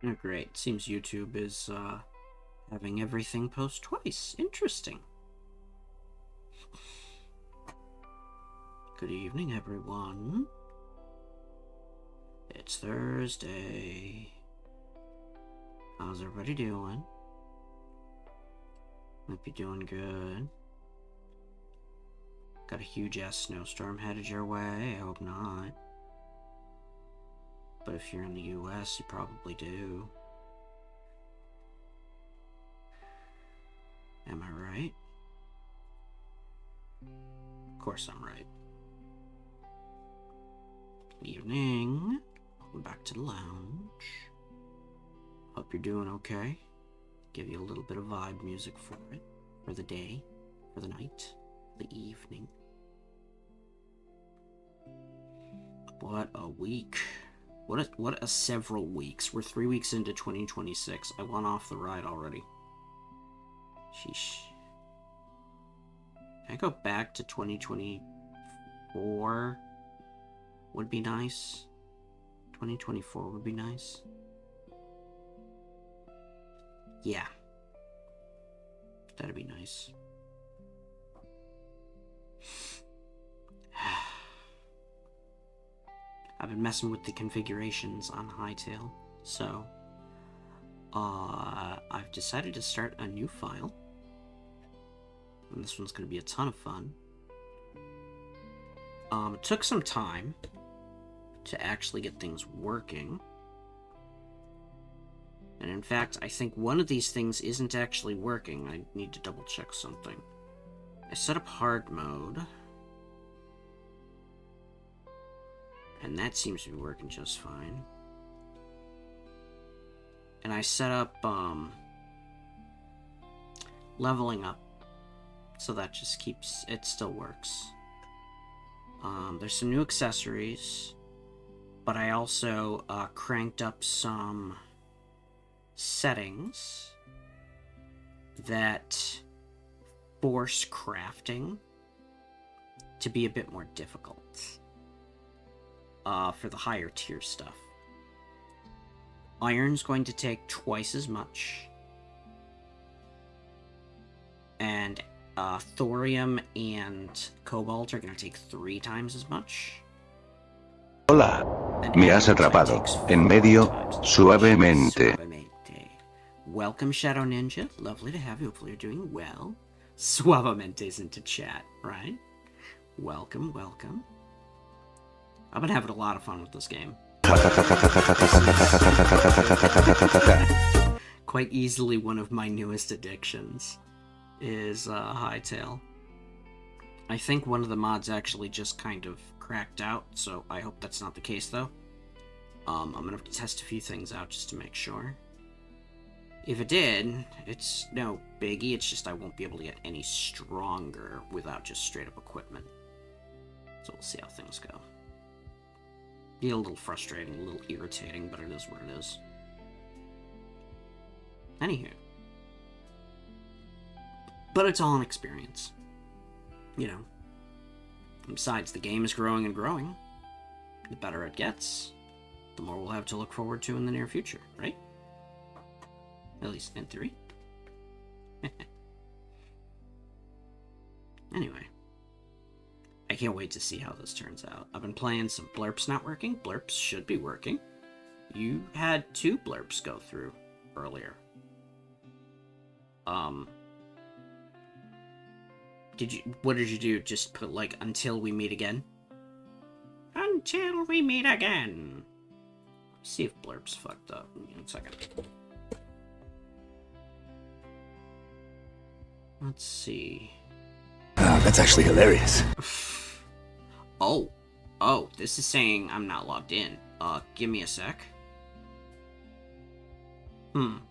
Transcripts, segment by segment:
Oh, great. Seems YouTube is, having everything post twice. Interesting. Good evening, everyone. It's Thursday. How's everybody doing? Might be doing good. Got a huge-ass snowstorm headed your way? I hope not. But if you're in the US, you probably do. Am I right? Of course I'm right. Evening. Welcome back to the lounge. Hope you're doing okay. Give you a little bit of vibe music for it. For the day. For the night. For the evening. What a week. What a several weeks. We're 3 weeks into 2026. I went off the ride already. Sheesh. Can I go back to 2024? Would be nice. 2024 would be nice. Yeah. That'd be nice. I've been messing with the configurations on HYTALE, so I've decided to start a new file, and this one's going to be a ton of fun. It took some time to actually get things working, and in fact, I think one of these things isn't actually working. I need to double check something. I set up hard mode, and that seems to be working just fine. And I set up leveling up, so that just keeps, it still works. There's some new accessories, but I also cranked up some settings that force crafting to be a bit more difficult for the higher tier stuff. Iron's going to take twice as much, and thorium and cobalt are going to take 3 times as much. Hola, me has atrapado, en medio, suavemente. Welcome, Shadow Ninja. Lovely to have you. Hopefully you're doing well. Suavemente's into chat, right? Welcome, welcome. I've been having a lot of fun with this game. Quite easily one of my newest addictions is HYTALE. I think one of the mods actually just kind of cracked out, so I hope that's not the case though. I'm gonna have to test a few things out just to make sure. If it did, it's no biggie, it's just I won't be able to get any stronger without just straight up equipment. So we'll see how things go. Be a little frustrating, a little irritating, but it is what it is. Anywho. But it's all an experience. You know. And besides, the game is growing and growing. The better it gets, the more we'll have to look forward to in the near future, right? At least in theory. Anyway. I can't wait to see how this turns out. I've been playing some blurps not working. Blurps should be working. You had 2 blurps go through earlier. What did you do? Just put like, until we meet again? Until we meet again. Let's see if blurps fucked up. Give me 1 second. Let's see. That's actually hilarious. Oh, this is saying I'm not logged in. Give me a sec. I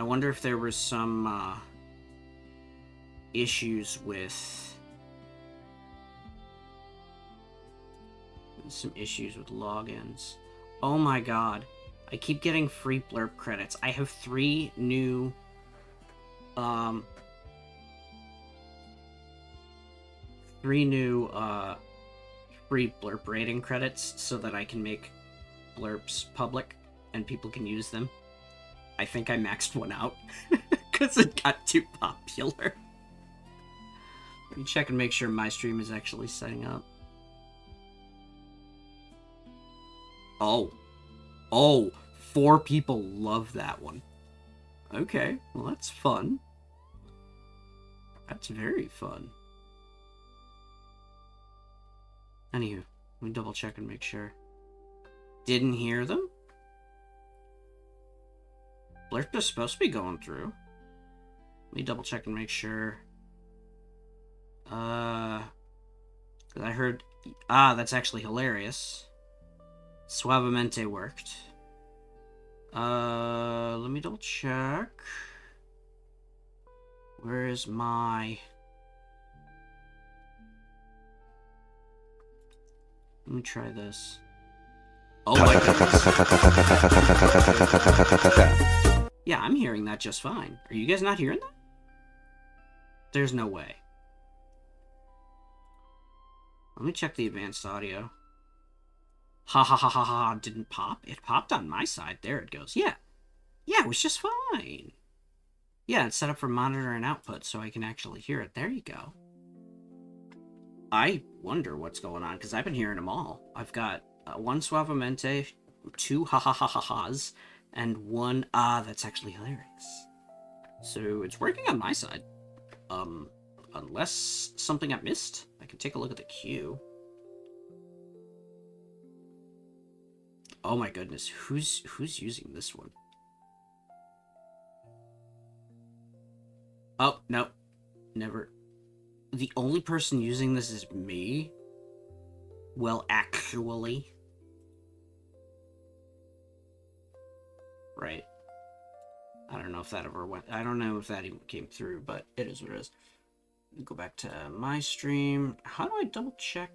wonder if there was some, issues with... some issues with logins. Oh my god. I keep getting free blurb credits. I have 3 new, free blurb rating credits so that I can make blurps public and people can use them. I think I maxed one out because it got too popular. Let me check and make sure my stream is actually setting up. Oh. Oh, 4 people love that one. Okay, well that's fun. That's very fun. Anywho, let me double check and make sure. Didn't hear them? Blurp is supposed to be going through. Let me double check and make sure. 'Cause I heard... Ah, that's actually hilarious. Suavemente worked. Let me double check. Where is my... Let me try this. Oh my goodness. Yeah, I'm hearing that just fine. Are you guys not hearing that? There's no way. Let me check the advanced audio. Ha ha ha ha ha, didn't pop? It popped on my side. There it goes. Yeah. Yeah, it was just fine. Yeah, it's set up for monitor and output so I can actually hear it. There you go. I wonder what's going on, because I've been hearing them all. I've got 1 Suavemente, 2 ha ha ha ha ha's, and 1 ah, that's actually hilarious. So it's working on my side. Unless something got missed, I can take a look at the queue. Oh my goodness, who's using this one? Oh, no. Never. The only person using this is me? Well, actually. Right. I don't know if that ever went... I don't know if that even came through, but it is what it is. Go back to my stream. How do I double check?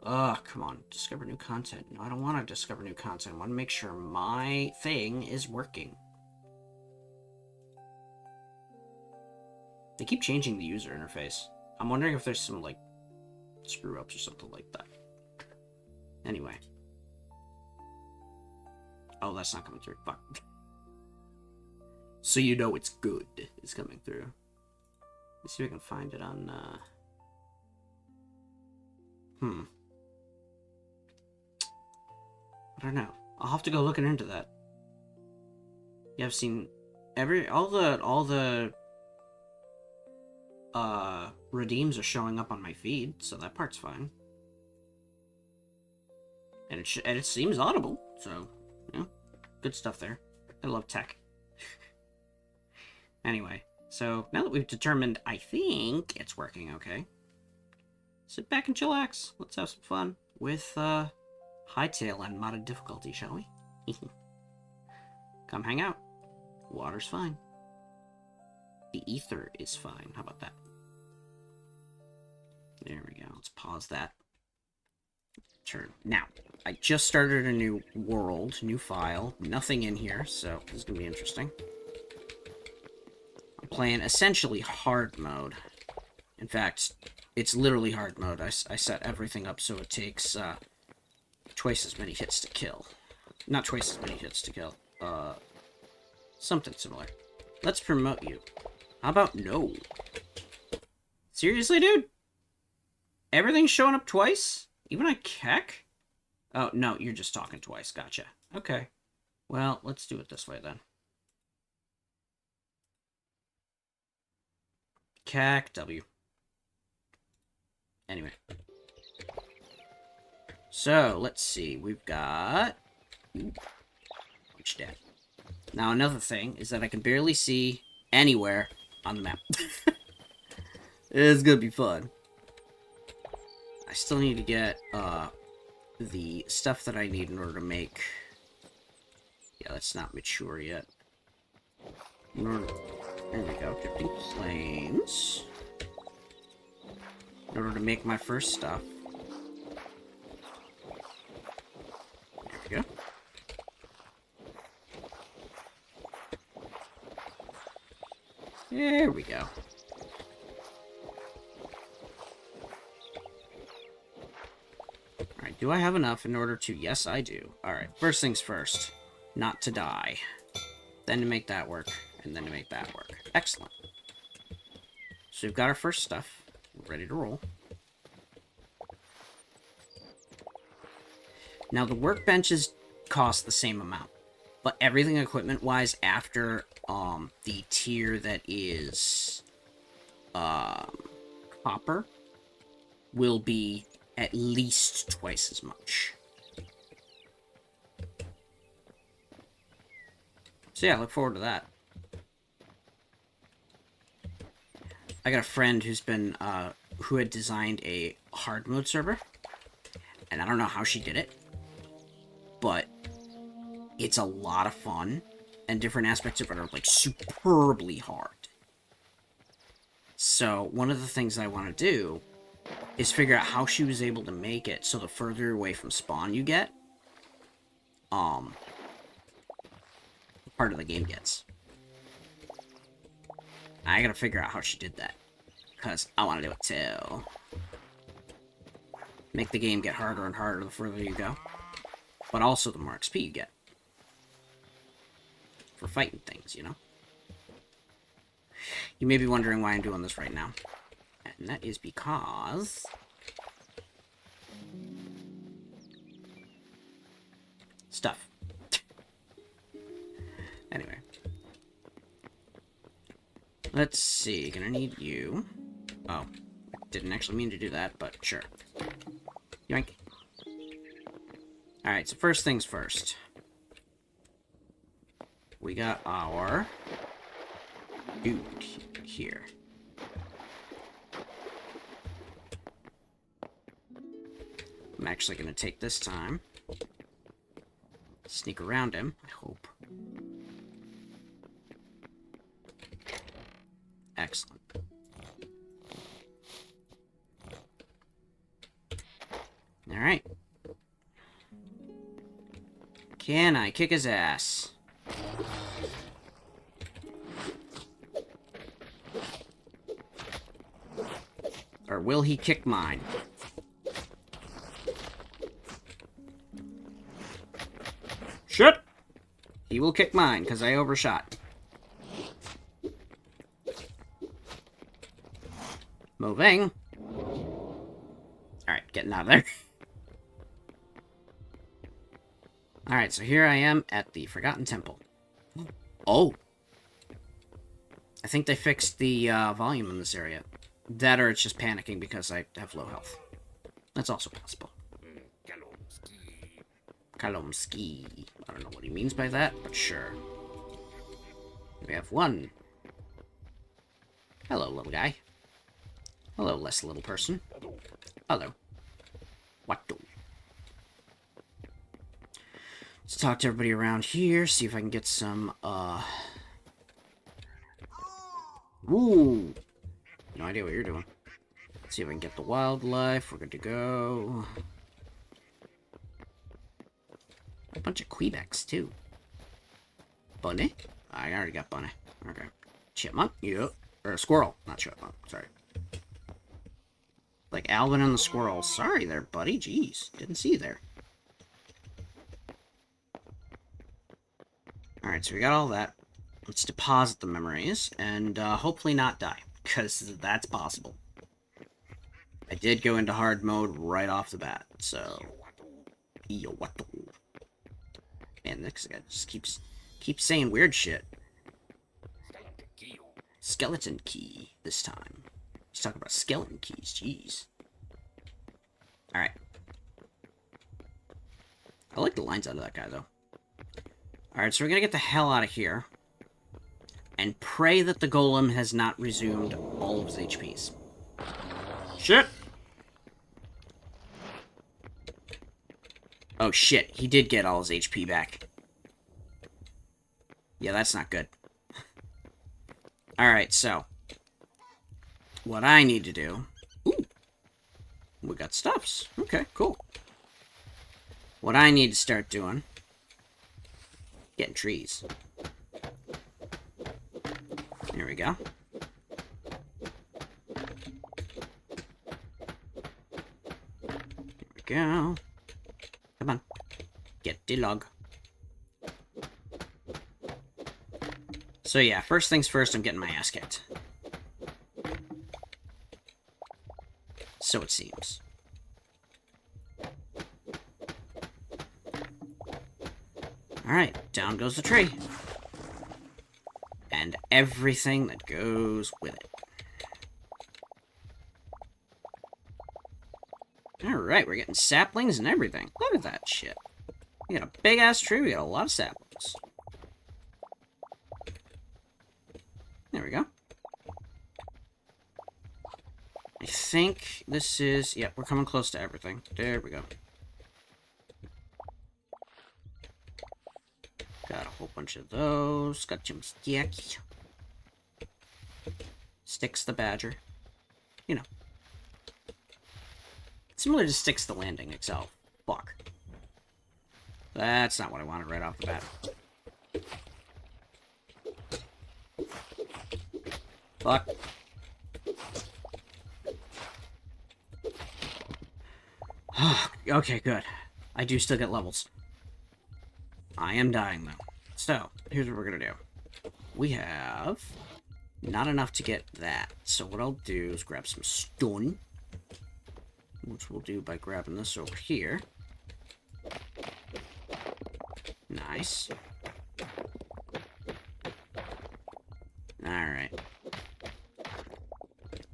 Ugh, come on. Discover new content. No, I don't want to discover new content. I want to make sure my thing is working. They keep changing the user interface. I'm wondering if there's some, like, screw-ups or something like that. Anyway. Oh, that's not coming through. Fuck. So you know it's good is coming through. Let's see if I can find it on, I don't know. I'll have to go looking into that. Yeah, I've seen all the redeems are showing up on my feed, so that part's fine. And it seems audible, so, you know, good stuff there. I love tech. Anyway, so now that we've determined, I think it's working okay. Sit back and chillax. Let's have some fun with HYTALE and modded difficulty, shall we? Come hang out. Water's fine. The ether is fine. How about that? There we go. Let's pause that. Turn. Now, I just started a new world, new file. Nothing in here, so this is going to be interesting. I'm playing essentially hard mode. In fact, it's literally hard mode. I set everything up so it takes twice as many hits to kill. Not twice as many hits to kill. Something similar. Let's promote you. How about no? Seriously, dude? Everything's showing up twice? Even on Keck? Oh, no, you're just talking twice. Gotcha. Okay. Well, let's do it this way, then. Keck W. Anyway. So, let's see. We've got... Ooh. Which dead. Now, another thing is that I can barely see anywhere on the map. It's gonna be fun. I still need to get, the stuff that I need in order to make... Yeah, that's not mature yet. There we go. 50 planes. In order to make my first stuff. There we go. There we go. Alright, Do I have enough in order to... Yes, I do. Alright, first things first. Not to die. Then to make that work. And then to make that work. Excellent. So we've got our first stuff. We're ready to roll. Now, the workbenches cost the same amount. But everything equipment-wise after the tier that is copper will be at least twice as much. So yeah, look forward to that. I got a friend who's been, who had designed a hard mode server. And I don't know how she did it. But it's a lot of fun. And different aspects of it are, like, superbly hard. So, one of the things I want to do is figure out how she was able to make it so the further away from spawn you get, the harder the game gets. I gotta figure out how she did that, because I want to do it too. Make the game get harder and harder the further you go, but also the more XP you get. For fighting things, you know? You may be wondering why I'm doing this right now. And that is because... stuff. Anyway. Let's see. Gonna need you. Oh. Didn't actually mean to do that, but sure. Yoink. Alright, so first things first. We got our dude here. I'm actually going to take this time. Sneak around him, I hope. Excellent. Alright. Can I kick his ass? Or will he kick mine? Shit! He will kick mine, because I overshot. Moving. Alright, getting out of there. Alright, so here I am at the Forgotten Temple. Oh! I think they fixed the volume in this area. That or it's just panicking because I have low health. That's also possible. Kalomski. I don't know what he means by that, but sure. We have one. Hello, little guy. Hello, less little person. Hello. What do? Let's talk to everybody around here, see if I can get some, Ooh! No idea what you're doing. Let's see if I can get the wildlife. We're good to go. A bunch of Quebecs, too. Bunny? I already got bunny. Okay. Chipmunk? Yep. Or squirrel. Not chipmunk. Sorry. Like Alvin and the squirrel. Sorry there, buddy. Jeez. Didn't see you there. Alright, so we got all that. Let's deposit the memories and hopefully not die. Because that's possible. I did go into hard mode right off the bat, so... Man, this guy just keeps saying weird shit. Skeleton key this time. He's talking about skeleton keys, jeez. Alright. I like the lines out of that guy, though. Alright, so we're gonna get the hell out of here. And pray that the golem has not resumed all of his HPs. Shit! Oh shit, he did get all his HP back. Yeah, that's not good. Alright, so. What I need to do... Ooh! We got stuffs. Okay, cool. What I need to start doing... Getting trees. There we go. There we go. log. So yeah, first things first, I'm getting my ass kicked. So it seems. Alright, down goes the tree. And everything that goes with it. Alright, we're getting saplings and everything. Look at that shit. We got a big-ass tree, we got a lot of saplings. There we go. I think this is... Yep, we're coming close to everything. There we go. Got a whole bunch of those. Got some sticks. Sticks the badger. You know. Similar to Sticks the Landing itself. Fuck. That's not what I wanted right off the bat. Fuck. Okay, good. I do still get levels. I am dying, though. So, here's what we're gonna do. We have not enough to get that. So what I'll do is grab some stone. Which we'll do by grabbing this over here. Nice. Alright.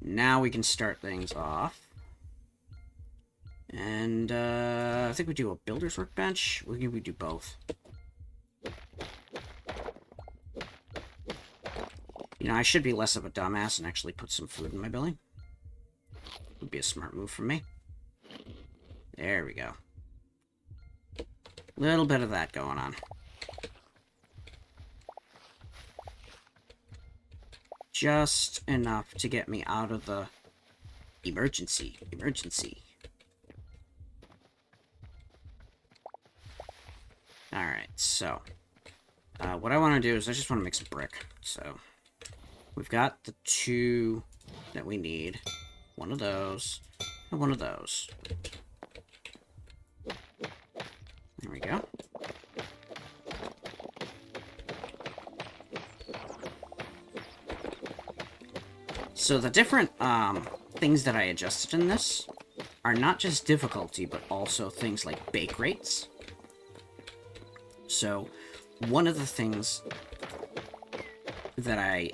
Now we can start things off. And, I think we do a builder's workbench. We do both. You know, I should be less of a dumbass and actually put some food in my belly. Would be a smart move from me. There we go. Little bit of that going on. Just enough to get me out of the emergency. Alright, so what I want to do is I just want to make some brick. So we've got the two that we need. One of those and one of those. There we go. So the different things that I adjusted in this are not just difficulty, but also things like bake rates. So one of the things that I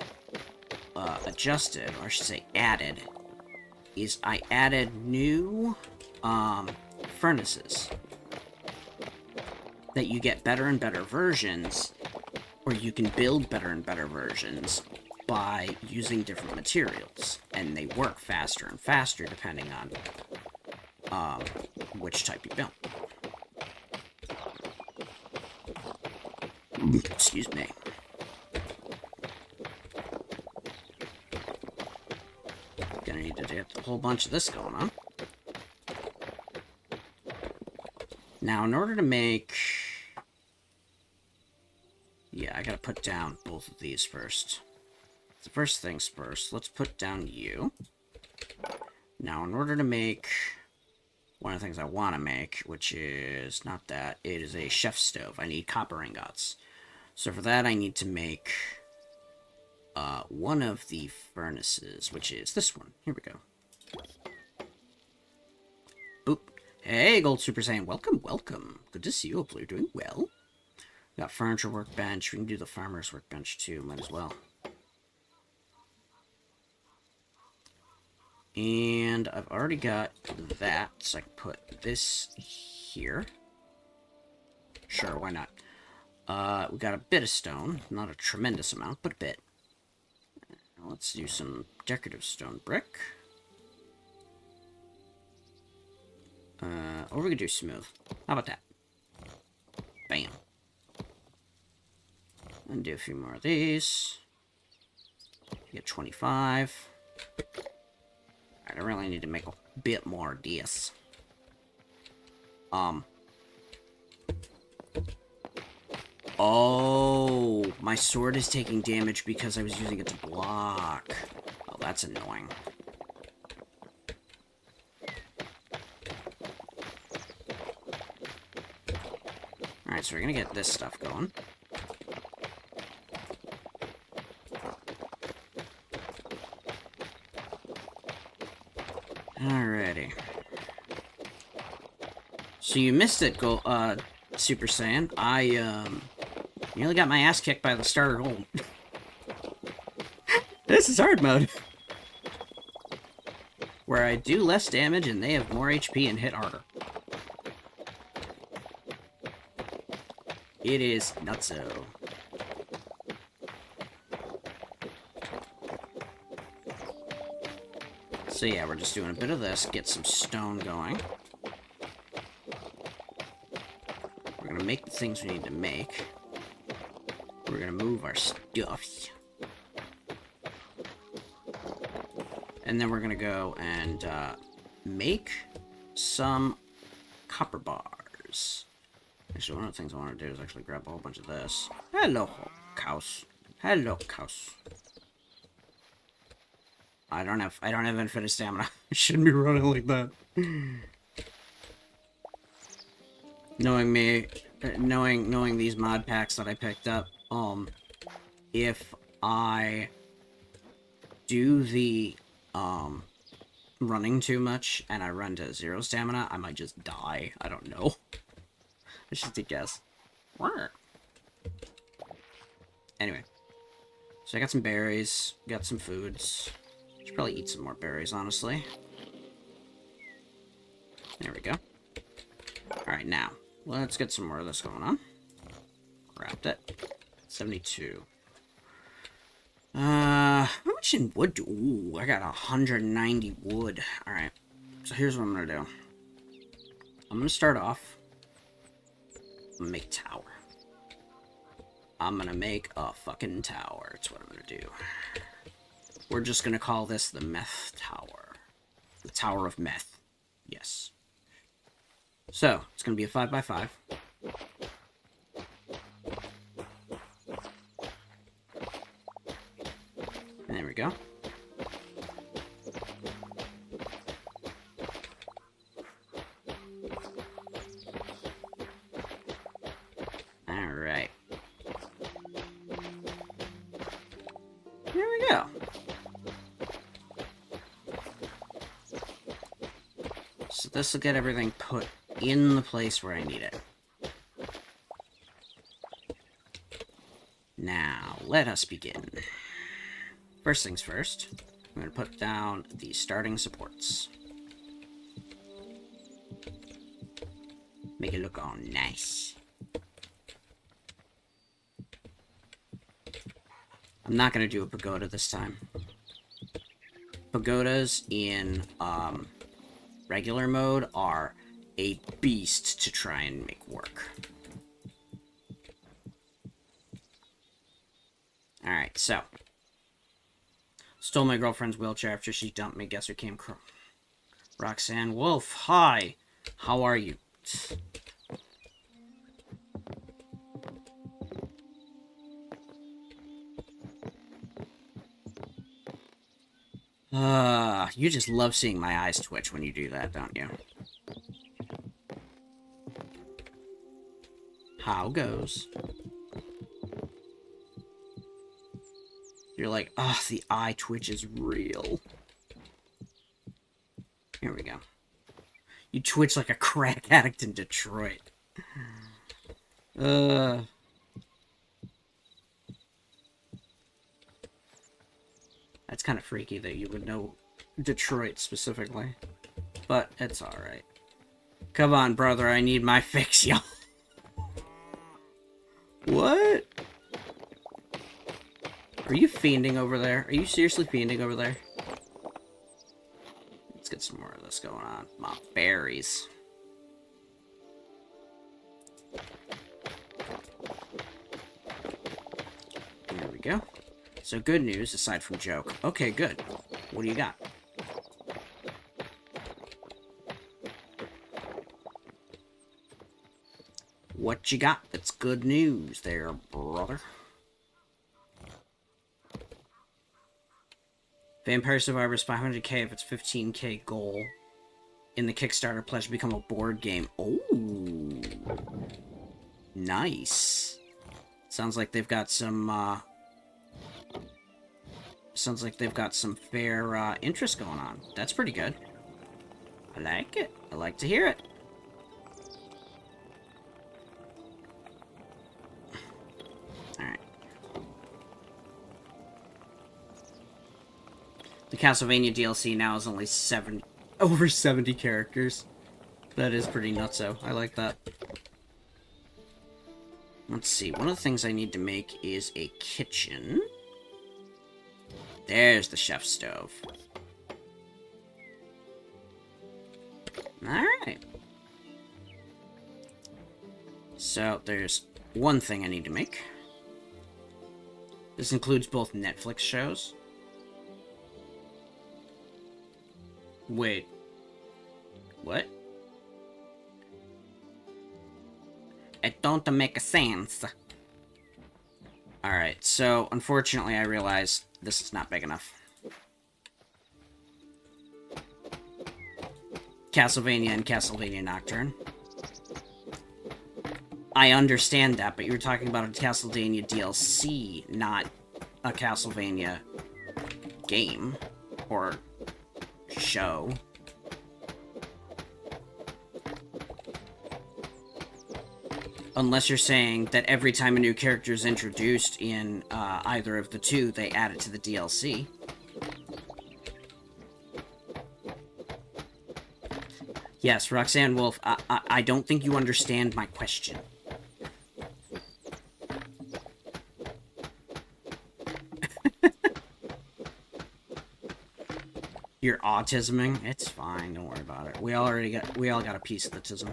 adjusted, or I should say added, is I added new furnaces that you get better and better versions, or you can build better and better versions by using different materials, and they work faster and faster depending on which type you build. Excuse me. Gonna need to get a whole bunch of this going on. Now, in order to make... Yeah, I gotta put down both of these first. The first things first, let's put down you. Now, in order to make one of the things I want to make, which is not that, it is a chef stove. I need copper ingots. So for that, I need to make one of the furnaces, which is this one. Here we go. Boop. Hey, Gold Super Saiyan. Welcome, welcome. Good to see you. Hopefully you're doing well. Got furniture workbench. We can do the farmer's workbench too. Might as well. And I've already got that, so I can put this here. Sure, why not? We got a bit of stone. Not a tremendous amount, but a bit. Let's do some decorative stone brick. Or we could do smooth. How about that? Bam. And do a few more of these. Get 25. I really need to make a bit more of this. Oh, my sword is taking damage because I was using it to block. Oh, that's annoying. Alright, Alright, so we're gonna get this stuff going. Alrighty. So you missed it, Super Saiyan. I, nearly got my ass kicked by the starter gold. This is hard mode. Where I do less damage and they have more HP and hit harder. It is nutso. So yeah, we're just doing a bit of this, get some stone going. We're gonna make the things we need to make. We're gonna move our stuff. And then we're gonna go and make some copper bars. Actually, one of the things I want to do is actually grab a whole bunch of this. Hello, cows. Hello, cows. I don't have infinite stamina. I shouldn't be running like that. Knowing me, knowing these mod packs that I picked up, if I do the running too much and I run to 0 stamina, I might just die. I don't know. It's just a guess. Anyway, so I got some berries, got some foods. Should probably eat some more berries, honestly. There we go. Alright, now, let's get some more of this going on. Grabbed it. 72. How much in wood do... Ooh, I got 190 wood. Alright, so here's what I'm gonna do. I'm gonna start off. I'm gonna make a tower. I'm gonna make a fucking tower. That's what I'm gonna do. We're just gonna call this the Meth Tower. The Tower of Meth. Yes. So, it's gonna be a 5x5. There we go. Alright. There we go. So this will get everything put in the place where I need it. Now, let us begin. First things first, I'm going to put down the starting supports. Make it look all nice. I'm not going to do a pagoda this time. Pagodas in regular mode are a beast to try and make work. Alright, so. Stole my girlfriend's wheelchair after she dumped me. Guess who came? Roxanne Wolf. Hi. How are you? You just love seeing my eyes twitch when you do that, don't you? How goes? You're like, oh, the eye twitch is real. Here we go. You twitch like a crack addict in Detroit. That's kind of freaky that you would know Detroit specifically. But it's alright. Come on, brother, I need my fix, y'all. What? Are you fiending over there? Are you seriously fiending over there? Let's get some more of this going on. My berries. There we go. So good news, aside from joke. Okay, good. What do you got? What you got that's good news there, brother? Vampire Survivors 500k if it's 15k goal in the Kickstarter pledge to become a board game. Oh, Nice. Sounds like they've got some, fair, interest going on. That's pretty good. I like it. I like to hear it. Alright. The Castlevania DLC now is only over 70 characters. That is pretty nutso. I like that. Let's see. One of the things I need to make is a kitchen. There's the chef's stove. Alright. So, there's one thing I need to make. This includes both Netflix shows. Wait. What? It don't make sense. Alright, so unfortunately I realize this is not big enough. Castlevania and Castlevania Nocturne. I understand that, but you're talking about a Castlevania DLC, not a Castlevania game or show. Unless you're saying that every time a new character is introduced in either of the two, they add it to the DLC. Yes, Roxanne Wolf, I don't think you understand my question. You're autisming? It's fine, don't worry about it. We all got a piece of the tism.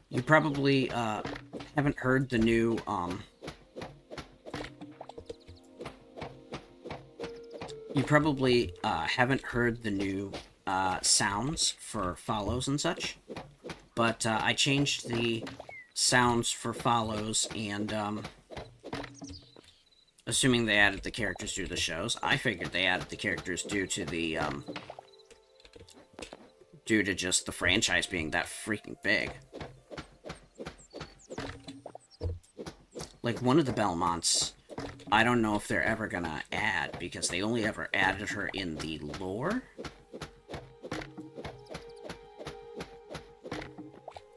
You probably, haven't heard the new, You probably, haven't heard the new, sounds for follows and such. But, I changed the sounds for follows, and, assuming they added the characters due to the shows, I figured they added the characters due to the, due to just the franchise being that freaking big. Like, one of the Belmonts, I don't know if they're ever gonna add, because they only ever added her in the lore.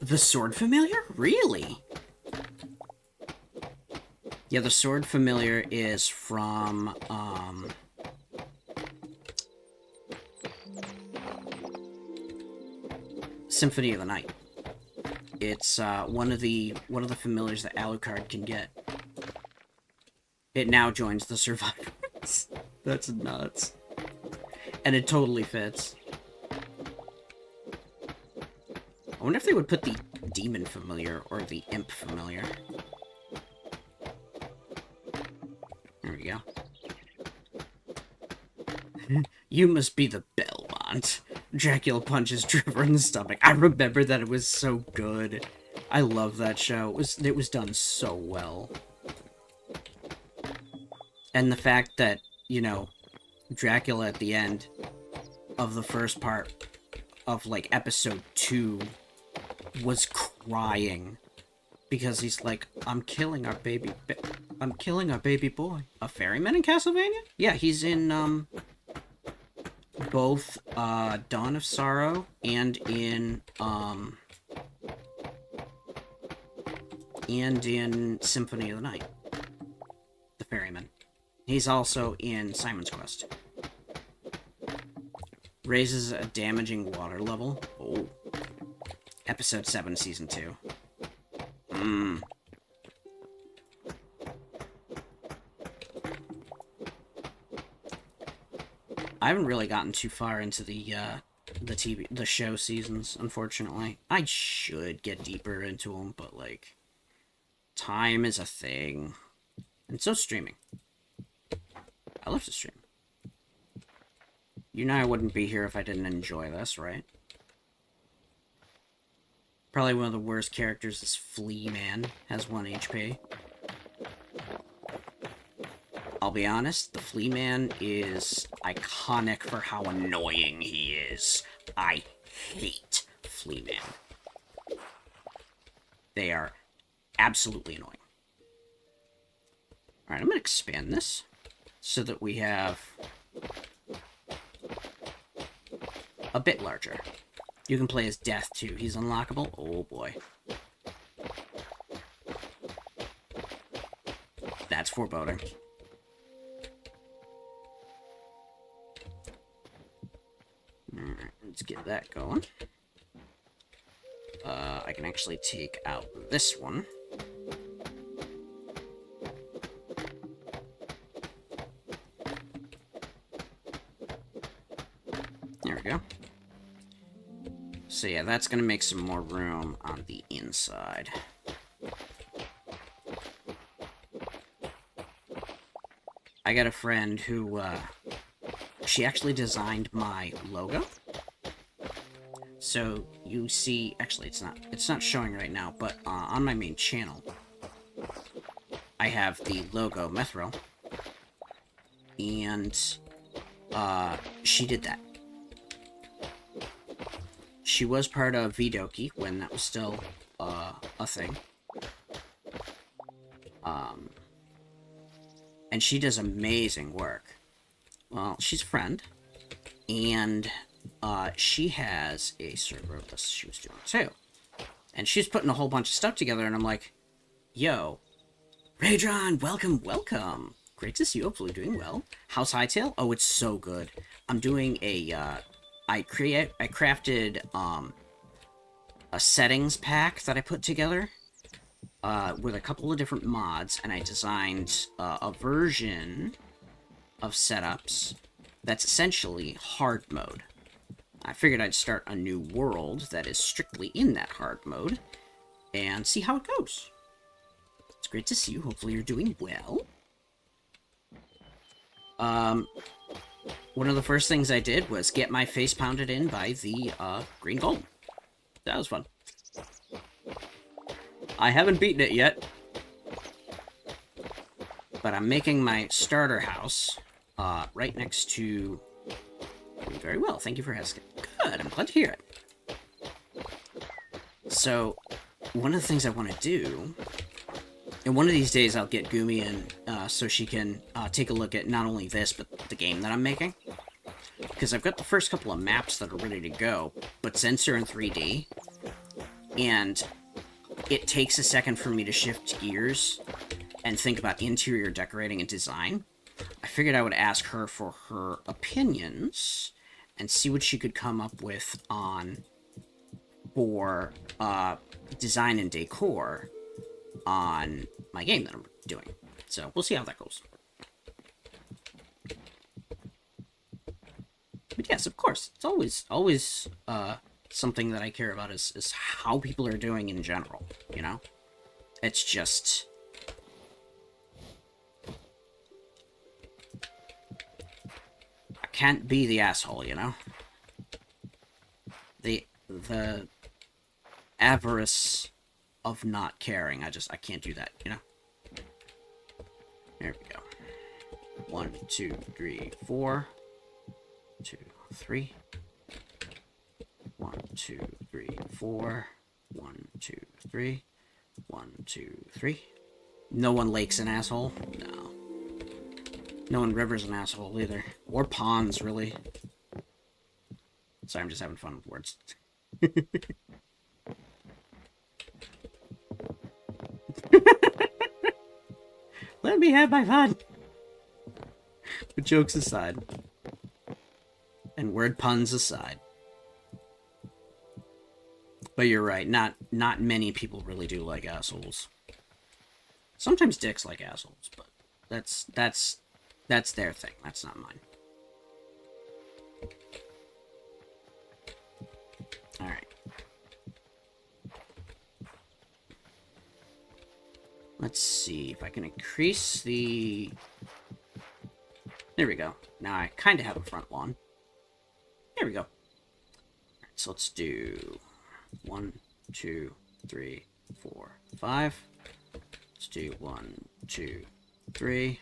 The Sword Familiar? Really? Yeah, the Sword Familiar is from, Symphony of the Night. It's, one of the familiars that Alucard can get. It now joins the Survivors. That's nuts. And it totally fits. I wonder if they would put the Demon Familiar or the Imp Familiar. There we go. You must be the Belmont. Dracula punches Trevor in the stomach. I remember that. It was so good. I love that show. It was done so well. And the fact that, you know, Dracula at the end of the first part of, like, episode 2 was crying. Because he's like, I'm killing our baby boy. A ferryman in Castlevania? Yeah, he's in, both, Dawn of Sorrow and in Symphony of the Night. The ferryman. He's also in Simon's Quest. Raises a damaging water level. Oh. Episode 7, Season 2. I haven't really gotten too far into the show seasons, unfortunately. I should get deeper into them, but, like, time is a thing. And so streaming. I love to stream. You know I wouldn't be here if I didn't enjoy this, right? Probably one of the worst characters is Flea Man, has 1 HP. I'll be honest, the Flea Man is iconic for how annoying he is. I hate Flea Man. They are absolutely annoying. Alright, I'm going to expand this so that we have a bit larger. You can play as Death, too. He's unlockable. Oh, boy. That's foreboding. Alright, let's get that going. I can actually take out this one. There we go. So yeah, that's gonna make some more room on the inside. I got a friend who, she actually designed my logo. So you see, actually it's not showing right now, but on my main channel, I have the logo Methro, and she did that. She was part of Vidoki when that was still a thing. And she does amazing work. Well, she's a friend, and she has a server of this she was doing too. And she's putting a whole bunch of stuff together, and I'm like, yo, Raydron, welcome, welcome. Great to see you, hopefully doing well. How's Hytale? Oh, it's so good. I'm doing a, I crafted, a settings pack that I put together, with a couple of different mods, and I designed, a version of setups that's essentially hard mode. I figured I'd start a new world that is strictly in that hard mode, and see how it goes. It's great to see you. Hopefully you're doing well. One of the first things I did was get my face pounded in by the, green golem. That was fun. I haven't beaten it yet, but I'm making my starter house, right next to... Doing very well, thank you for asking. Good, I'm glad to hear it. So, one of the things I want to do, and one of these days I'll get Gumi in, so she can take a look at not only this, but the game that I'm making. Because I've got the first couple of maps that are ready to go, but since they're in 3D, and it takes a second for me to shift gears and think about interior decorating and design, I figured I would ask her for her opinions and see what she could come up with on for design and decor on my game that I'm doing. So we'll see how that goes. But yes, of course, it's always something that I care about is how people are doing in general, you know? It's just... I can't be the asshole, you know? The avarice of not caring, I can't do that, you know? There we go. 1, 2, 3, 4. 2, 3. 1, 2, 3, 4. 1, 2, 3. 1, 2, 3. No one lake's an asshole? No. No one river's an asshole either. Or ponds, really. Sorry, I'm just having fun with words. Let me have my fun! But jokes aside. And word puns aside. But you're right, not many people really do like assholes. Sometimes dicks like assholes, but that's their thing. That's not mine. Alright. Let's see if I can increase the... There we go. Now I kind of have a front lawn. There we go. Alright, so let's do 1, 2, 3, 4, 5. Let's do 1, 2, 3.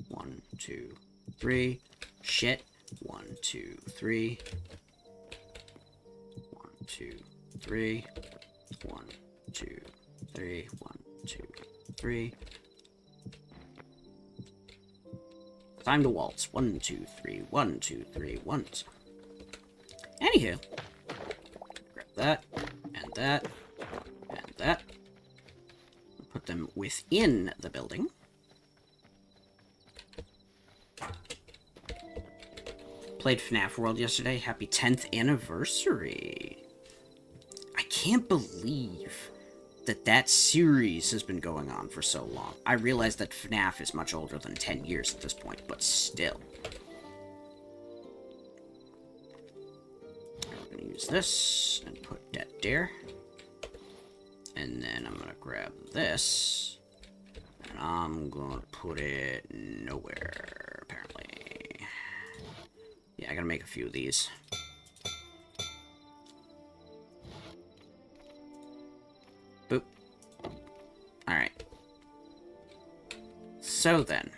1, 2, 3. Shit. 1, 2, 3. 1, 2, 3. 1, 2, 3. 1, 2, 3. Time to waltz. 1, 2, 3. 1, 2, 3. 1. Anywho, grab that, and that, and that. Put them within the building. Played FNAF World yesterday. Happy 10th anniversary. I can't believe that series has been going on for so long. I realize that FNAF is much older than 10 years at this point, but still. I'm going to use this and put that there. And then I'm going to grab this. And I'm going to put it nowhere, apparently. Yeah, I got to make a few of these. Boop. Alright. So then.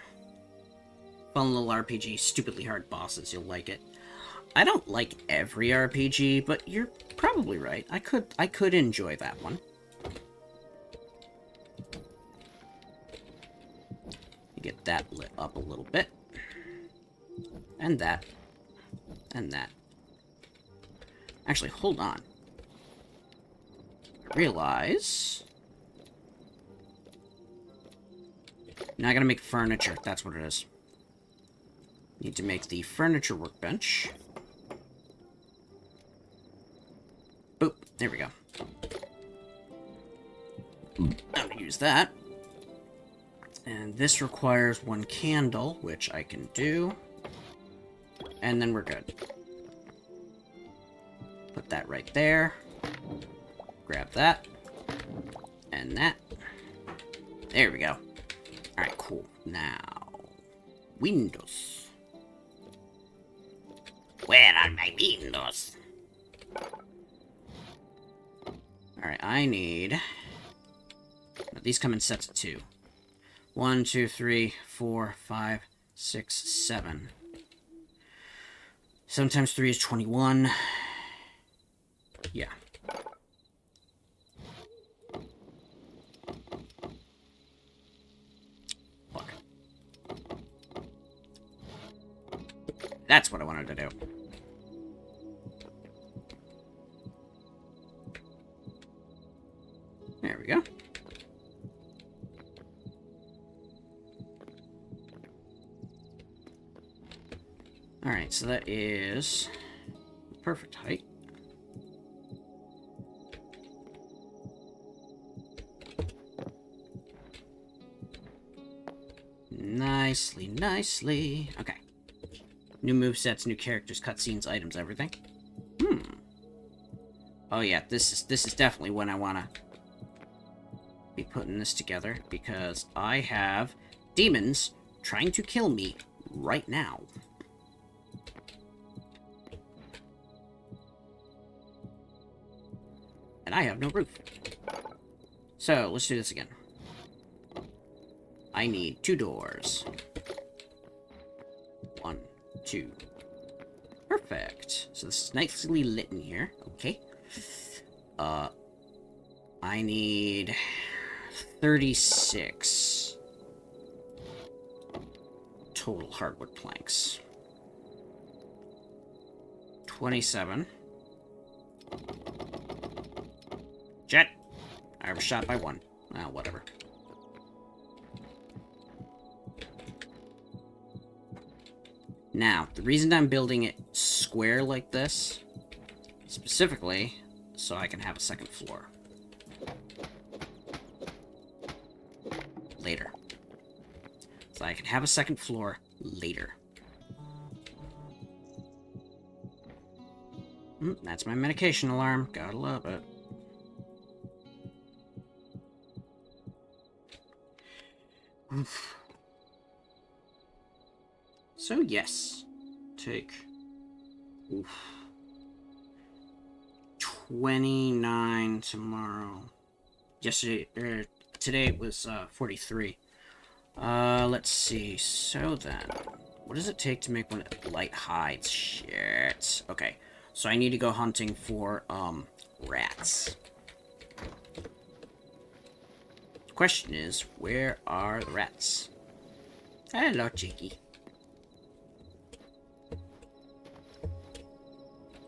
Fun little RPG, stupidly hard bosses, you'll like it. I don't like every RPG, but you're probably right. I could enjoy that one. Get that lit up a little bit. And that. And that. Actually, hold on. I realize... Now I gotta make furniture. That's what it is. Need to make the furniture workbench. Boop. There we go. I'm gonna use that. And this requires 1 candle, which I can do. And then we're good. Put that right there. Grab that. And that. There we go. Alright, cool. Now, windows. Where are my windows? Alright, I need... These come in sets of 2. 1, 2, 3, 4, 5, 6, 7. 7 times 3 is 21. Yeah. Fuck. That's what I wanted to do. There we go. Alright, so that is perfect height. Nicely, nicely. Okay. New movesets, new characters, cutscenes, items, everything. Oh yeah, this is definitely when I wanna be putting this together, because I have demons trying to kill me right now. And I have no roof. So, let's do this again. I need 2 doors. 1, 2. Perfect. So this is nicely lit in here. Okay. I need 36 total hardwood planks. 27. Jet! I was shot by 1. Well, whatever. Now, the reason I'm building it square like this, specifically, so I can have a second floor. Later. So I can have a second floor later. That's my medication alarm. Gotta love it. Oof. So yes, take 29 tomorrow. Yesterday, today it was 43. Let's see. So then, what does it take to make one light hides? Shit. Okay, so I need to go hunting for rats. question is, where are the rats? Hello, Jakey.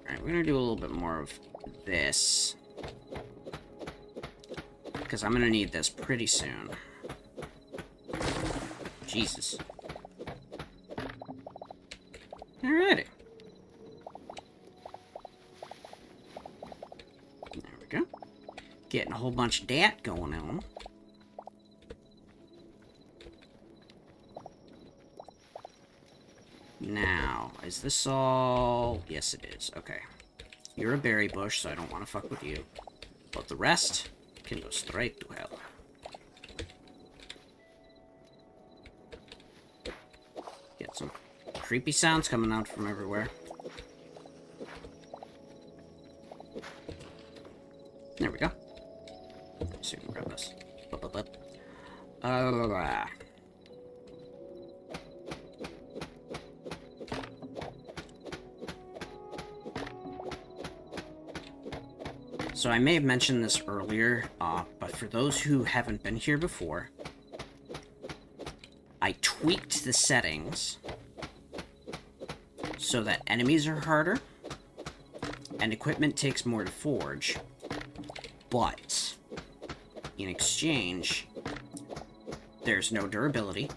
Alright, we're gonna do a little bit more of this. Because I'm gonna need this pretty soon. Jesus. Alrighty. There we go. Getting a whole bunch of that going on. Now, is this all... Yes, it is. Okay. You're a berry bush, so I don't want to fuck with you. But the rest can go straight to hell. Get some creepy sounds coming out from everywhere. There we go. Let's see if we can grab this. So I may have mentioned this earlier, but for those who haven't been here before, I tweaked the settings so that enemies are harder and equipment takes more to forge, but in exchange, there's no durability.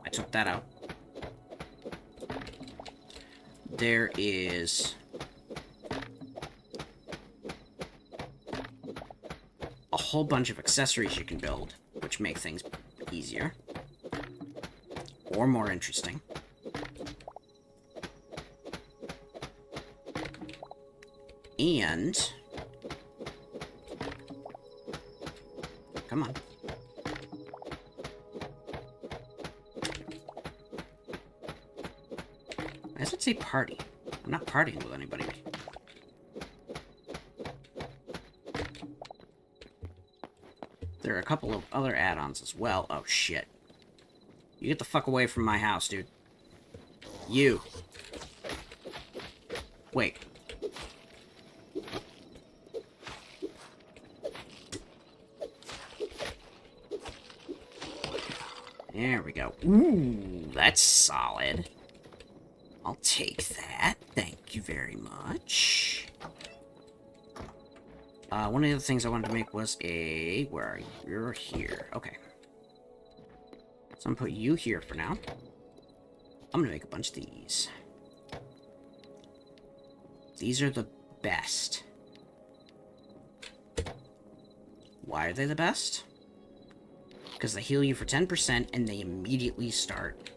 I took that out. There is a whole bunch of accessories you can build, which make things easier or more interesting. And come on. Why does it say party? I'm not partying with anybody. There are a couple of other add-ons as well. Oh, shit. You get the fuck away from my house, dude. You. Wait. There we go. Ooh, that's solid. I'll take that. Thank you very much. One of the other things I wanted to make was a... Where are you? You're here. Okay. So I'm gonna put you here for now. I'm gonna make a bunch of these. These are the best. Why are they the best? Because they heal you for 10% and they immediately start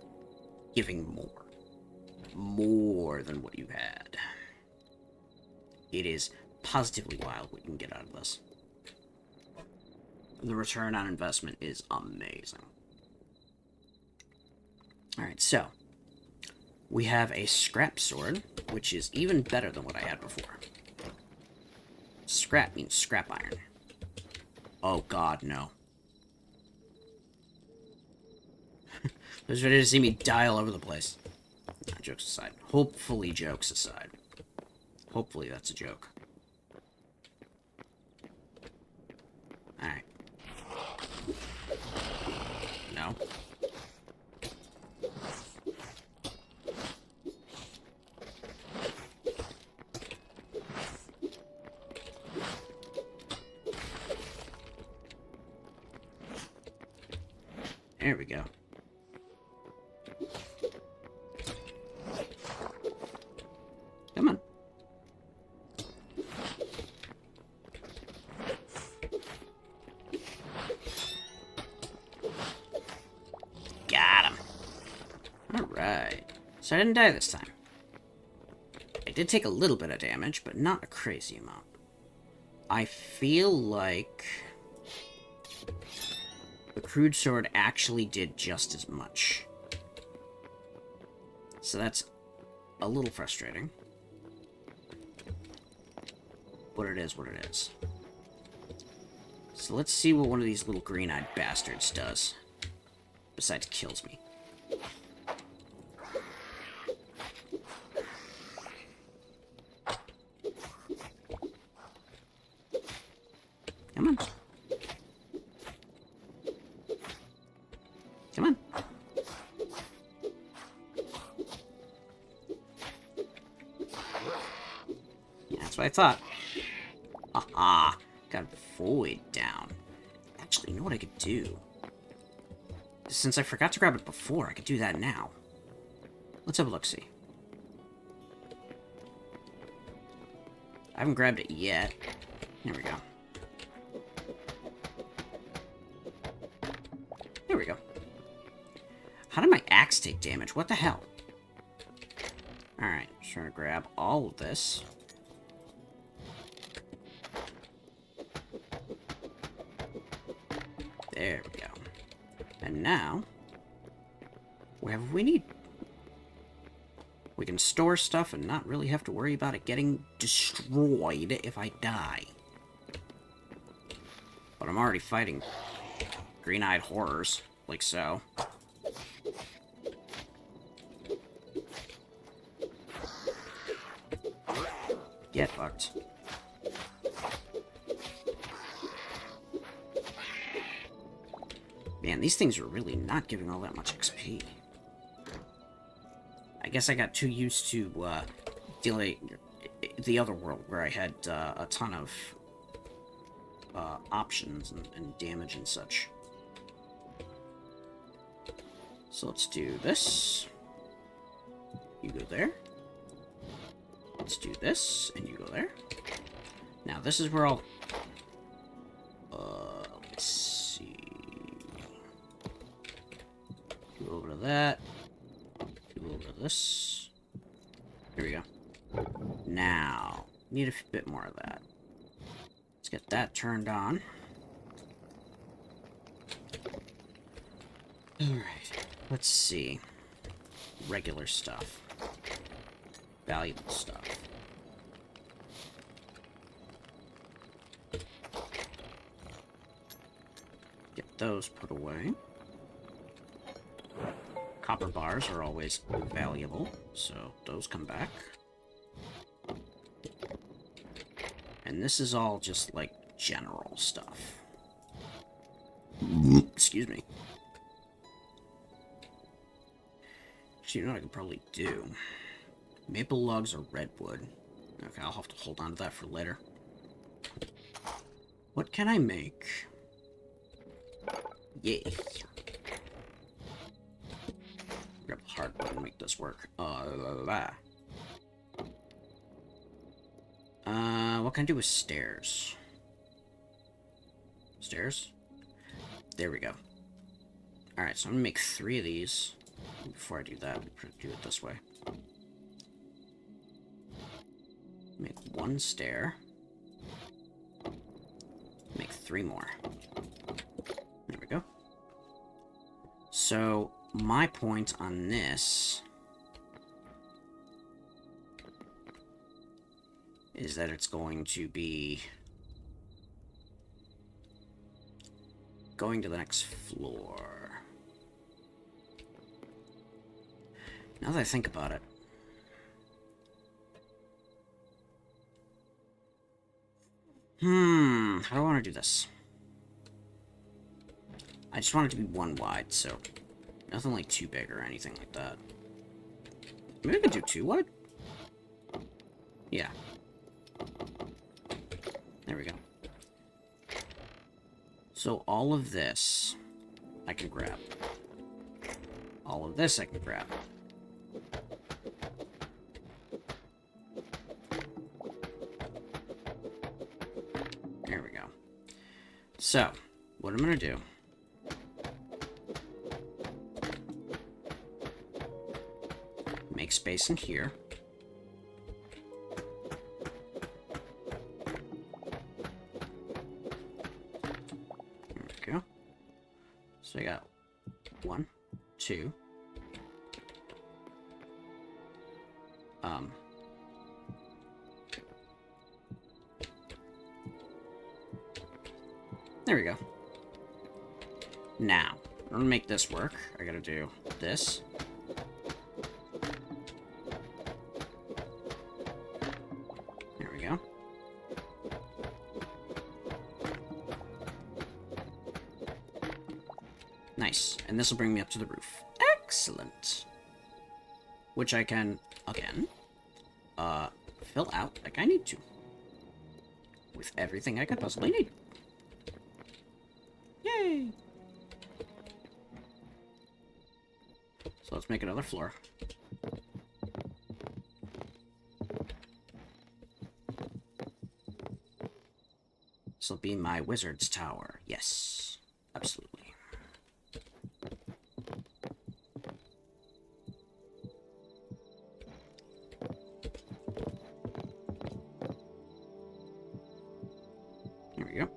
giving more. More than what you had. It is positively wild what you can get out of this. The return on investment is amazing. Alright, so we have a scrap sword, which is even better than what I had before. Scrap means scrap iron. Oh god, no. They're ready to see me die all over the place. Nah, jokes aside. Hopefully jokes aside. Hopefully that's a joke. Alright. No. There we go. Come on. Got him. Alright. So I didn't die this time. I did take a little bit of damage, but not a crazy amount. I feel like the crude sword actually did just as much. So that's a little frustrating. But it is what it is. So let's see what one of these little green-eyed bastards does. Besides kills me. Come on. what I thought. Aha! Got void down. Actually, you know what I could do? Since I forgot to grab it before, I could do that now. Let's have a look-see. I haven't grabbed it yet. There we go. There we go. How did my axe take damage? What the hell? Alright, just trying to grab all of this. There we go. And now, whatever we need. We can store stuff and not really have to worry about it getting destroyed if I die. But I'm already fighting green-eyed horrors, like so. Get fucked. Man, these things are really not giving all that much XP. I guess I got too used to dealing the other world where I had a ton of options and damage and such. So let's do this. You go there. Let's do this, and you go there. Now this is where I'll... let's see... Go over to that. Go over to this. Here we go. Now, need a bit more of that. Let's get that turned on. Alright, let's see. Regular stuff. Valuable stuff. Get those put away. Copper bars are always valuable, so those come back. And this is all just, like, general stuff. Excuse me. Actually, you know what I could probably do? Maple logs or redwood. Okay, I'll have to hold on to that for later. What can I make? Yay. Grab hardwood and make this work. What can I do with stairs? Stairs? There we go. Alright, so I'm gonna make 3 of these. Before I do that, I'm gonna do it this way. Make 1 stair. Make 3 more. There we go. So, my point on this is that it's going to be going to the next floor. Now that I think about it, how do I want to do this? I just want it to be 1 wide, so nothing like too big or anything like that. Maybe I could do 2 wide? Yeah. There we go. So all of this I can grab. All of this I can grab. There we go. So, what I'm gonna do... make space in here. There we go. So I got 1, 2. There we go. Now, in order to make this work, I gotta do this. There we go. Nice. And this will bring me up to the roof. Excellent. Which I can, again, fill out like I need to. with everything I could possibly need. Yay! So let's make another floor. This will be my wizard's tower. Yes, absolutely. Here we go.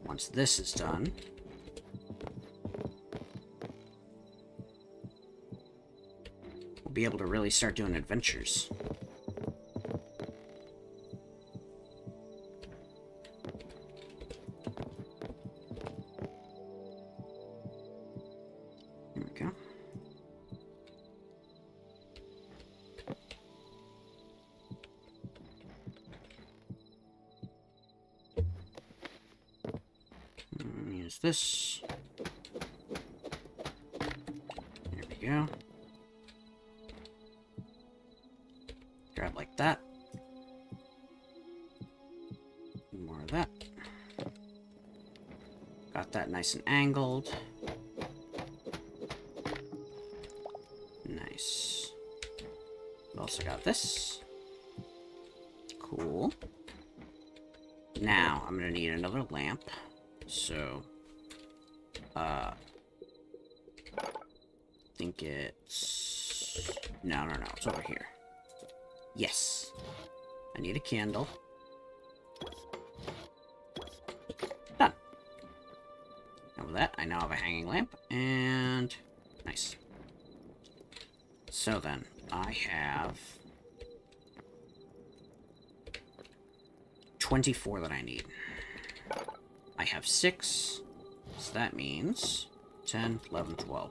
Once this is done, we'll be able to really start doing adventures. Here we go. Use this. There we go. Grab like that. More of that. Got that nice and angled. Nice. We also got this. Cool. Now, I'm gonna need another lamp. So, I think it's... No, it's over here. Yes. I need a candle. Done. And with that, I now have a hanging lamp, and... Nice. So then, I have... 24 that I need. I have 6, so that means 10, 11, 12.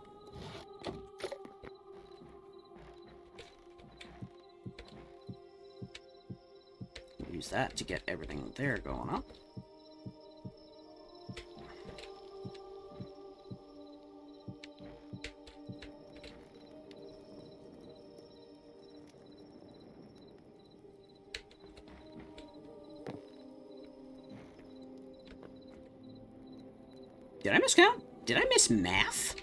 Use that to get everything there going up. Did I miscount? Did I miss math?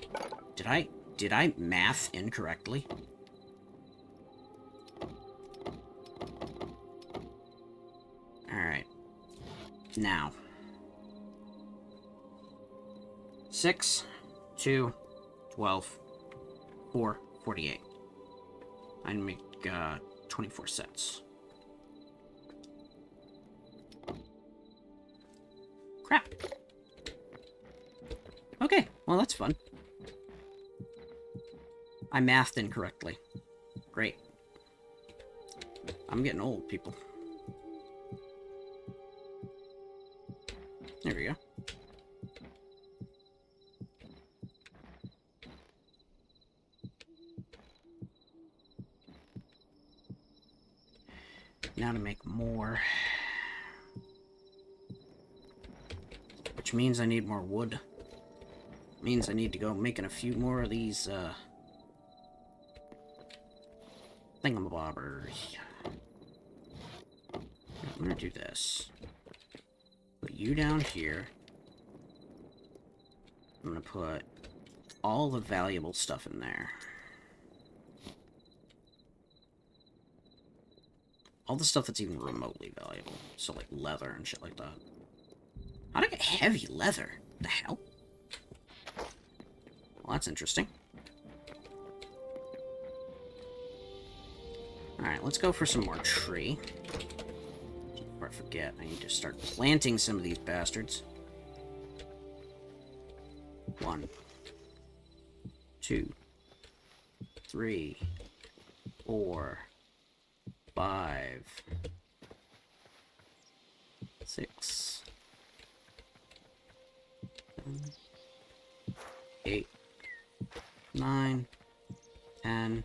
Did I math incorrectly? Alright. Now. 6, 2, 12, 4, 48. I make 24 sets. Crap. Okay, well that's fun. I mathed incorrectly. Great. I'm getting old, people. There we go. Now to make more. Which means I need more wood. Means I need to go making a few more of these, thingamabobbers. I'm gonna do this. Put you down here. I'm gonna put all the valuable stuff in there. All the stuff that's even remotely valuable. So, like, leather and shit like that. How'd I get heavy leather? The hell? Well, that's interesting. Alright, let's go for some more tree. Before I forget, I need to start planting some of these bastards. 1, 2, 3, 4, 5, 6, 7, 8, 9, 10,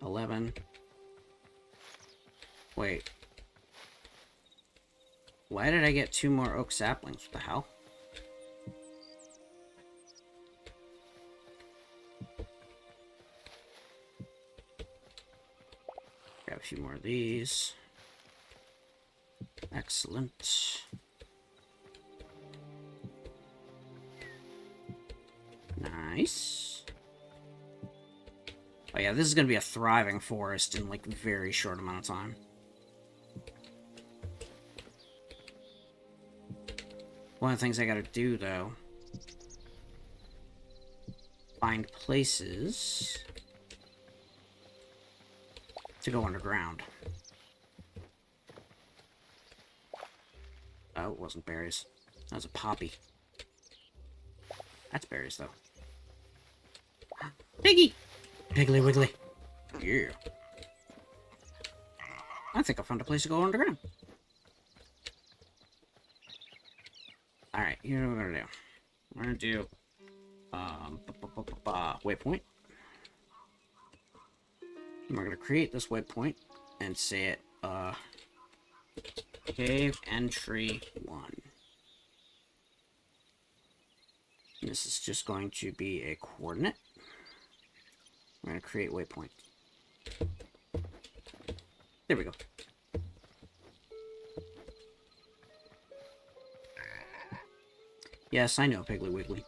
11. Wait. Why did I get 2 more oak saplings? What the hell? Grab a few more of these. Excellent. Nice. Oh yeah, this is gonna be a thriving forest in like a very short amount of time. One of the things I gotta do though, find places to go underground. Oh, it wasn't berries. That was a poppy. That's berries though. Piggy! Piggly Wiggly. Yeah. I think I found a place to go underground. Alright, here's what we're gonna do. We're gonna do waypoint. And we're gonna create this waypoint and say it cave entry 1. And this is just going to be a coordinate. We're going to create waypoint. There we go. Yes, I know, Piggly Wiggly.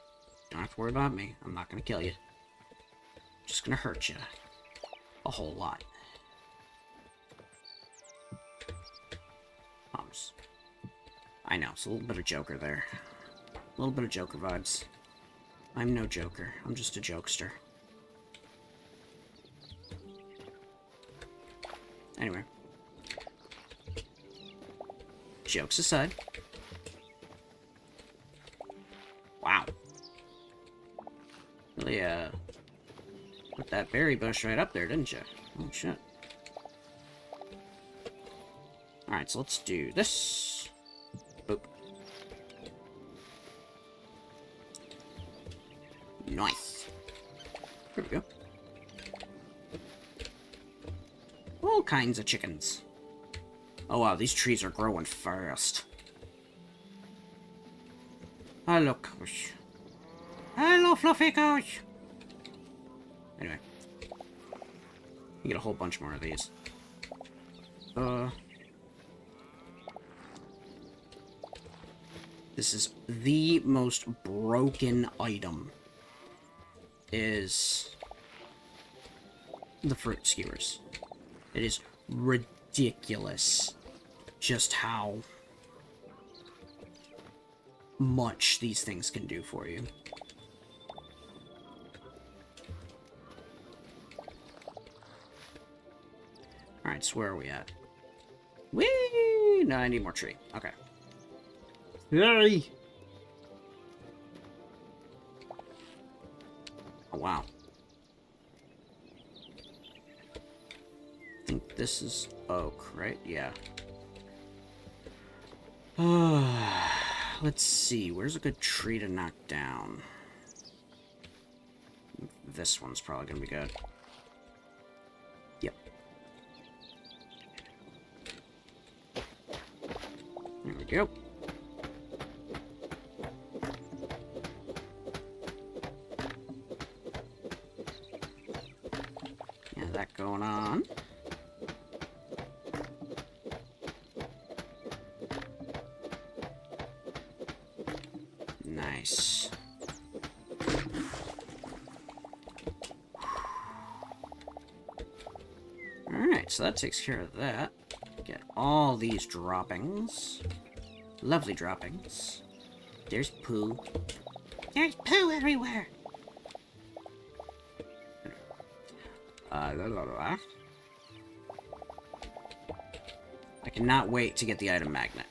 Don't have to worry about me. I'm not going to kill you. Just going to hurt you. A whole lot. I know, it's a little bit of Joker there. A little bit of Joker vibes. I'm no Joker. I'm just a jokester. Anyway. Jokes aside. Wow. Really, put that berry bush right up there, didn't you? Oh, shit. Alright, so let's do this. Boop. Nice. There we go. All kinds of chickens. Oh wow, these trees are growing fast. Hello, Coach. Hello, Fluffy Coach. Anyway. You get a whole bunch more of these. This is the most broken item. Is the fruit skewers. It is ridiculous just how much these things can do for you. Alright, so where are we at? Whee! No, I need more tree. Okay. Yay! Oh, wow. I think this is oak, right? Yeah. Let's see. Where's a good tree to knock down? This one's probably gonna be good. Yep. There we go. Yeah, that going on. Nice. Alright, so that takes care of that. Get all these droppings. Lovely droppings. There's poo. There's poo everywhere! I cannot wait to get the item magnet.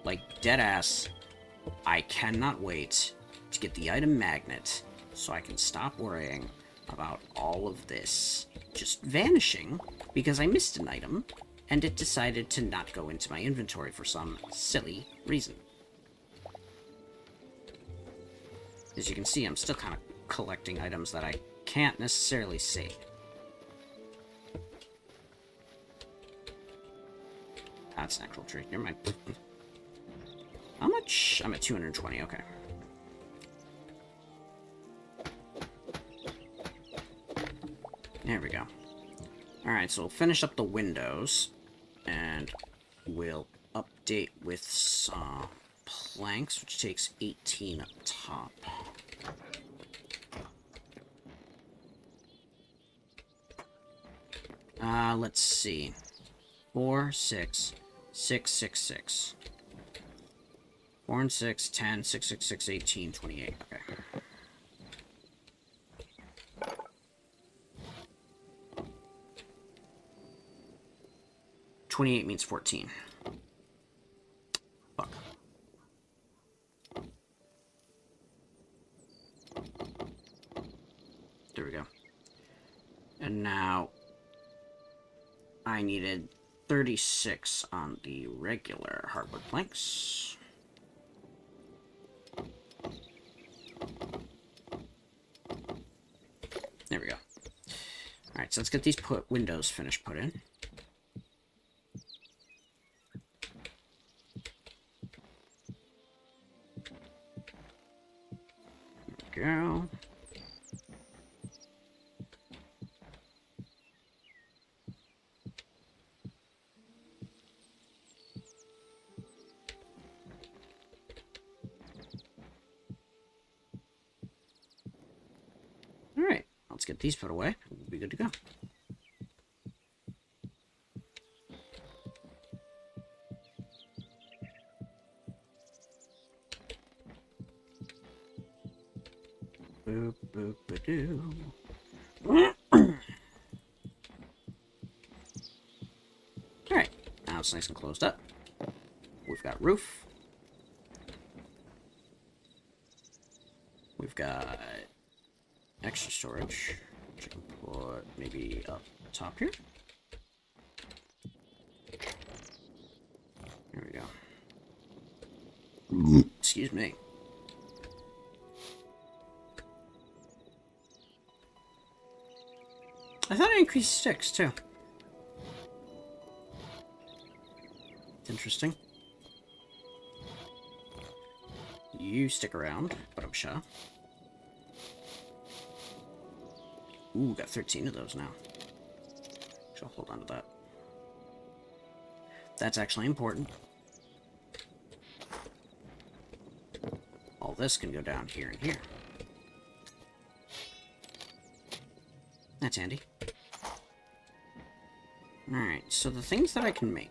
Like, deadass. I cannot wait to get the item magnet so I can stop worrying about all of this just vanishing because I missed an item and it decided to not go into my inventory for some silly reason. As you can see, I'm still kind of collecting items that I can't necessarily see. That's an actual tree. Never mind. How much? I'm at 220, okay. There we go. Alright, so we'll finish up the windows, and we'll update with some planks, which takes 18 up top. Let's see. 4, 6, 6, 6, 6. 4 and 6, 10, 6, 6, 6, 18, 28. Okay. $28 means 14. Fuck. There we go. And now I needed 36 on the regular hardwood planks. There we go. Alright, so let's get these windows finished put in. There we go. Alright, let's get these put away. We'll be good to go. Boop, boop, ba-doo. Alright, now it's nice and closed up. We've got roof. We've got extra storage, which I can put maybe up top here. There we go. Excuse me. I thought I increased sticks, too. It's interesting. You stick around, but I'm sure. Ooh, got 13 of those now. So hold on to that. That's actually important. All this can go down here and here. That's handy. Alright, so the things that I can make.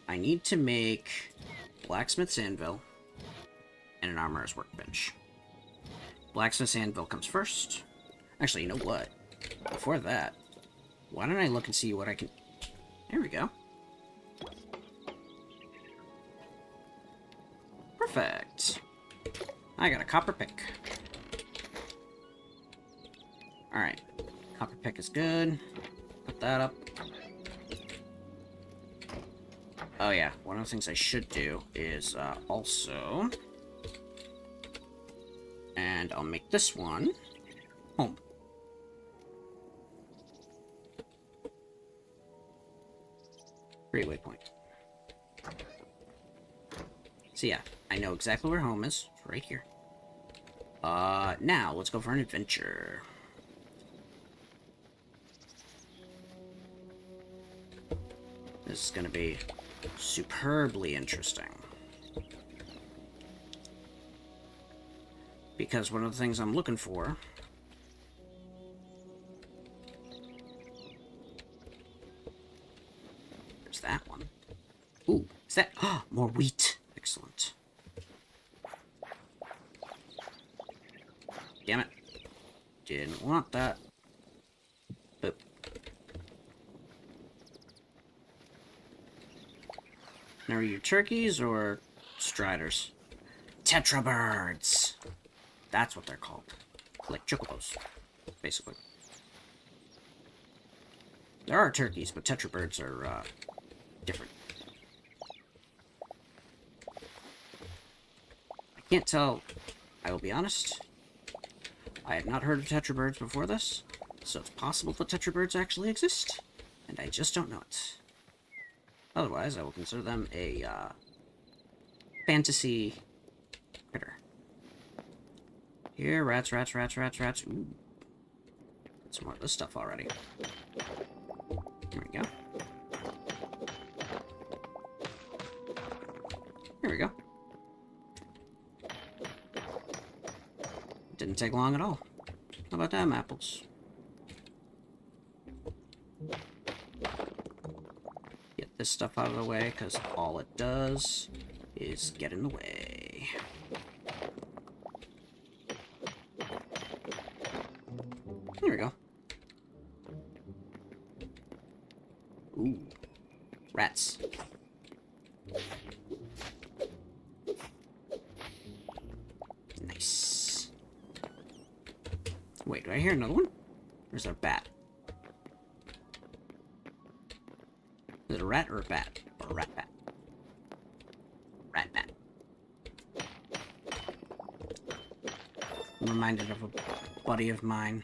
I need to make blacksmith's anvil and an armorer's workbench. Blacksmith's anvil comes first. Actually, you know what? Before that, why don't I look and see what I can... There we go. Perfect. I got a copper pick. Alright. Copper pick is good. Put that up. Oh yeah, one of the things I should do is also... And I'll make this one home. Great waypoint. So yeah, I know exactly where home is. It's right here. Now, let's go for an adventure. This is gonna be superbly interesting. Because one of the things I'm looking for... There's that one. Ooh, is that... Oh, more wheat. Excellent. Damn it. Didn't want that. Boop. Now, are you turkeys or striders? Tetrabirds! That's what they're called. Like chocobos, basically. There are turkeys, but tetrabirds are, different. I can't tell, I will be honest. I have not heard of tetrabirds before this, so it's possible that tetrabirds actually exist, and I just don't know it. Otherwise, I will consider them a, fantasy critter. Here, rats, rats, rats, rats, rats. Ooh. some more of this stuff already. There we go. There we go. Didn't take long at all. How about them apples? Get this stuff out of the way, because all it does is get in the way. There we go. Ooh. Rats. Nice. Wait, do I hear another one? Or is there a bat? Is it a rat or a bat? Or a rat bat? Rat bat. I'm reminded of a buddy of mine.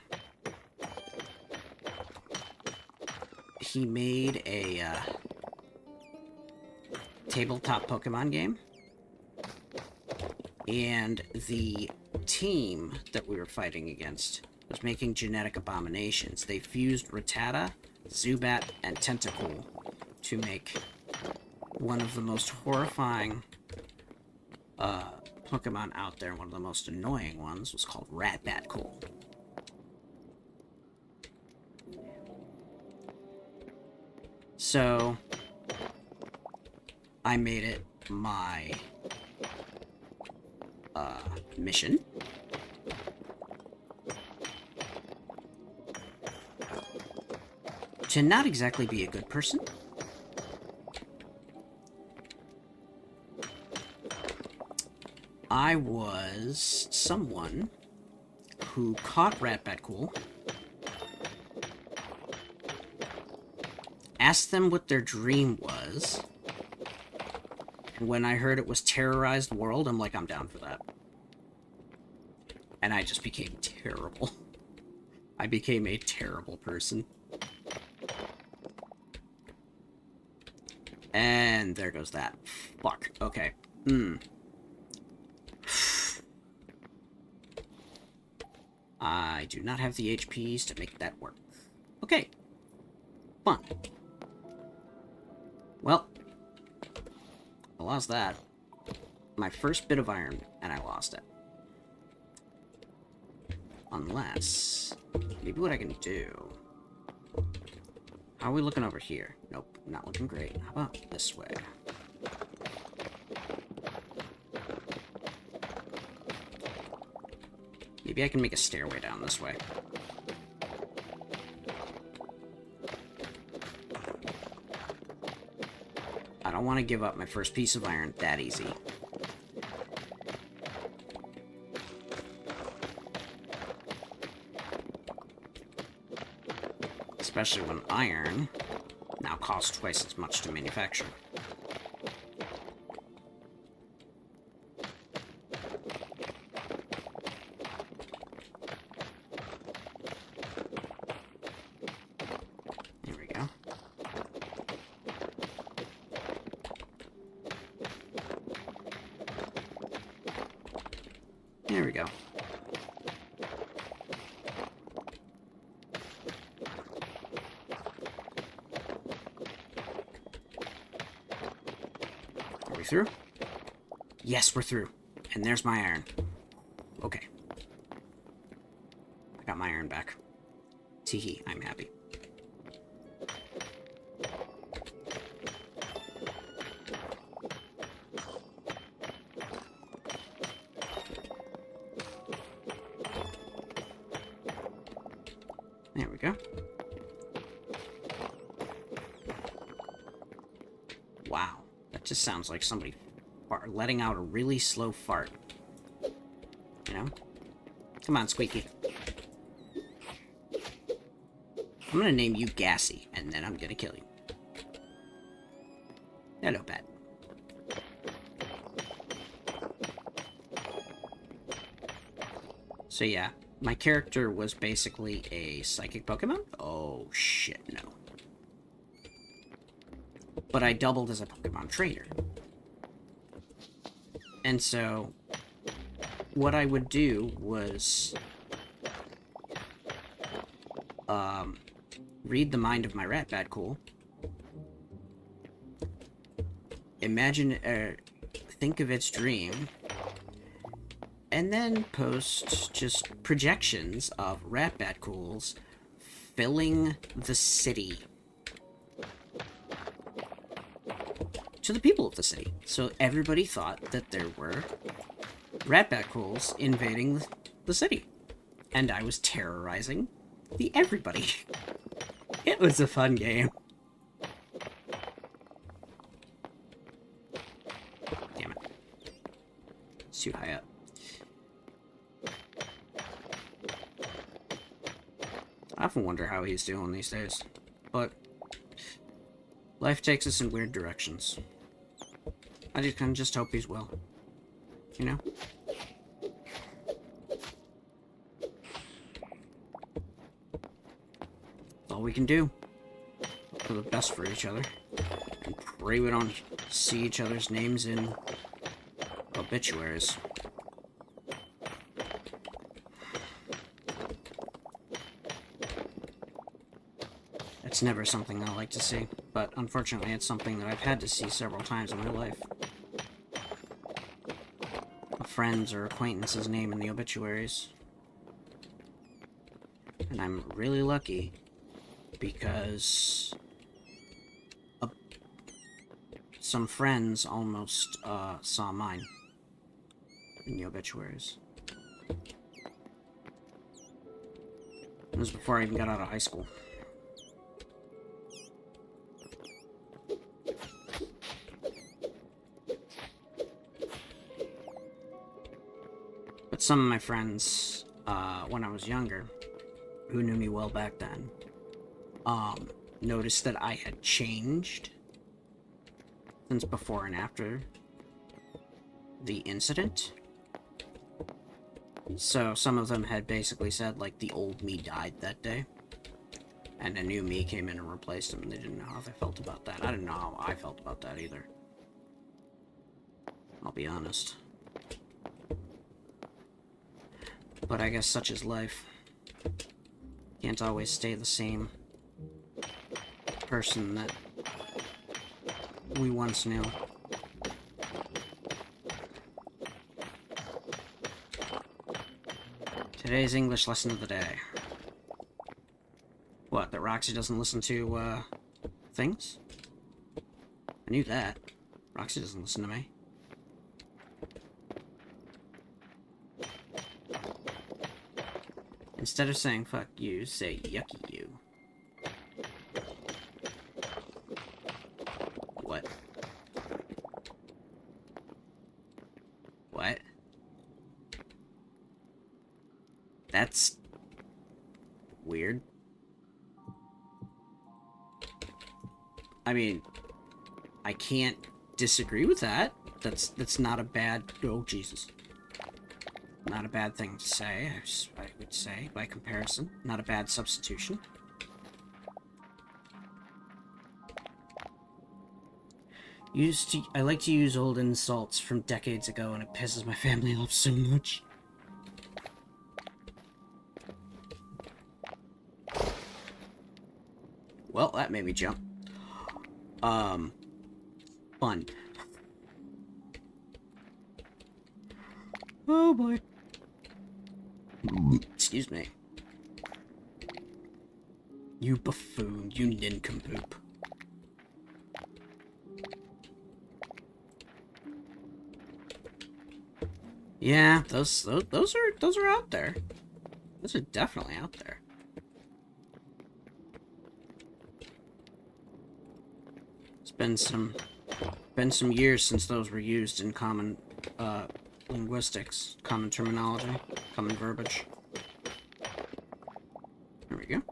He made a tabletop Pokemon game. And the team that we were fighting against was making genetic abominations. They fused Rattata, Zubat, and Tentacool to make one of the most horrifying Pokemon out there. One of the most annoying ones was called Ratbatcool. So I made it my mission to not exactly be a good person. I was someone who caught Ratbatcool, asked them what their dream was, and when I heard it was terrorized the world, I'm like, I'm down for that. And I just became terrible. I became a terrible person. And there goes that. Fuck. Okay. I do not have the HPs to make that work. Okay. Fun. Well, I lost that. My first bit of iron, and I lost it. Unless, maybe what I can do... How are we looking over here? Nope, not looking great. How about this way? Maybe I can make a stairway down this way. I don't want to give up my first piece of iron that easy. Especially when iron now costs twice as much to manufacture. There we go. There we go. Through? Yes, we're through. And there's my iron. Okay. I got my iron back. Teehee, I'm happy. There we go. Wow. That just sounds like somebody letting out a really slow fart. You know? Come on, Squeaky. I'm gonna name you Gassy, and then I'm gonna kill you. Hello, Pat. So yeah, my character was basically a psychic Pokemon? Oh, shit, no. But I doubled as a Pokemon trainer. And so, what I would do was... read the mind of my rat bad cool. Imagine, think of its dream, and then post just projections of rat bad cools filling the city to the people of the city. So everybody thought that there were rat bat cools invading the city. And I was terrorizing everybody. It was a fun game. Damn it. It's too high up. I often wonder how he's doing these days. But life takes us in weird directions. I just hope he's well. You know? That's all we can do. For the best for each other. And pray we don't see each other's names in obituaries. It's never something I like to see, but unfortunately it's something that I've had to see several times in my life. A friend's or acquaintance's name in the obituaries. And I'm really lucky because some friends almost saw mine in the obituaries. It was before I even got out of high school. But some of my friends, when I was younger, who knew me well back then, noticed that I had changed since before and after the incident. So some of them had basically said, like, the old me died that day, and a new me came in and replaced him, and they didn't know how they felt about that. I didn't know how I felt about that either. I'll be honest. But I guess such is life. Can't always stay the same person that we once knew. Today's English lesson of the day. What, that Roxy doesn't listen to, things? I knew that. Roxy doesn't listen to me. Instead of saying fuck you, say yucky you. What? What? That's weird. I mean, I can't disagree with that. That's not a bad... Oh, Jesus. Not a bad thing to say, I would say, by comparison. Not a bad substitution. I like to use old insults from decades ago, and it pisses my family off so much. Well, that made me jump. Fun. Oh boy. Excuse me. You buffoon, you nincompoop. Yeah, those are out there. Those are definitely out there. It's been some years since those were used in common linguistics, common terminology, common verbiage. There we go.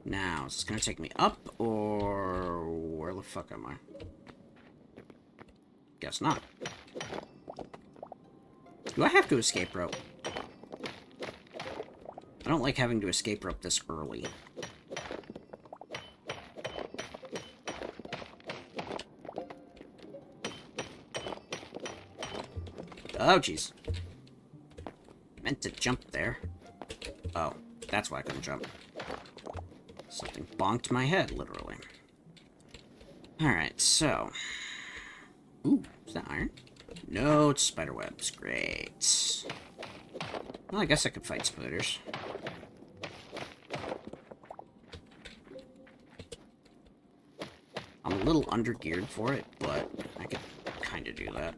Now, is this gonna take me up, or where the fuck am I? Guess not. Do I have to escape rope? I don't like having to escape rope this early. Oh, jeez. Meant to jump there. Oh, That's why I couldn't jump. Something bonked my head, literally. Alright, so... Ooh, is that iron? No, it's spider webs. Great. Well, I guess I could fight spiders. I'm a little undergeared for it, but I could kind of do that.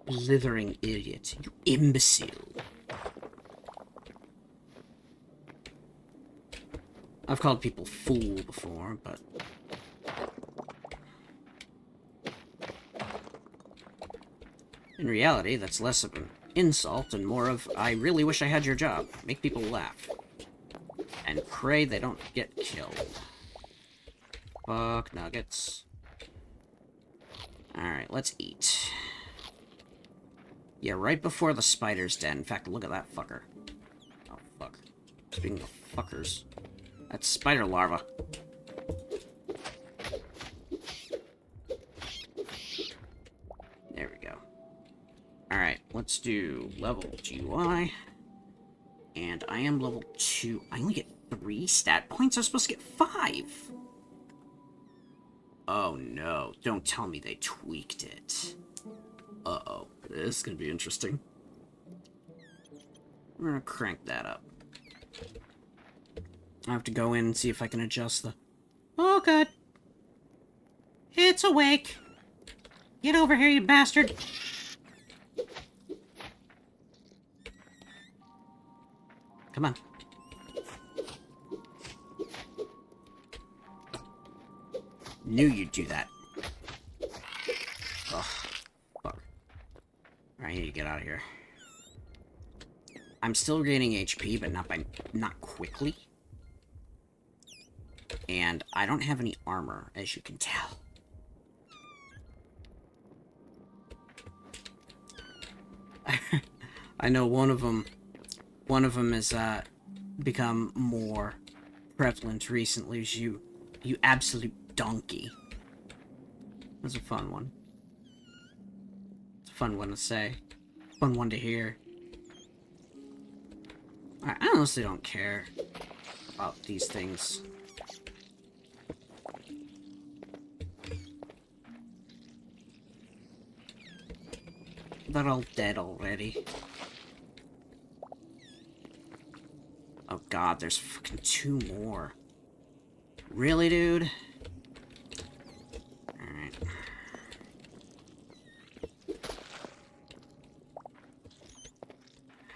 Blithering idiot. You imbecile. I've called people fool before, but... in reality, that's less of an insult and more of, I really wish I had your job. Make people laugh. And pray they don't get killed. Fuck nuggets. Alright, let's eat. Yeah, right before the spider's den. In fact, look at that fucker. Oh, fuck. Speaking of fuckers. That's spider larva. There we go. Alright, let's do level GUI. And I am level 2. I only get 3 stat points? I was supposed to get 5! Oh no, don't tell me they tweaked it. Uh-oh, this is gonna be interesting. We're gonna crank that up. I have to go in and see if I can adjust the... Oh god! It's awake! Get over here, you bastard! Come on. Knew you'd do that. Ugh. Fuck. Alright, I need to get out of here. I'm still gaining HP, but not quickly. And I don't have any armor, as you can tell. I know one of them has become more prevalent recently. As you absolute donkey. That's a fun one. It's a fun one to say. Fun one to hear. I honestly don't care about these things. They're all dead already. Oh god, there's fucking 2 more. Really, dude? Alright.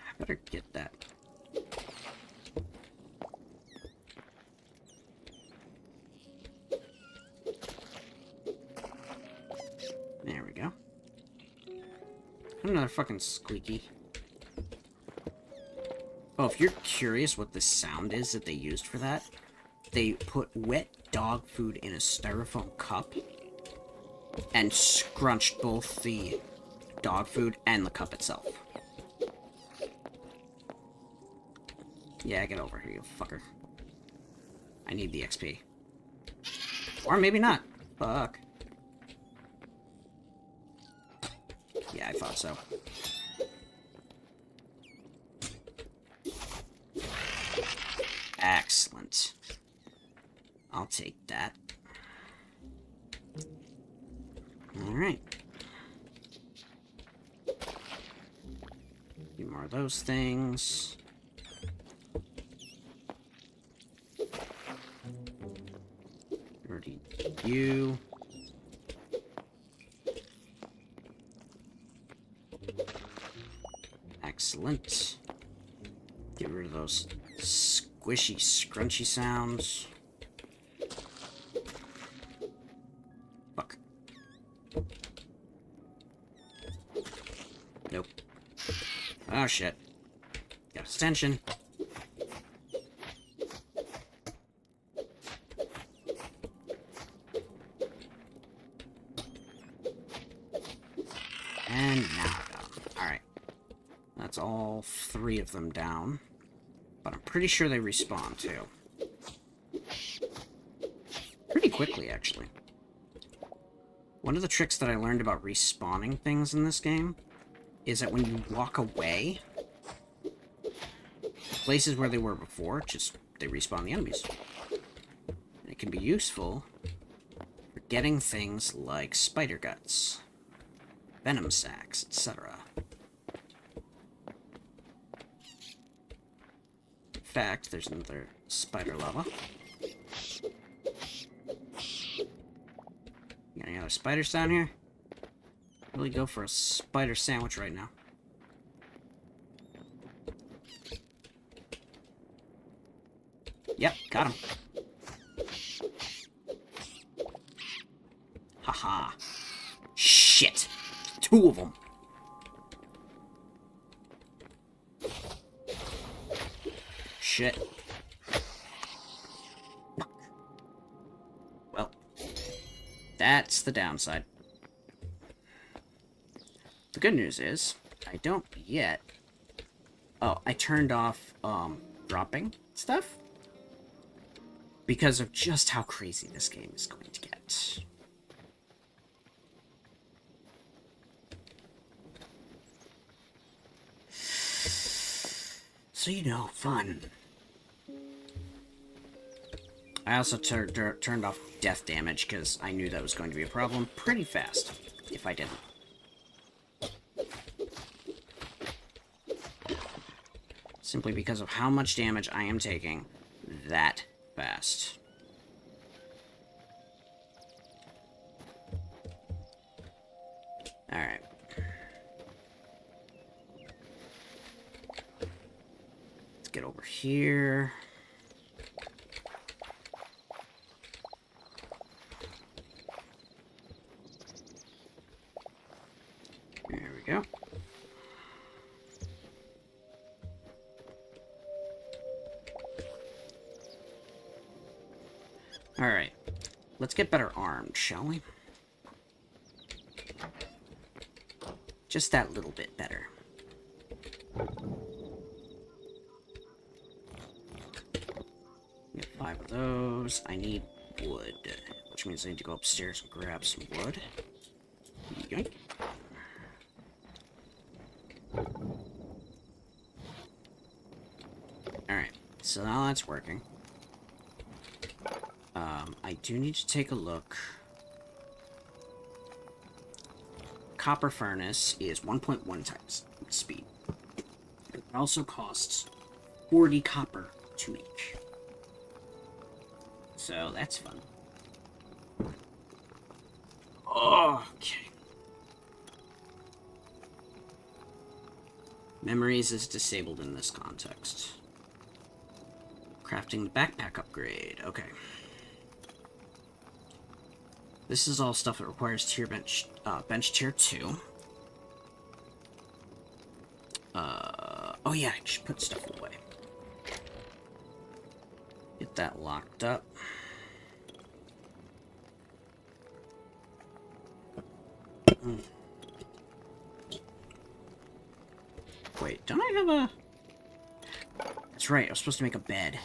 I better get that. There we go. Another fucking squeaky. Oh, if you're curious what the sound is that they used for that, they put wet dog food in a styrofoam cup and scrunched both the dog food and the cup itself. Yeah, get over here, you fucker. I need the XP. Or maybe not. Fuck. Yeah, I thought so. Excellent. I'll take that. Alright. A few more of those things. Already you. Excellent. Get rid of those squishy, scrunchy sounds. Fuck. Nope. Oh shit. Got extension. And now down. Alright. That's all 3 of them down. But I'm pretty sure they respawn too. Pretty quickly, actually. One of the tricks that I learned about respawning things in this game is that when you walk away, places where they were before, just they respawn the enemies. And it can be useful for getting things like spider guts, venom sacs, etc. In fact, there's another spider lava. Got any other spiders down here? Really go for a spider sandwich right now. Yep, got him. Haha. Shit. 2 of them. Shit. Fuck. Well, that's the downside. The good news is, I don't yet... Oh, I turned off, dropping stuff. Because of just how crazy this game is going to get. So, you know, fun. I also turned off death damage, because I knew that was going to be a problem pretty fast, if I didn't. Simply because of how much damage I am taking that fast. Alright. Let's get over here. There we go. Alright, let's get better armed, shall we? Just that little bit better. Get 5 of those. I need wood, which means I need to go upstairs and grab some wood. Yoink. Alright, so now that's working. I do need to take a look. Copper furnace is 1.1 times speed. It also costs 40 copper to make. So that's fun. Okay. Memories is disabled in this context. Crafting the backpack upgrade. Okay. This is all stuff that requires tier bench tier 2. Oh yeah, I should put stuff away. Get that locked up. Wait, don't I have a... That's right, I was supposed to make a bed.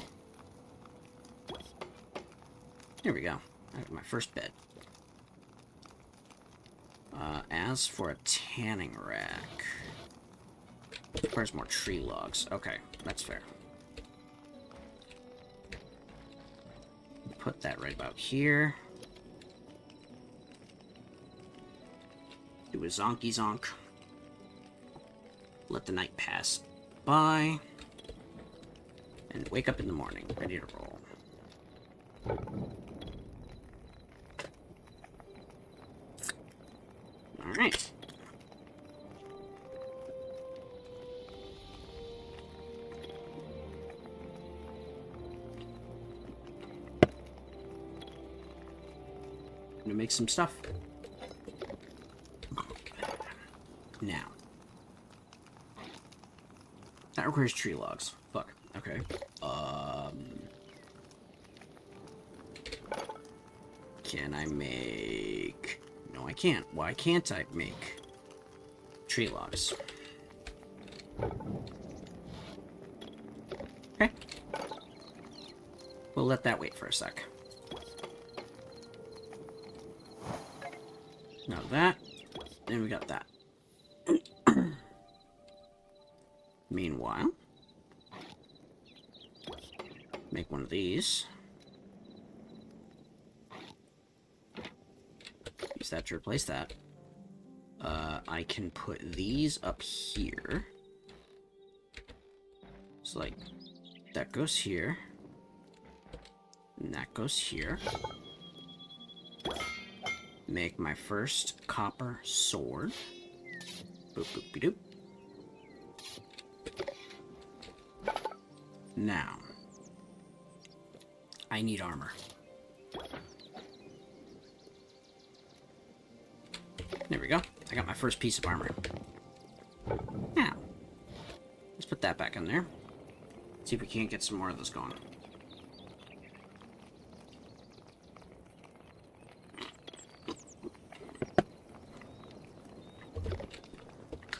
There we go. I have my first bed. As for a tanning rack... Requires more tree logs. Okay, that's fair. Put that right about here. Do a zonky zonk. Let the night pass by. And wake up in the morning, ready to roll. Alright. Gonna make some stuff. Now. That requires tree logs. Fuck. Okay. Can I make... No, I can't. Why can't I make tree logs? Okay. We'll let that wait for a sec. Now that, and we got that. Meanwhile, these. Use that to replace that. I can put these up here. So, like, that goes here. And that goes here. Make my first copper sword. Boop, boop, doop. Now, I need armor. There we go. I got my first piece of armor. Now, let's put that back in there. See if we can't get some more of this going.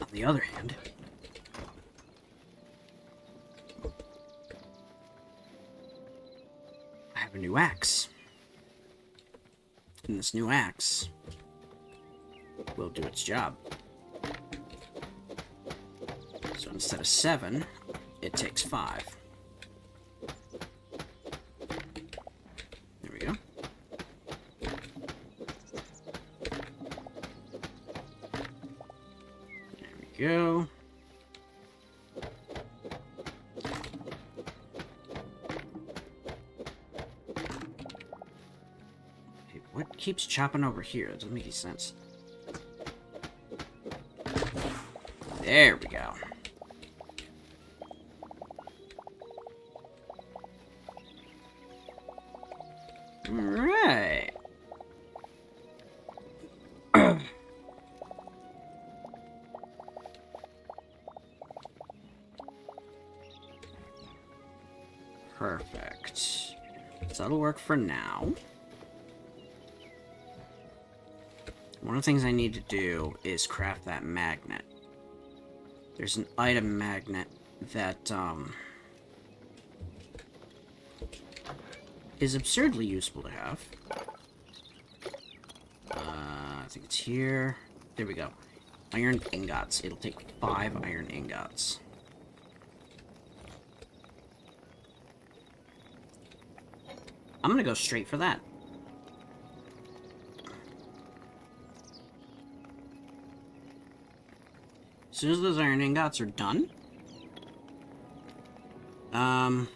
On the other hand, I have a new axe. And this new axe will do its job. So instead of 7, it takes 5. There we go. There we go. Hey, what keeps chopping over here? It doesn't make any sense. There we go. Alright. Perfect. So that'll work for now. One of the things I need to do is craft that magnet. There's an item magnet that, is absurdly useful to have. I think it's here. There we go. Iron ingots. It'll take 5 iron ingots. I'm gonna go straight for that. As soon as those iron ingots are done, there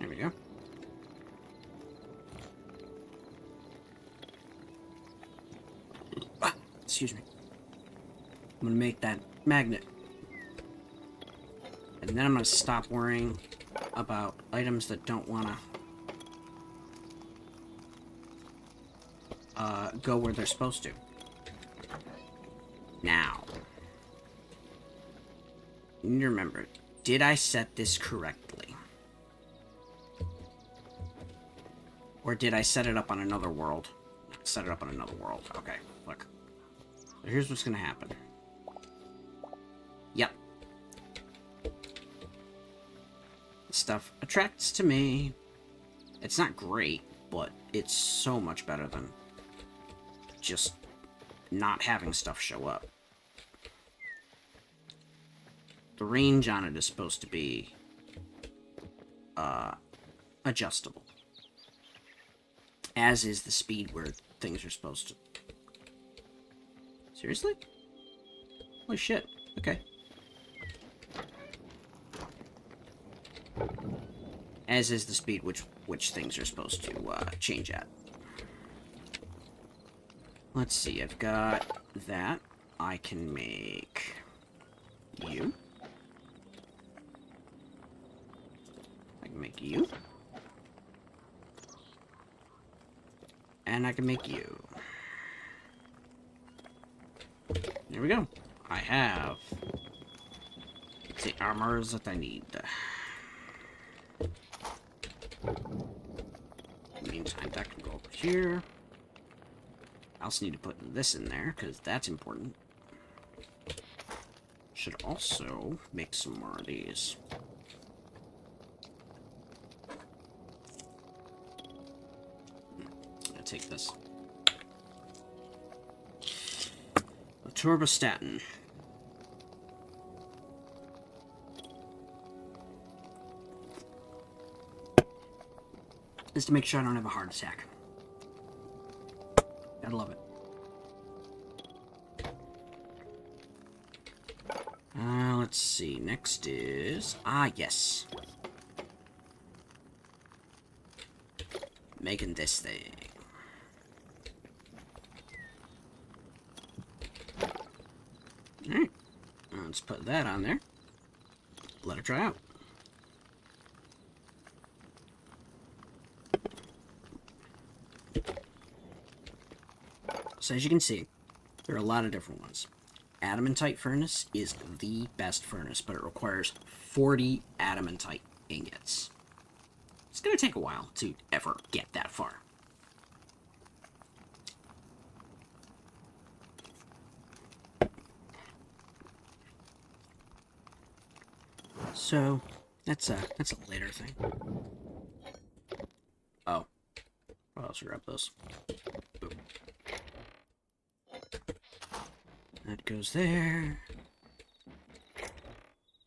we go. Excuse me. I'm gonna make that magnet. And then I'm gonna stop worrying about items that don't wanna go where they're supposed to. Now, you need to remember, did I set this correctly? Or did I set it up on another world? Set it up on another world. Okay, look. So here's what's gonna happen. Yep. This stuff attracts to me. It's not great, but it's so much better than just not having stuff show up. The range on it is supposed to be adjustable, as is the speed where things are supposed to. Seriously? Holy shit. Okay. As is the speed which things are supposed to change at. Let's see, I've got that. I can make you. I can make you. And I can make you. There we go. I have the armors that I need. In the meantime, that can go over here. I also need to put this in there, because that's important. Should also make some more of these. I'm gonna take this. A turbostatin. is to make sure I don't have a heart attack. Gotta love it. Let's see. Next is... yes. Making this thing. Alright. Let's put that on there. Let it dry out. So as you can see, there are a lot of different ones. Adamantite furnace is the best furnace, but it requires 40 adamantite ingots. It's going to take a while to ever get that far. So, that's a later thing. Oh. I'll also grab those. Boom. That goes there.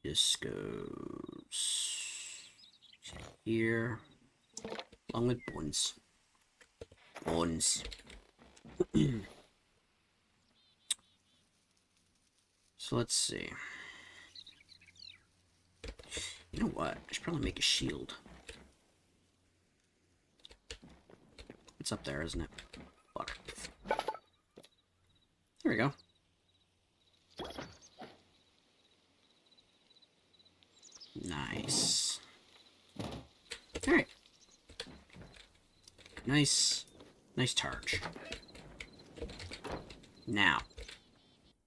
This goes here. Along with buns. Buns. So let's see. You know what? I should probably make a shield. It's up there, isn't it? Fuck. There we go. Nice. Alright. Nice charge. Now,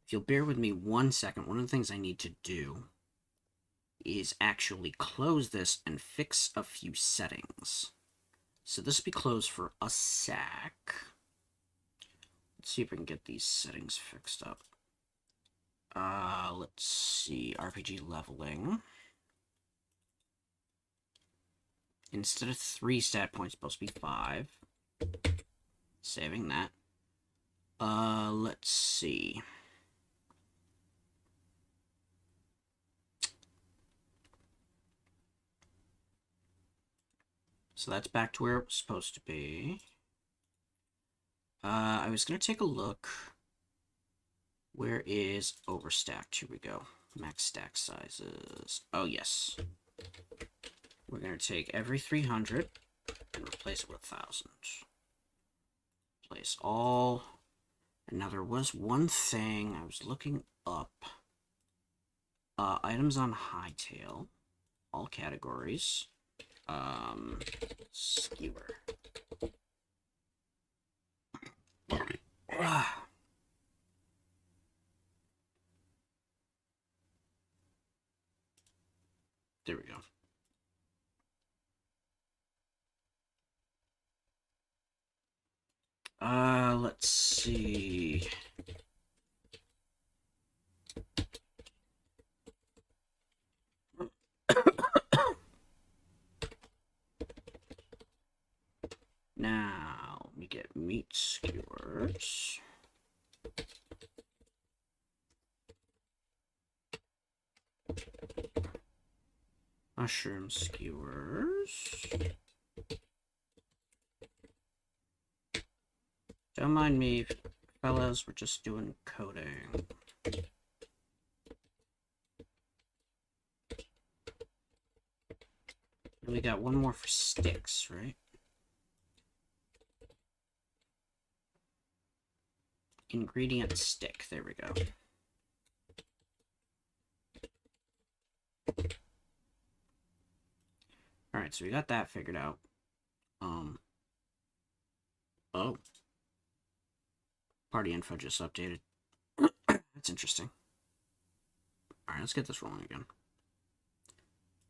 if you'll bear with me 1 second, one of the things I need to do is actually close this and fix a few settings. So this will be closed for a sec. Let's see if I can get these settings fixed up. Let's see, RPG leveling. Instead of 3 stat points, supposed to be 5. Saving that. Let's see. So that's back to where it was supposed to be. I was going to take a look. Where is overstacked? Here we go. Max stack sizes. Oh, yes. We're going to take every 300 and replace it with 1,000. Place all. And now there was one thing I was looking up. Items on HYTALE. All categories. Skewer. There we go. Let's see. Now, we get meat skewers. Mushroom skewers. Don't mind me, fellas, we're just doing coding. And we got one more for sticks, right? Ingredient stick, there we go. Alright, so we got that figured out. Oh. Party info just updated. That's interesting. Alright, let's get this rolling again.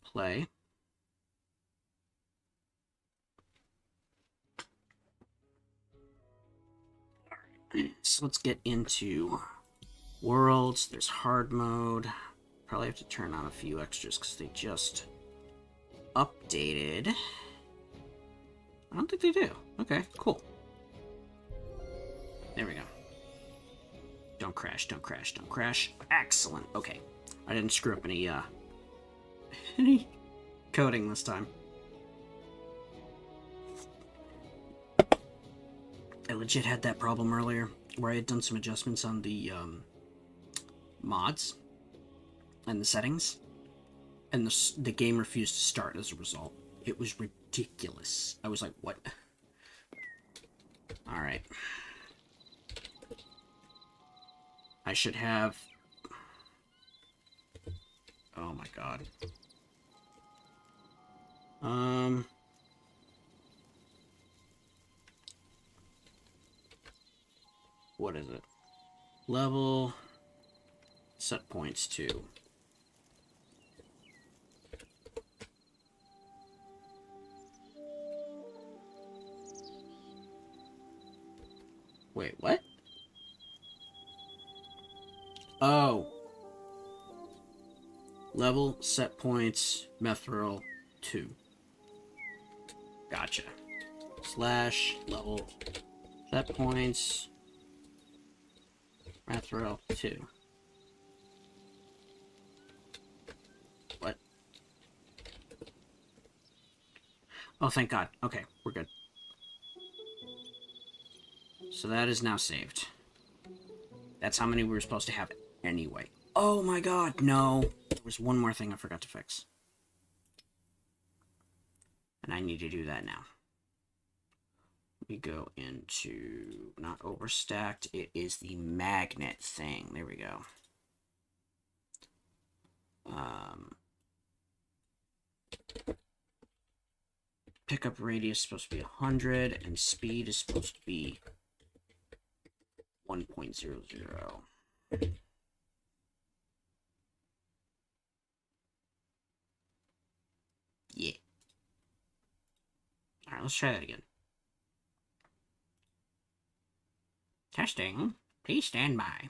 Play. Alright, so let's get into worlds. There's hard mode. Probably have to turn on a few extras because they just updated. I don't think they do. Okay, cool. There we go. Don't crash, don't crash, don't crash. Excellent. Okay. I didn't screw up any coding this time. I legit had that problem earlier, where I had done some adjustments on the mods and the settings, and the game refused to start as a result. It was ridiculous. I was like, what? Alright. I should have... Oh my god. What is it? Level... Set points to... Wait, what? Oh. Level, set points, Methril 2. Gotcha. Slash, level, set points, Methril 2. What? Oh, thank God. Okay, we're good. So that is now saved. That's how many we were supposed to have anyway. Oh my god, no. There was one more thing I forgot to fix. And I need to do that now. We go into... Not overstacked. It is the magnet thing. There we go. Pickup radius is supposed to be 100, and speed is supposed to be 1.00. Yeah. Alright, let's try that again. Testing. Please stand by.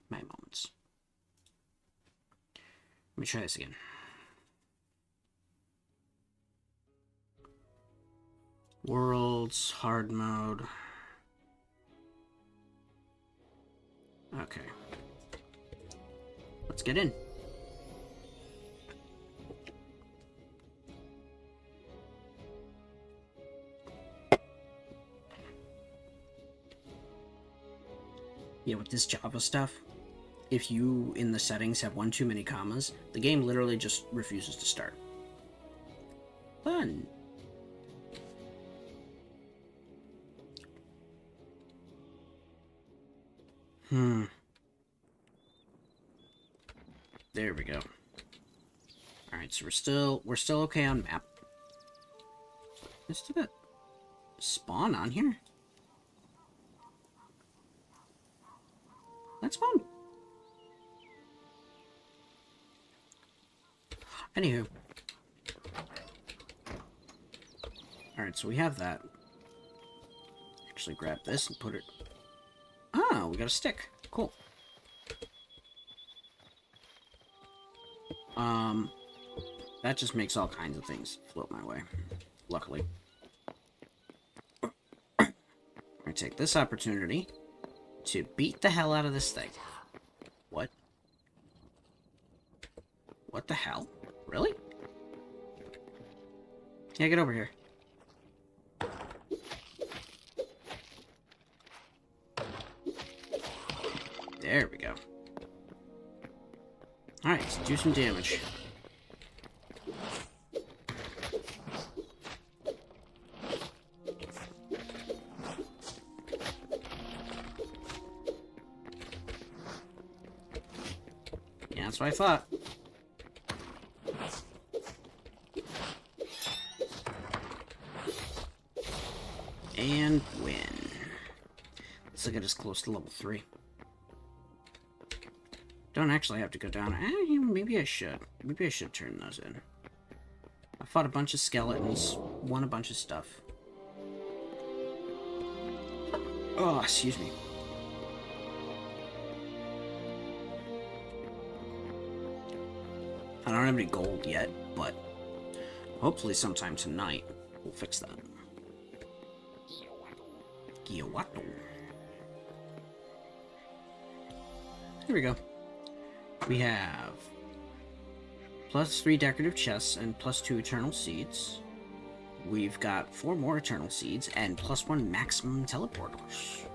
My moments. Let me try this again. Worlds, hard mode. Okay. Let's get in. Yeah, with this Java stuff, if you, in the settings, have one too many commas, the game literally just refuses to start. Fun. There we go. Alright, so we're still okay on map. Let's do that. Spawn on here? That's fun. Anywho. Alright, so we have that. Actually grab this and put it... Oh, we got a stick. Cool. That just makes all kinds of things float my way. Luckily. I take this opportunity to beat the hell out of this thing. What? What the hell? Really? Yeah, get over here. There we go. Alright, let's do some damage. Yeah, that's what I thought. And win. Let's look at us close to level 3. Don't actually have to go down. Maybe I should. Maybe I should turn those in. I fought a bunch of skeletons. Won a bunch of stuff. Oh, excuse me. I don't have any gold yet, but hopefully sometime tonight we'll fix that. Giawato. Here we go. We have +3 decorative chests and +2 eternal seeds. we've got 4 more Eternal Seeds and +1 maximum teleporters.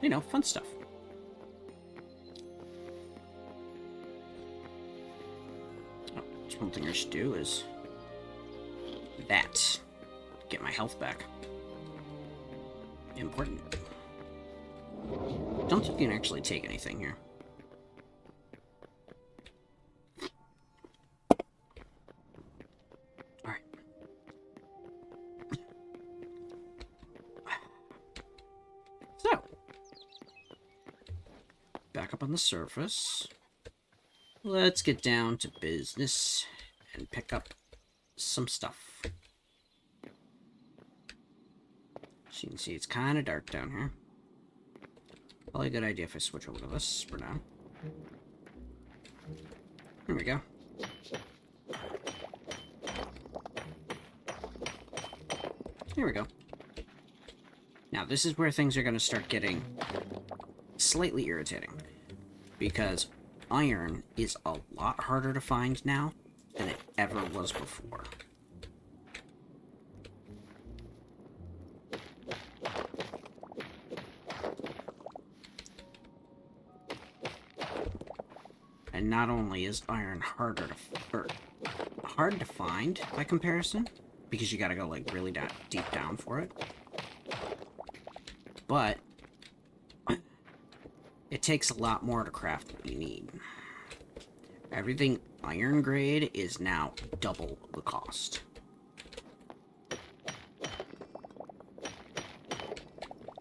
You know, fun stuff. Oh, that's one thing I should do is that. Get my health back. Important. Don't think you can actually take anything here. Alright. So. Back up on the surface. Let's get down to business and pick up some stuff. So you can see it's kind of dark down here. Probably a good idea if I switch over to this for now. There we go. Here we go. Now this is where things are going to start getting slightly irritating. Because iron is a lot harder to find now than it ever was before. And not only is iron hard to find by comparison, because you gotta go like really deep down for it, but it takes a lot more to craft what you need. Everything iron grade is now double the cost.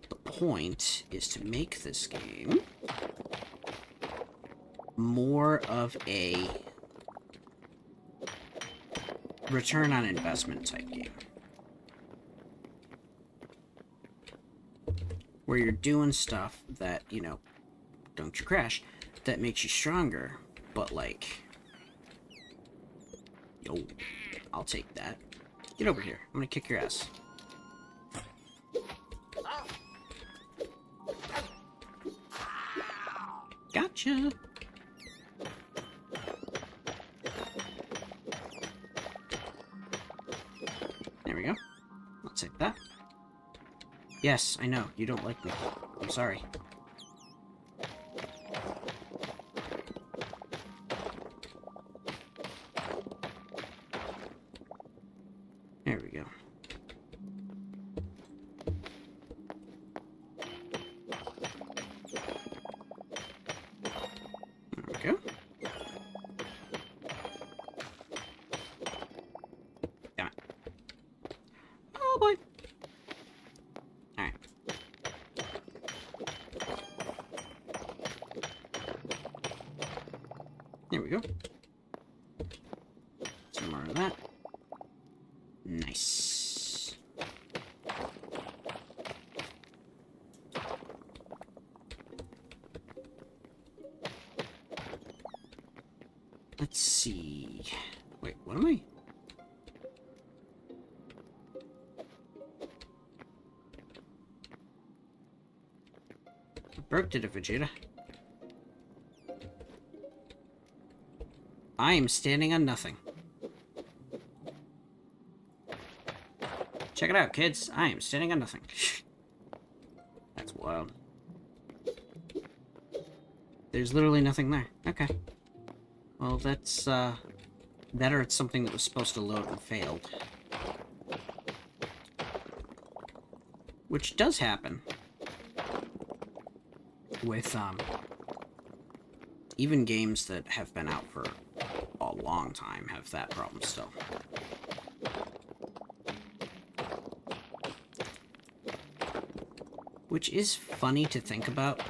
The point is to make this game more of a return on investment type game. Where you're doing stuff that, you know, don't you crash, that makes you stronger, but like, yo, I'll take that. Get over here. I'm gonna kick your ass. Gotcha. There we go. I'll take that. Yes, I know. You don't like me. I'm sorry. There we go. There we go. Damn it. Oh boy. Alright. There we go. Some more of that. Nice. Let's see. Wait, what am I? Broke did it, Vegeta. I am standing on nothing. Check it out, kids. I am standing on nothing. That's wild. There's literally nothing there. Okay. Well, that's, that or it's something that was supposed to load and failed. Which does happen. With, even games that have been out for a long time have that problem still. Which is funny to think about,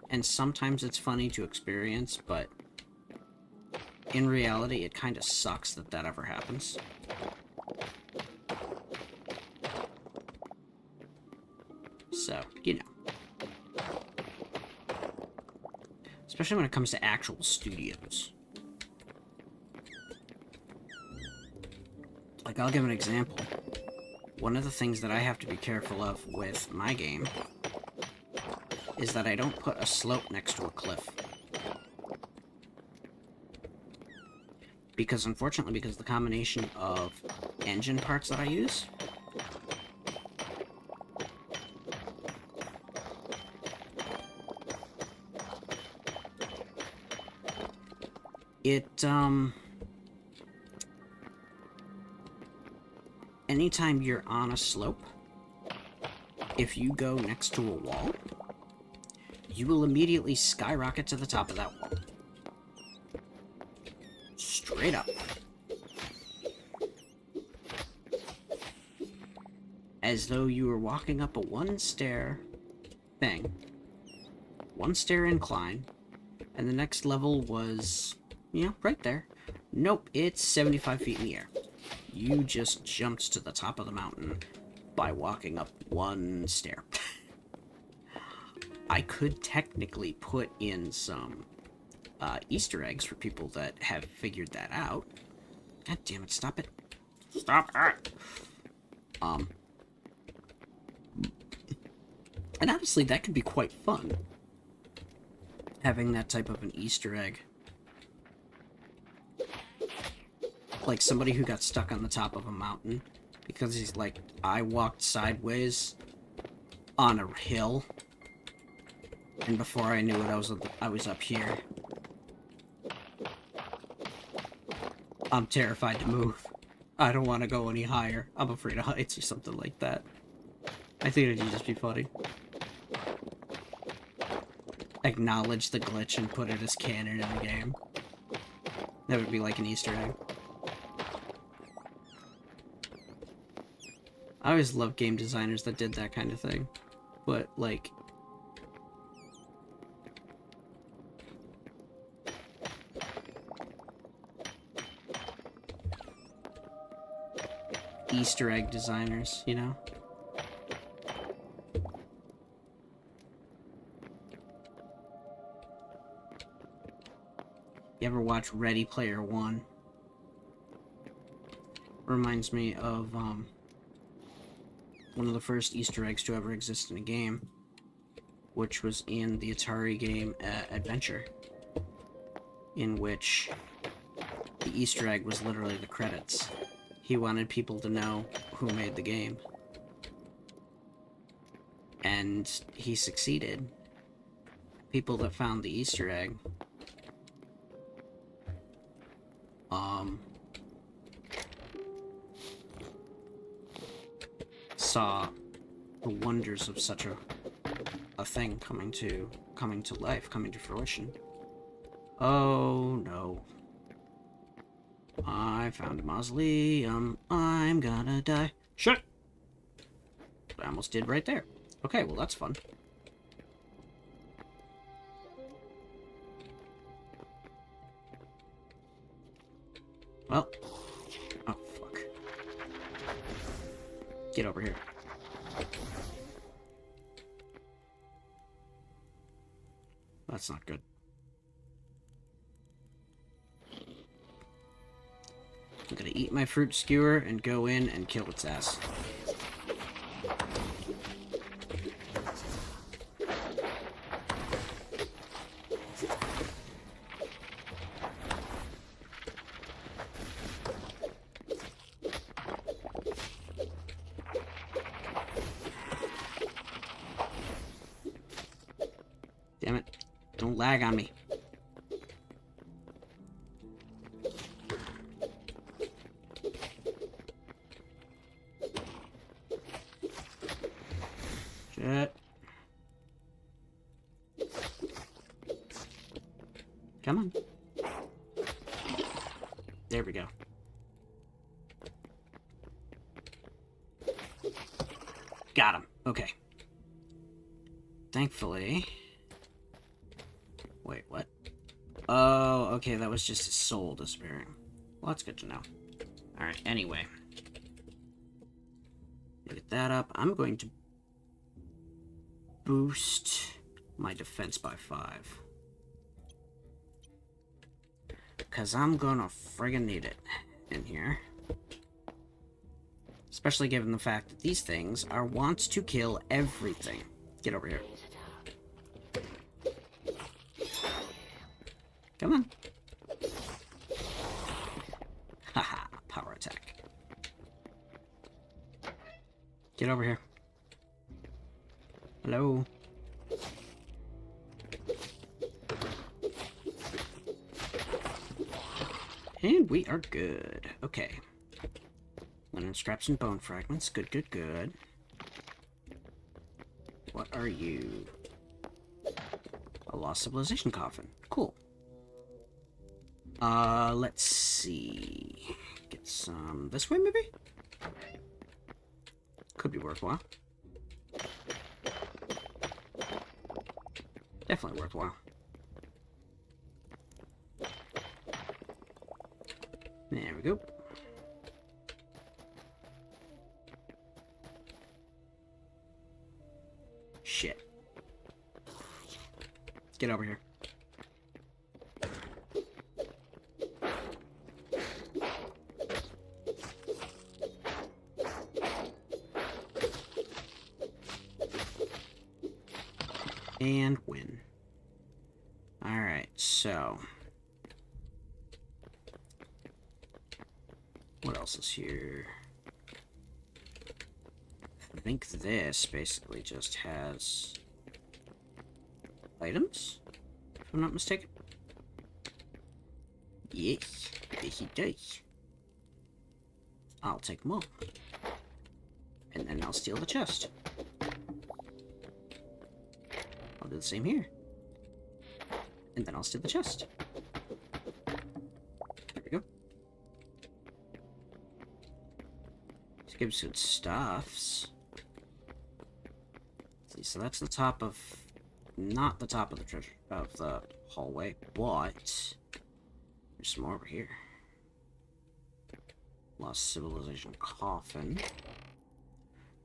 and sometimes it's funny to experience, but in reality, it kind of sucks that that ever happens. So, you know. Especially when it comes to actual studios. Like, I'll give an example. One of the things that I have to be careful of with my game is that I don't put a slope next to a cliff. Because, unfortunately, because the combination of engine parts that I use, anytime you're on a slope, if you go next to a wall, you will immediately skyrocket to the top of that wall. Straight up. As though you were walking up a one-stair thing. One-stair incline. And the next level was, you know, right there. Nope, it's 75 feet in the air. You just jumped to the top of the mountain by walking up one stair. I could technically put in some Easter eggs for people that have figured that out. God damn it, stop it. Stop it! And honestly, that could be quite fun. Having that type of an Easter egg. Like somebody who got stuck on the top of a mountain because he's like, I walked sideways on a hill, and before I knew it, I was up here. I'm terrified to move. I don't want to go any higher. I'm afraid of heights or something like that. I think it'd just be funny. Acknowledge the glitch and put it as canon in the game. That would be like an Easter egg. I always loved game designers that did that kind of thing. But, like... Easter egg designers, you know? You ever watch Ready Player One? Reminds me of, one of the first Easter eggs to ever exist in a game, which was in the Atari game Adventure, in which the Easter egg was literally the credits. He wanted people to know who made the game. And he succeeded. People that found the Easter egg saw the wonders of such a thing coming to life, coming to fruition. Oh no. I found a mausoleum. I'm gonna die. Shut! I almost did right there. Okay, well that's fun. Well. Oh, fuck. Get over here. That's not good. I'm gonna eat my fruit skewer and go in and kill its ass. Damn it. Don't lag on me. Shit. Come on. There we go. Got him. Okay. Thankfully... Wait, what? Oh, okay, that was just his soul disappearing. Well, that's good to know. Alright, anyway. Get that up. I'm going to boost my defense by 5. Because I'm gonna friggin' need it in here. Especially given the fact that these things are wants to kill everything. Get over here. Come on. Get over here. Hello? And we are good. Okay. Linen scraps and bone fragments. Good, good, good. What are you? A lost civilization coffin. Cool. Let's see. Get some this way, maybe? Could be worthwhile. Definitely worthwhile. There we go. Shit. Get over here. And win. Alright, so... what else is here? I think this basically just has... items? If I'm not mistaken. Yes, yes it does. I'll take them all. And then I'll steal the chest. I'll do the same here. And then I'll steal the chest. There we go. This gives good stuffs. See, so that's the top of... not the top of the treasure... of the hallway, but... there's some more over here. Lost civilization coffin.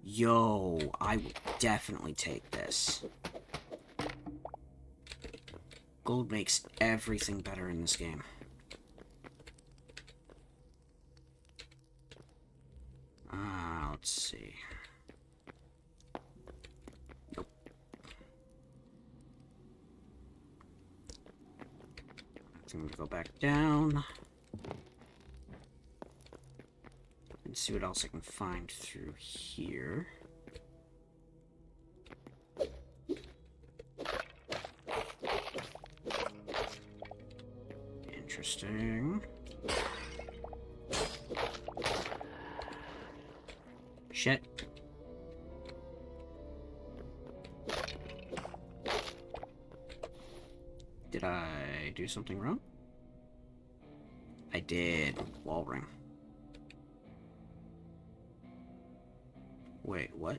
Yo, I would definitely take this. Gold makes everything better in this game. Let's see. Nope. I'm gonna go back down. And see what else I can find through here. Interesting. Shit. Did I do something wrong? I did. Wall ring. Wait, what?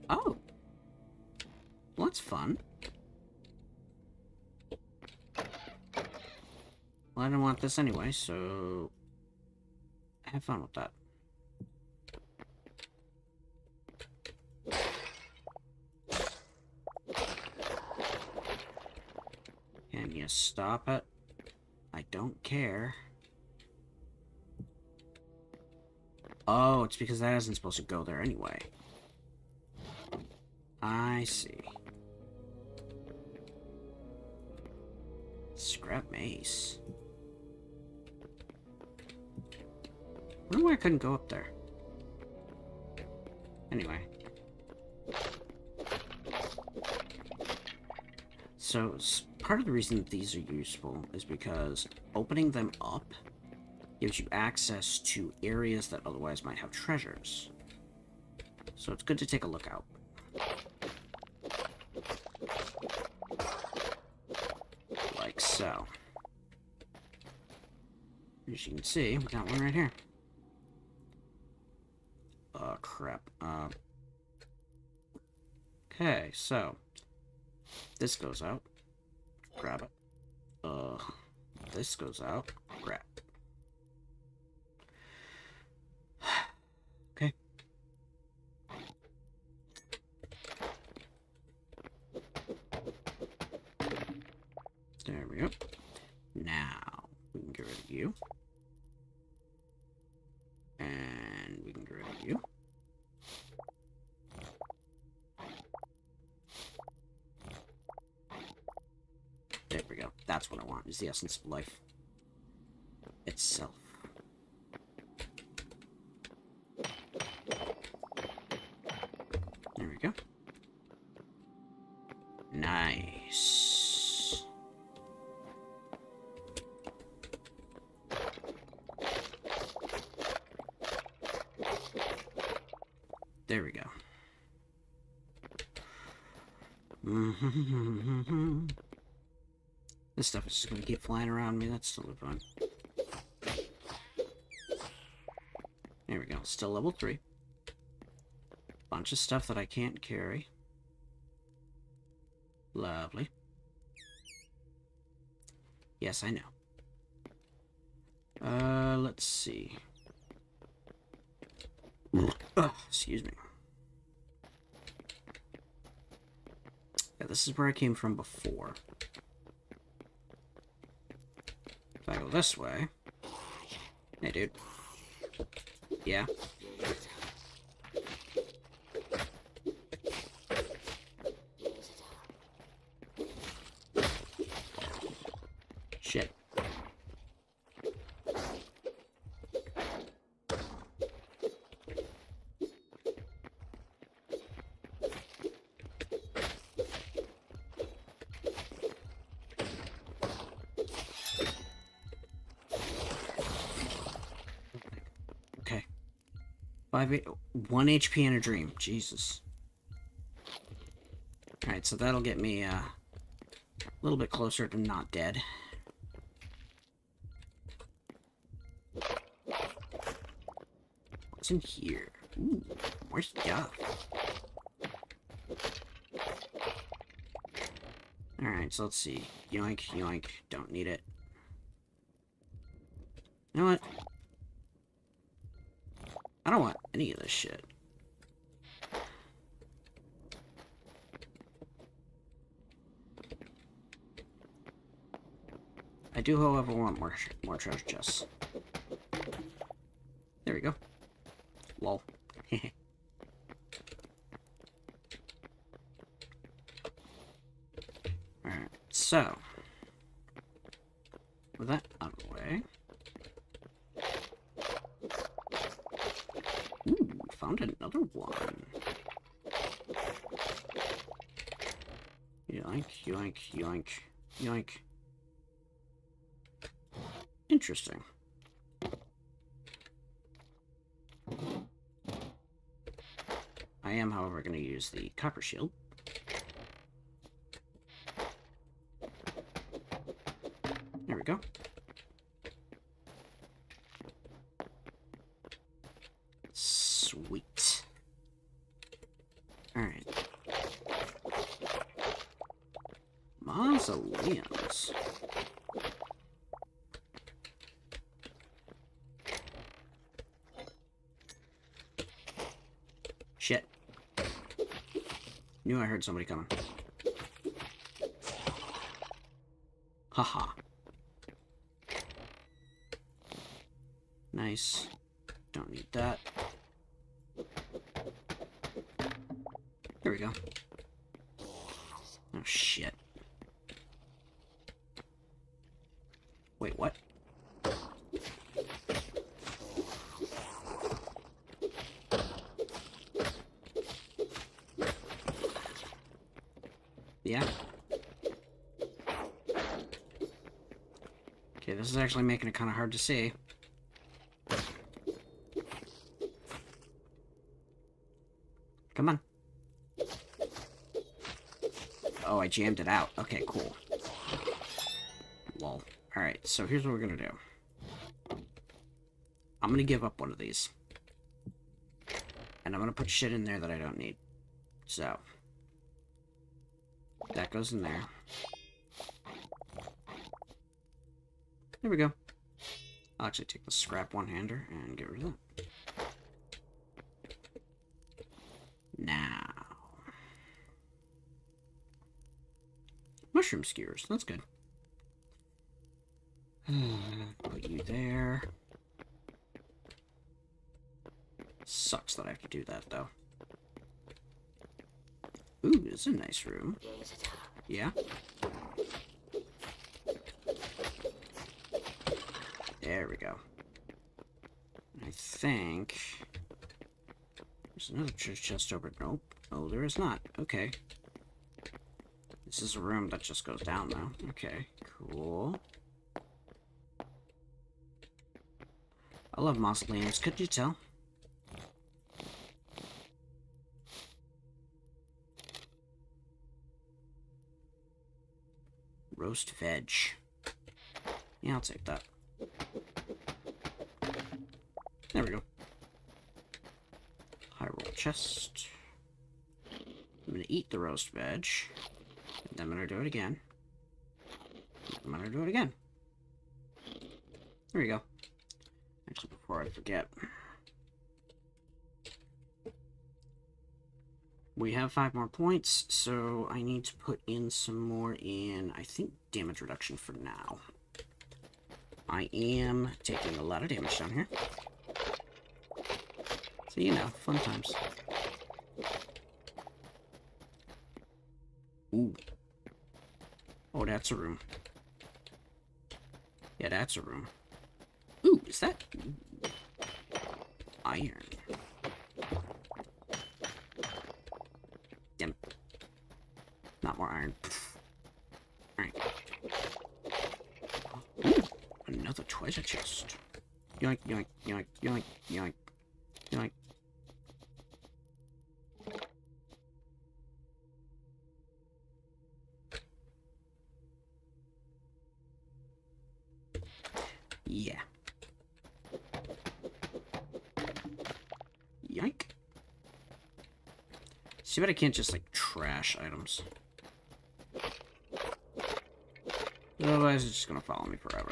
Oh! Well, that's fun. Well, I don't want this anyway, so... have fun with that. Can you stop it? I don't care. Oh, it's because that isn't supposed to go there anyway. I see. Scrap mace. I wonder why I couldn't go up there. Anyway. So, part of the reason that these are useful is because opening them up gives you access to areas that otherwise might have treasures. So it's good to take a look out. Like so. As you can see, we got one right here. Oh, crap. Okay, so this goes out. Grab it. This goes out. Grab. Okay. There we go. Now, we can get rid of you. And we can get rid of you. There we go. That's what I want, is the essence of life itself. There we go. This stuff is just gonna keep flying around me. That's totally fine. There we go. Still level 3. Bunch of stuff that I can't carry. Lovely. Yes, I know. Let's see. Oh, excuse me. Yeah, this is where I came from before. If I go this way... Hey, dude. Yeah? Shit. Okay. 1 HP in a dream. Jesus. Alright, so that'll get me a little bit closer to not dead. What's in here? Ooh, more stuff. Alright, so let's see. Yoink, yoink. Don't need it. You know what? I don't want any of this shit. I do, however, want more treasure chests. There we go. Lol. Alright, so. With that out of the way. Ooh, found another one. Yoink, yoink, yoink, yoink. Interesting. I am, however, going to use the copper shield. There we go. Sweet. Alright. Mausoleums. Shit. Knew I heard somebody coming. Haha. Nice. Don't need that. There we go. Oh, shit. Wait, what? Yeah. Okay, this is actually making it kind of hard to see. Come on. Oh, I jammed it out. Okay, cool. Lol. Alright, so here's what we're gonna do. I'm gonna give up one of these. And I'm gonna put shit in there that I don't need. So. That goes in there. There we go. I'll actually take the scrap one-hander and get rid of that. Now. Mushroom skewers. That's good. Put you there. Sucks that I have to do that, though. Ooh, it's a nice room. Yeah? There we go. I think... There's another treasure chest over... Nope. Oh, there is not. Okay. This is a room that just goes down, though. Okay, cool. I love mausoleums. Could you tell? roast veg. Yeah, I'll take that. There we go. High roll chest. I'm gonna eat the roast veg. And then I'm gonna do it again. I'm gonna do it again. There we go. Actually, before I forget. We have 5 more points, so I need to put in some more in, I think, damage reduction for now. I am taking a lot of damage down here. So, you know, fun times. Ooh. Oh, that's a room. Yeah, that's a room. Ooh, is that iron? Damn. Not more iron. Alright. Ooh, another treasure chest. Yoink, yoink, yoink, yoink, yoink, yoink. Yeah. Yoink. See, but I can't just, like, trash items. Otherwise, it's just gonna follow me forever.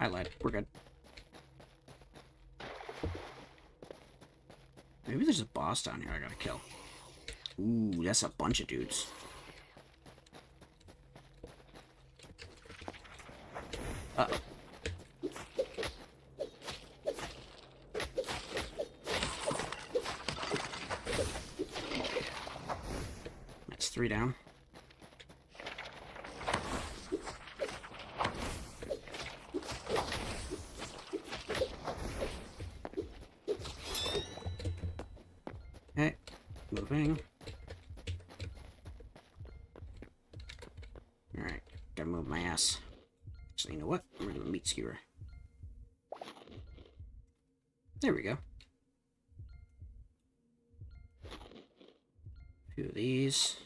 I lied. We're good. Maybe there's a boss down here I gotta kill. Ooh, that's a bunch of dudes. Uh-oh. That's 3 down. Okay, moving. Alright, gotta move my ass. So you know what? I'm gonna meat skewer. There we go. A few of these.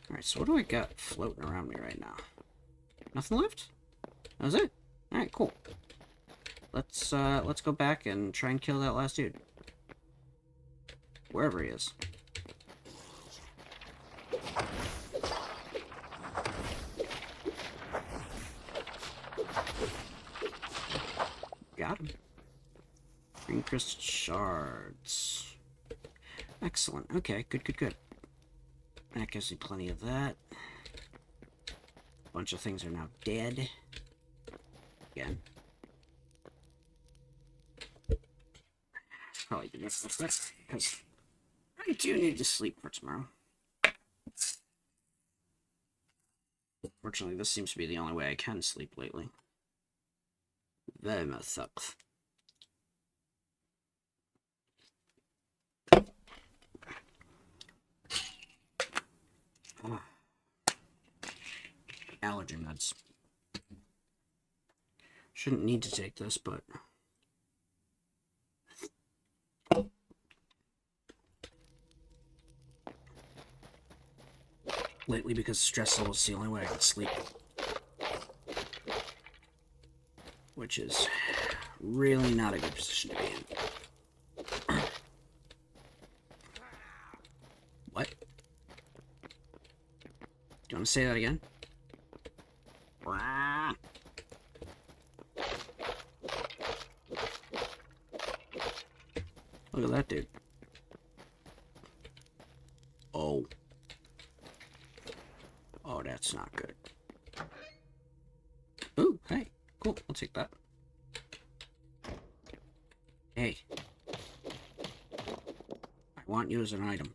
Alright, so what do I got floating around me right now? Nothing left? That was it? Alright, cool. Let's go back and try and kill that last dude. Wherever he is. Got him. Green crystal shards. Excellent. Okay, good, good, good. That gives me plenty of that. A bunch of things are now dead. Again. Probably do this because I do need to sleep for tomorrow. Fortunately, this seems to be the only way I can sleep lately. Very much sucks. Allergy meds. Shouldn't need to take this, but lately, because stress level is the only way I can sleep. Which is really not a good position to be in. What? Do you want to say that again? Look at that dude. Oh. Oh, that's not good. Ooh, hey. Cool, I'll take that. Hey. I want you as an item.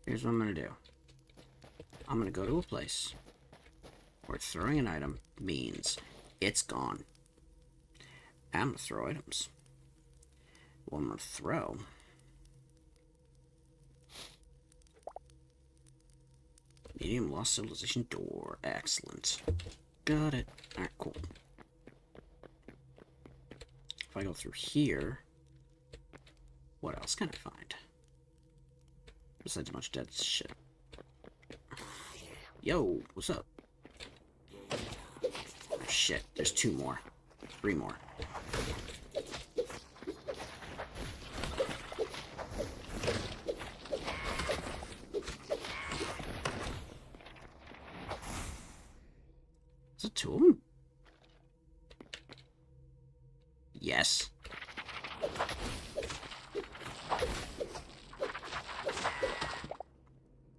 Here's what I'm gonna do. I'm gonna go to a place where throwing an item means it's gone. I'm gonna throw items. Well, I'm gonna throw Medium lost civilization door. Excellent. Got it. Alright, cool. If I go through here, what else can I find? Besides a bunch of dead shit. Yo, what's up? Oh, shit, there's 2 more. 3 more. Is it 2 of them? Yes.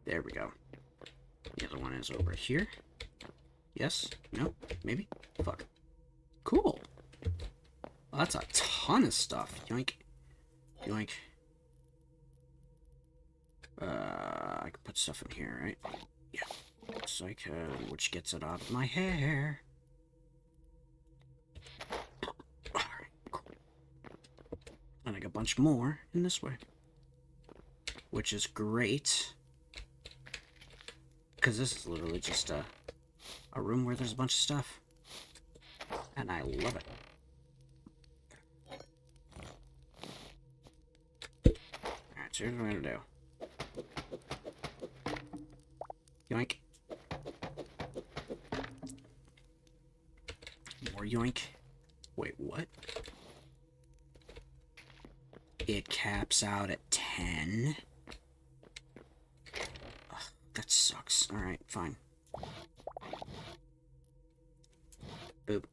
There we go. The other one is over here. Yes? No? Maybe? Fuck. Cool. Well, that's a ton of stuff. Yoink. Yoink. I can put stuff in here, right? Yeah. Looks like, which gets it out of my hair. Alright, cool. And I got a bunch more in this way. Which is great. Because this is literally just a room where there's a bunch of stuff. And I love it. Alright, so here's what we're gonna do. Yoink. More yoink. Wait, what? It caps out at 10? Ugh, that sucks. Alright, fine. Boop.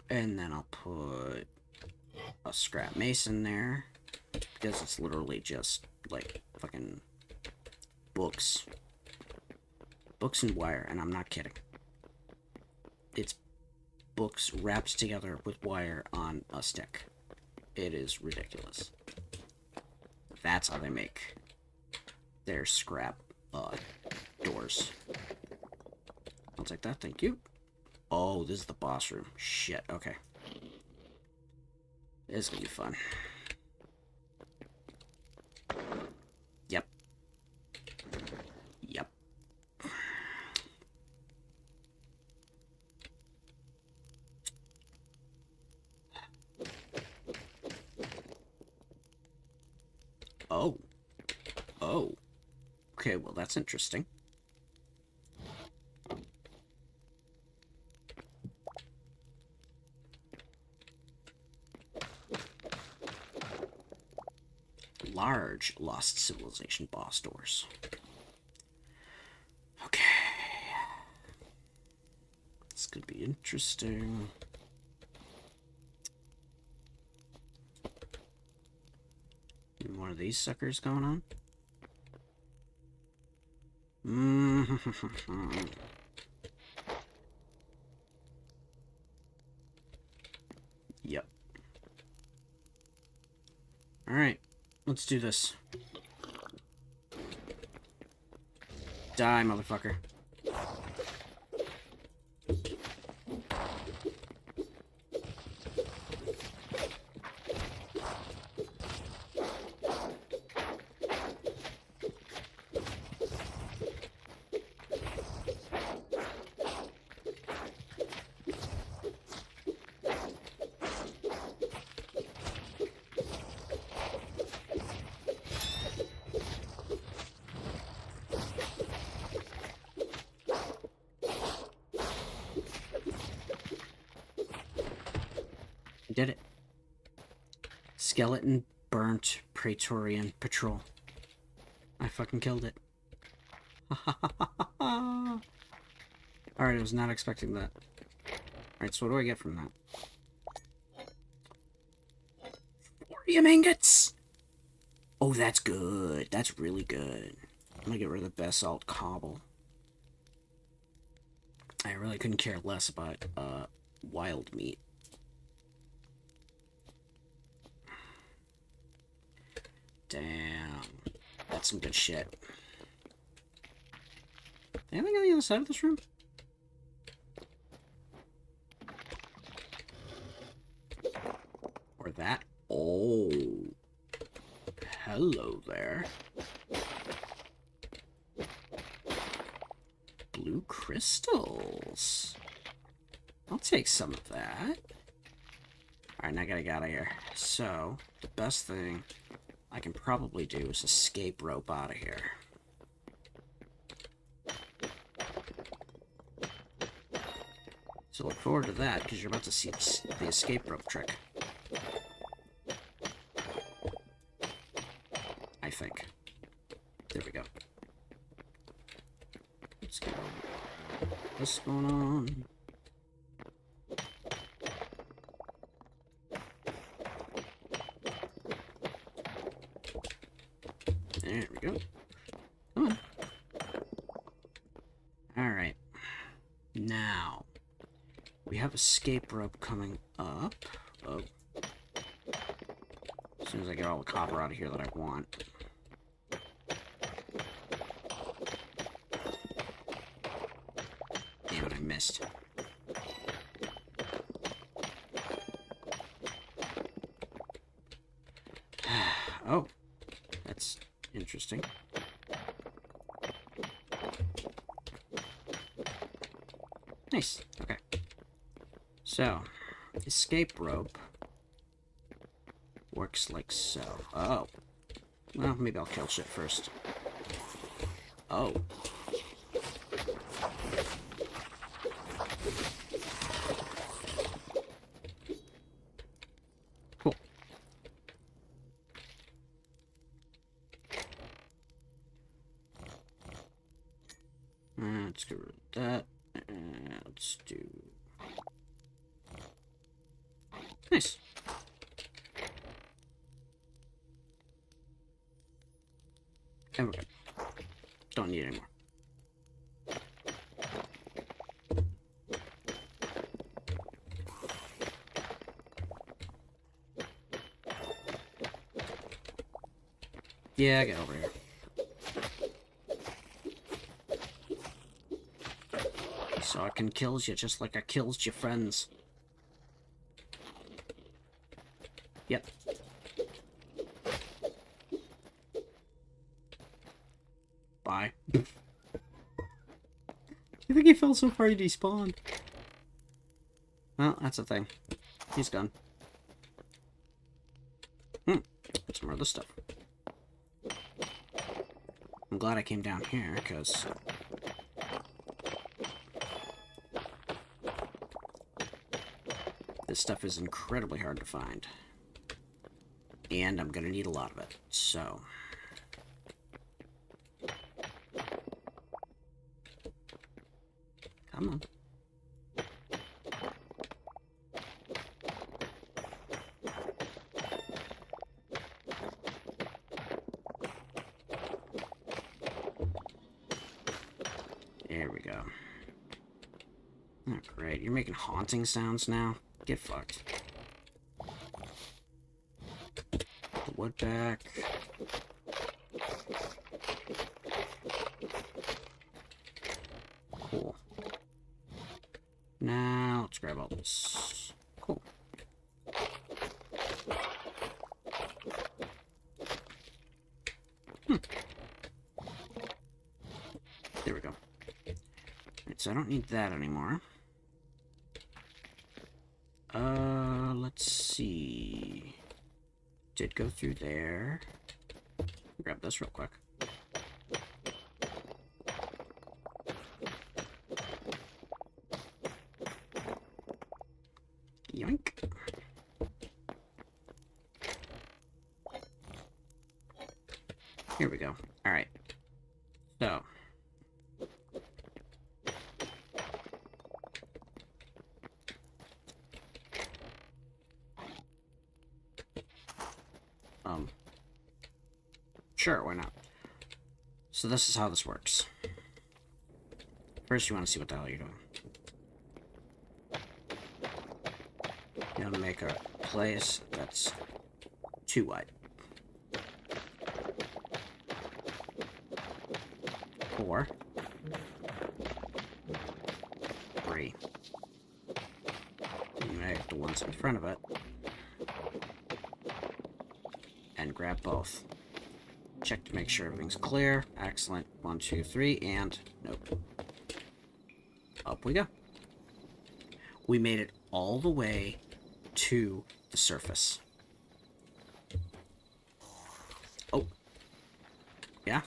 And then I'll put a scrap mason there. Because it's literally just, like, fucking books. Books and wire, and I'm not kidding. It's books wrapped together with wire on a stick. It is ridiculous. That's how they make their scrap doors. I'll take that, thank you. Oh, this is the boss room. Shit, okay. This is gonna be fun. Yep. Yep. Oh. Oh. Okay, well, that's interesting. Large lost civilization boss doors. Okay. This could be interesting. One of these suckers going on? Yep. Alright, let's do this. Die, motherfucker. Did it. Skeleton burnt Praetorian patrol. I fucking killed it. Alright, I was not expecting that. Alright, so what do I get from that? Thorium ingots! Oh, that's good. That's really good. I'm gonna get rid of the basalt cobble. I really couldn't care less about wild meat. Damn. That's some good shit. Anything on the other side of this room? Or that? Oh. Hello there. crystals. I'll take some of that. Alright, now I gotta get out of here. So, the best thing I can probably do is escape rope out of here. So look forward to that, because you're about to see the escape rope trick. I think. There we go. Let's get what's going on. There we go. Come on. Alright. Now, we have escape rope coming up. Oh. As soon as I get all the copper out of here that I want. Damn it, I missed. Oh. That's interesting. Nice. Okay. So, escape rope works like so. Oh. Well, maybe I'll kill shit first. Oh. Cool. Let's get rid of that. And let's do... Nice. And we're good. Don't need any more. Yeah, get over here. So I can kill you just like I kills your friends. Yep. Bye. I think he fell so far he despawned. Well, that's the thing. He's gone. Get some more of this stuff. I'm glad I came down here, because... this stuff is incredibly hard to find. And I'm gonna need a lot of it, so... Come on. There we go. Oh, great. You're making haunting sounds now? Get fucked. The wood back. Cool. Now, let's grab all this. Cool. There we go. Alright, so I don't need that anymore. Let's see. Did go through there. Grab this real quick. Yoink. Here we go. Alright. So. Sure, why not? So this is how this works. First, you want to see what the hell you're doing. You want to make a place that's too wide. 4. 3. You make the ones in front of it. And grab both. Check to make sure everything's clear. Excellent. 1, 2, 3, and nope. up we go. We made it all the way to the surface. Oh. Yeah.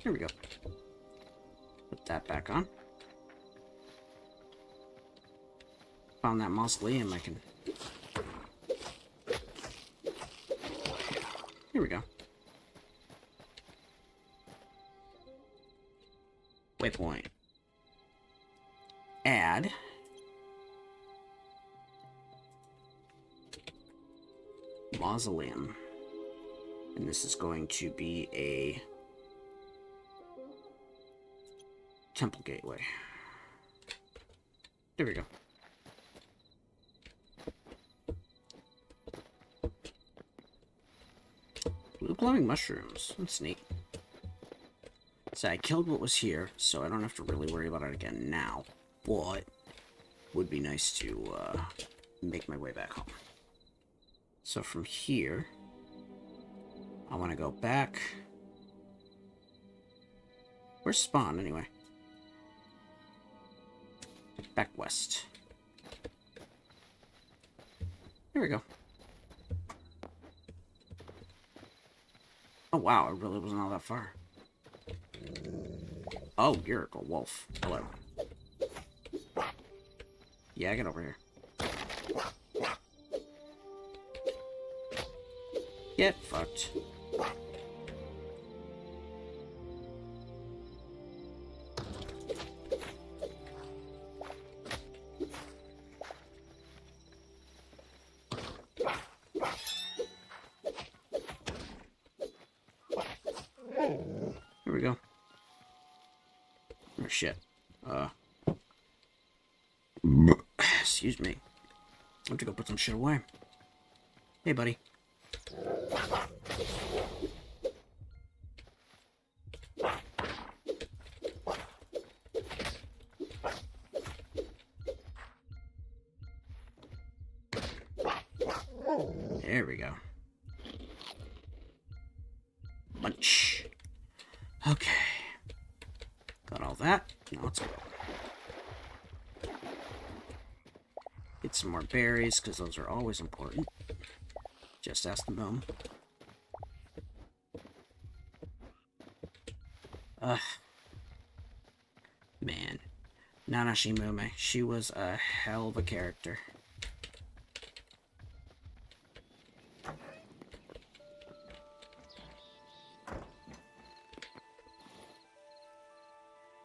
Here we go. Put that back on. Found that mausoleum I can... Here we go. Waypoint. Add. Mausoleum. And this is going to be a temple gateway. There we go. Blue glowing mushrooms. That's neat. So I killed what was here, so I don't have to really worry about it again now. But would be nice to make my way back home. So from here, I want to go back. Where's spawn anyway? Back west. There we go. Oh wow, I really wasn't all that far. Oh, you're a wolf. Hello. Yeah, get over here. Get fucked. Here we go. Oh shit. Excuse me. I have to go put some shit away. Hey, buddy. There we go. Munch. Okay. Got all that. Now let's go. Get some more berries, because those are always important. Just ask the gnome. Man. Nana Shimume. She was a hell of a character.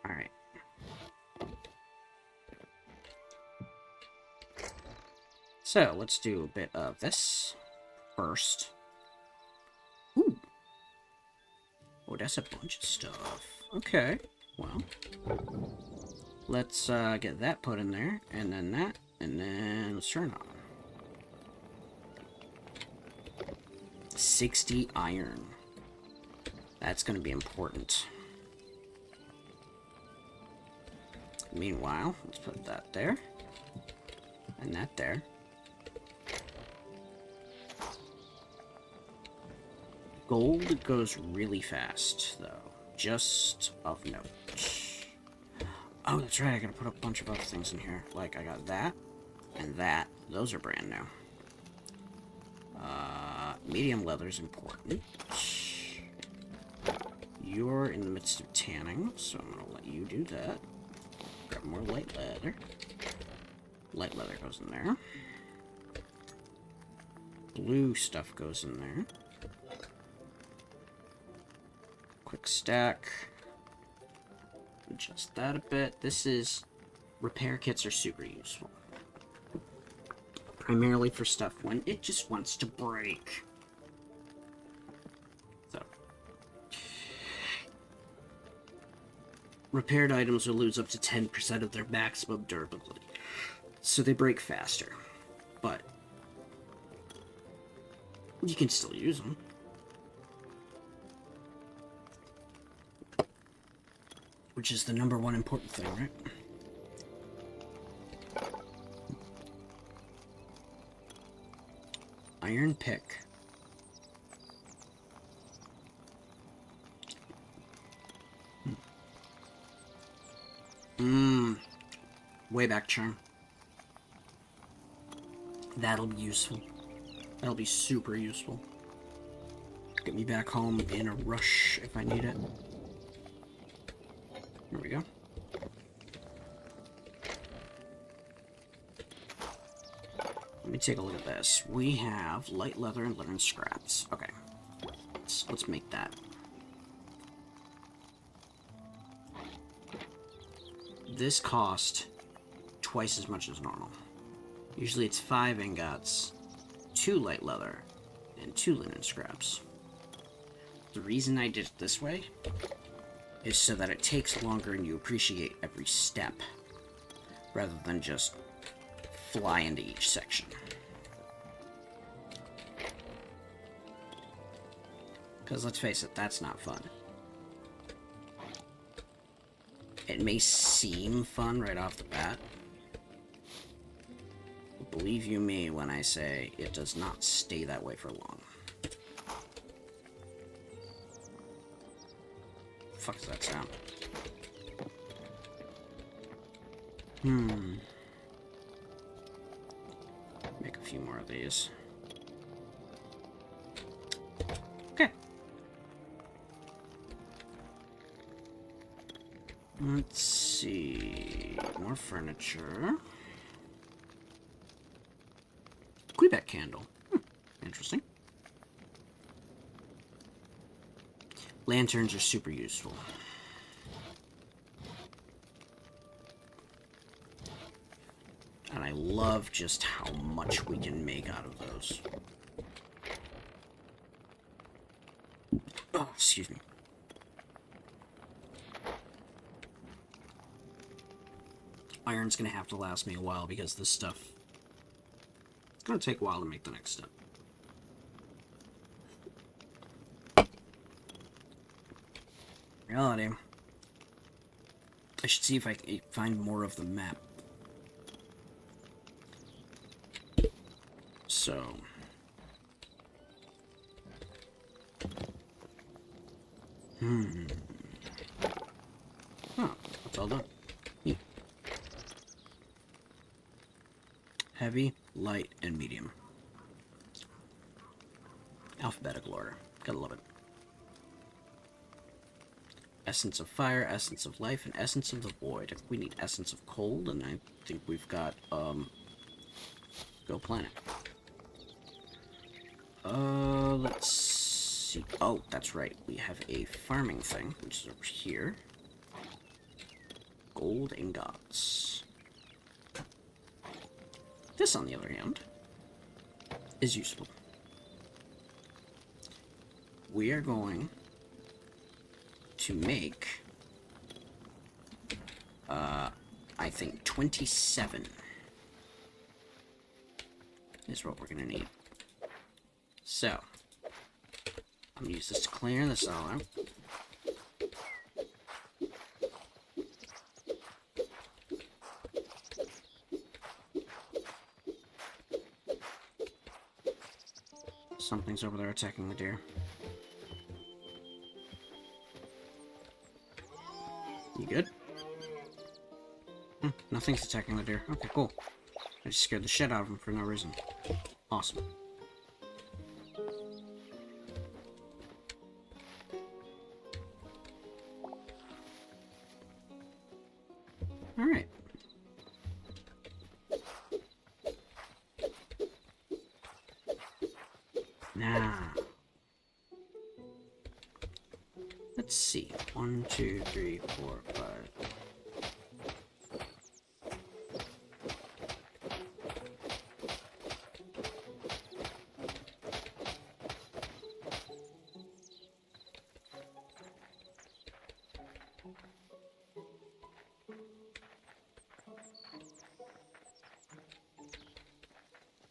Alright. So, let's do a bit of this first. Ooh. Oh, that's a bunch of stuff. Okay. Well. Let's get that put in there, and then that, and then let's turn it on. 60 iron. That's going to be important. Meanwhile, let's put that there, and that there. Gold goes really fast, though. Just of note. Oh, that's right, I gotta put a bunch of other things in here. Like, I got that, and that. Those are brand new. Medium leather's important. You're in the midst of tanning, so I'm gonna let you do that. Grab more light leather. Light leather goes in there. Blue stuff goes in there. Quick stack. Adjust that a bit. This is... repair kits are super useful. Primarily for stuff when it just wants to break. So. Repaired items will lose up to 10% of their maximum durability. So they break faster. But you can still use them. Which is the #1 important thing, right? Iron pick. Way back charm. That'll be useful. That'll be super useful. Get me back home in a rush if I need it. There we go. Let me take a look at this. We have light leather and linen scraps. Okay. Let's make that. This cost twice as much as normal. Usually it's 5 ingots, 2 light leather, and 2 linen scraps. The reason I did it this way is so that it takes longer and you appreciate every step, rather than just fly into each section. Because let's face it, that's not fun. It may seem fun right off the bat. Believe you me when I say it does not stay that way for long. Fuck does that sound? Make a few more of these. Okay. Let's see. More furniture. Quebec candle. Interesting. Lanterns are super useful. And I love just how much we can make out of those. Oh, excuse me. Iron's gonna have to last me a while because this stuff... It's gonna take a while to make the next step. Reality. I should see if I can find more of the map. So... Oh, it's all done. Neat. Heavy, light, and medium. Alphabetical order. Gotta love it. Essence of fire, essence of life, and essence of the void. I think we need essence of cold, and I think we've got, Go Planet. Let's see. Oh, that's right. We have a farming thing, which is over here. Gold ingots. This, on the other hand, is useful. We are going to make, I think 27 is what we're gonna need. So, I'm gonna use this to clear this all out. Something's over there attacking the deer. You good? Nothing's attacking the deer. Okay, cool. I just scared the shit out of him for no reason. Awesome. Alright. Now. Let's see. 1, 2, 3, 4, 5.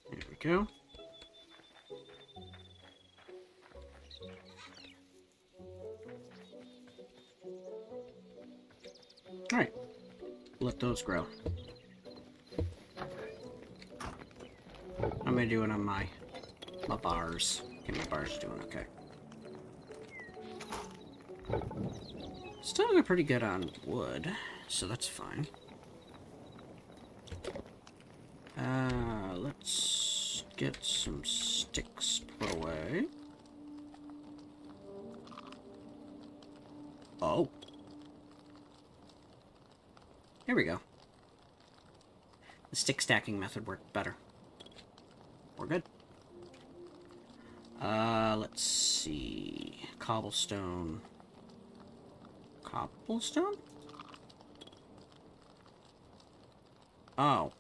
There we go. Alright, let those grow. I'm gonna do it on my bars. Okay, my bars are doing okay. Still doing pretty good on wood, so that's fine. Let's get some sticks put away. Oh. Here we go. The stick stacking method worked better. We're good. Let's see. Cobblestone. Cobblestone? Oh.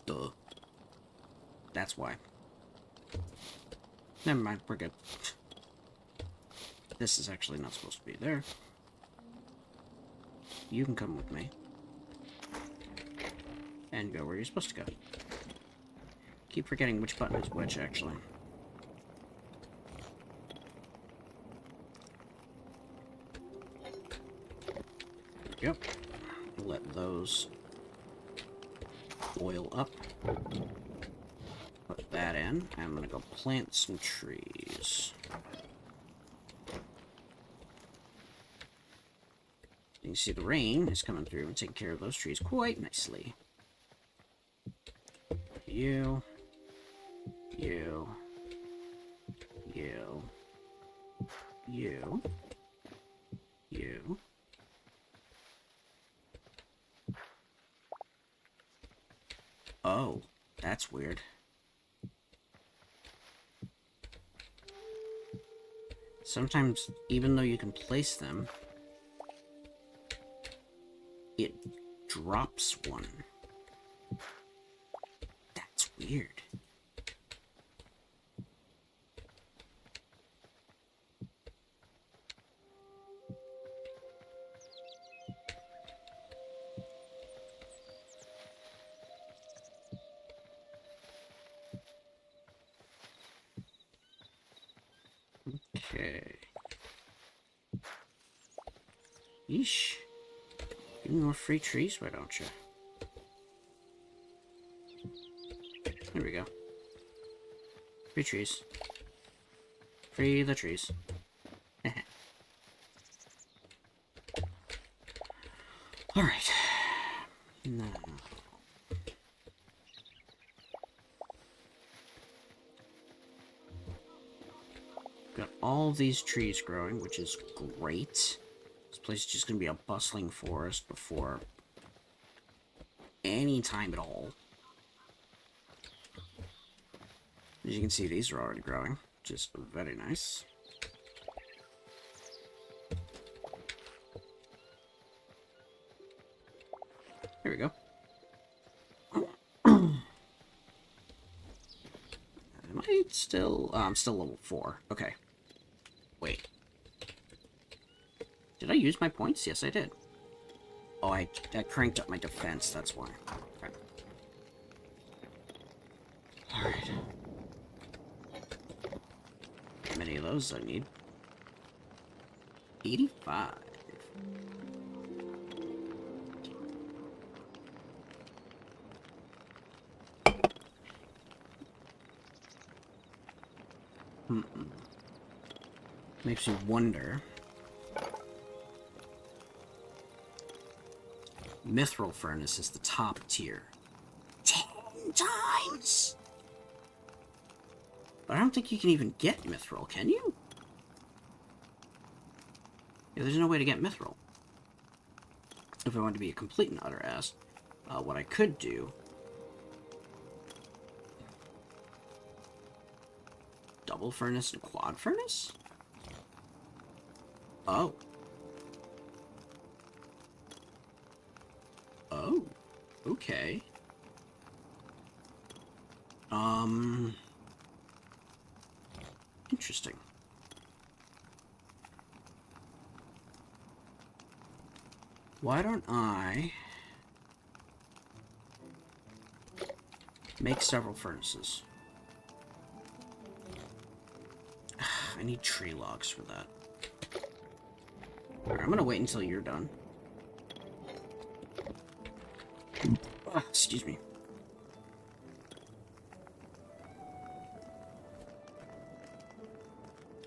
Duh. That's why. Never mind, we're good. This is actually not supposed to be there. You can come with me. And go where you're supposed to go. Keep forgetting which button is which, actually. Yep. Let those oil up. Put that in. I'm gonna go plant some trees. You can see the rain is coming through and taking care of those trees quite nicely. You. You. You. You. You. Oh, that's weird. Sometimes, even though you can place them, it drops one. That's weird. Okay. Yeesh. Give me more free trees, why don't you? There we go. Free trees. Free the trees. Alright. Now. Got all these trees growing, which is great. This place is just going to be a bustling forest before any time at all. As you can see, these are already growing, which is very nice. Here we go. Am I still... I'm still level 4. Okay. Wait. Did I use my points? Yes, I did. Oh, I cranked up my defense, that's why. Okay. Alright. How many of those I need? 85. Makes you wonder. Mithril furnace is the top tier. 10 times! But I don't think you can even get mithril, can you? Yeah, there's no way to get mithril. If I wanted to be a complete and utter ass, what I could do... Double furnace and quad furnace? Oh. Oh. Okay. Interesting. Why don't I make several furnaces? I need tree logs for that. Alright, I'm gonna wait until you're done. Excuse me.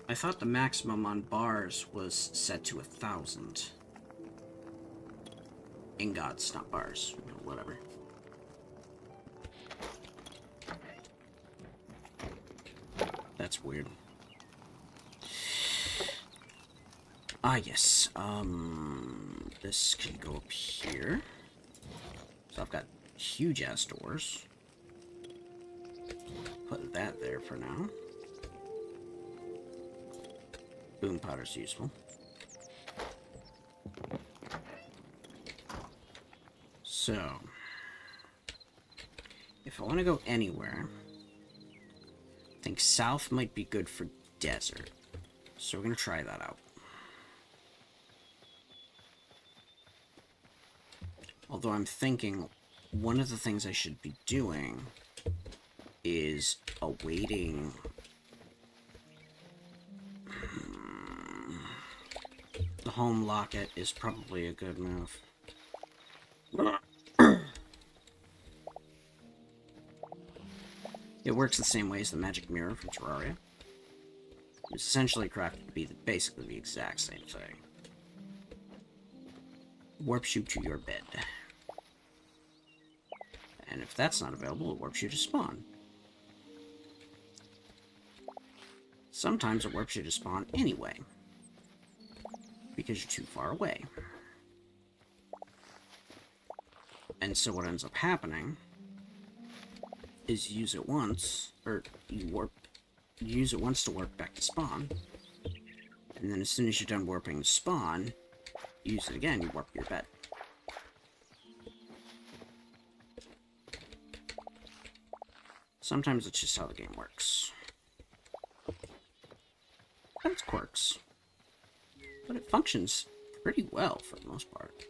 I thought the maximum on bars was set to 1,000. ingots, not bars. Whatever. That's weird. Ah, yes. This can go up here. So I've got huge ass doors. Put that there for now. Boom powder's useful. So, if I want to go anywhere, I think south might be good for desert. So we're going to try that out. Although I'm thinking one of the things I should be doing is awaiting... The home locket is probably a good move. It works the same way as the magic mirror from Terraria. It's essentially crafted to be basically the exact same thing. Warps you to your bed. And if that's not available, it warps you to spawn. Sometimes it warps you to spawn anyway, because you're too far away. And so what ends up happening is you use it once, or you use it once to warp back to spawn, and then as soon as you're done warping to spawn, you use it again, you warp your bed. Sometimes it's just how the game works. But it's quirks. But it functions pretty well for the most part.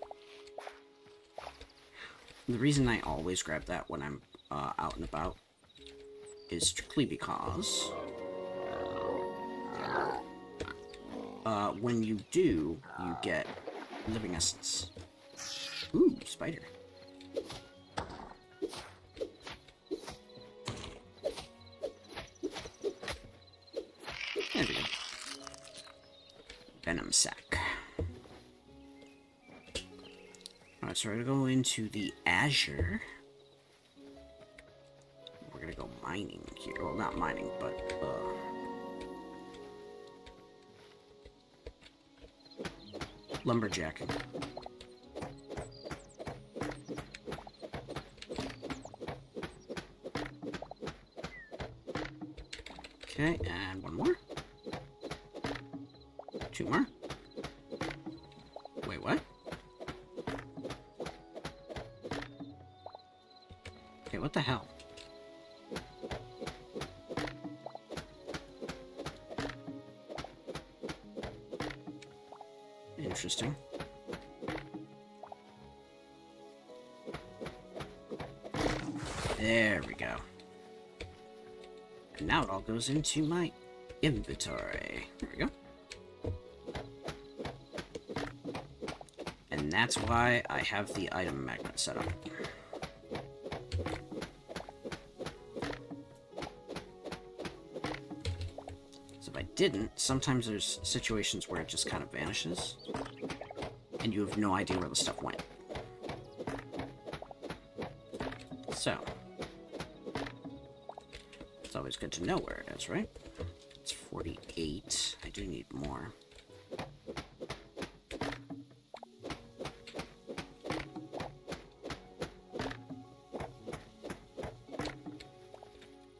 The reason I always grab that when I'm out and about is strictly because when you do, you get living essence. Ooh, spider. There we go. Venom sac. Alright, so we're gonna go into the Azure. We're gonna go mining here. Well, not mining, but lumberjacking. Okay, and one more. Two more. Wait, what? Okay, what the hell? Interesting. There we go. And now it all goes into my inventory. There we go. And that's why I have the item magnet set up. So if I didn't, sometimes there's situations where it just kind of vanishes, and you have no idea where the stuff went. So, it's always good to know where it is, right? It's 48. I do need more.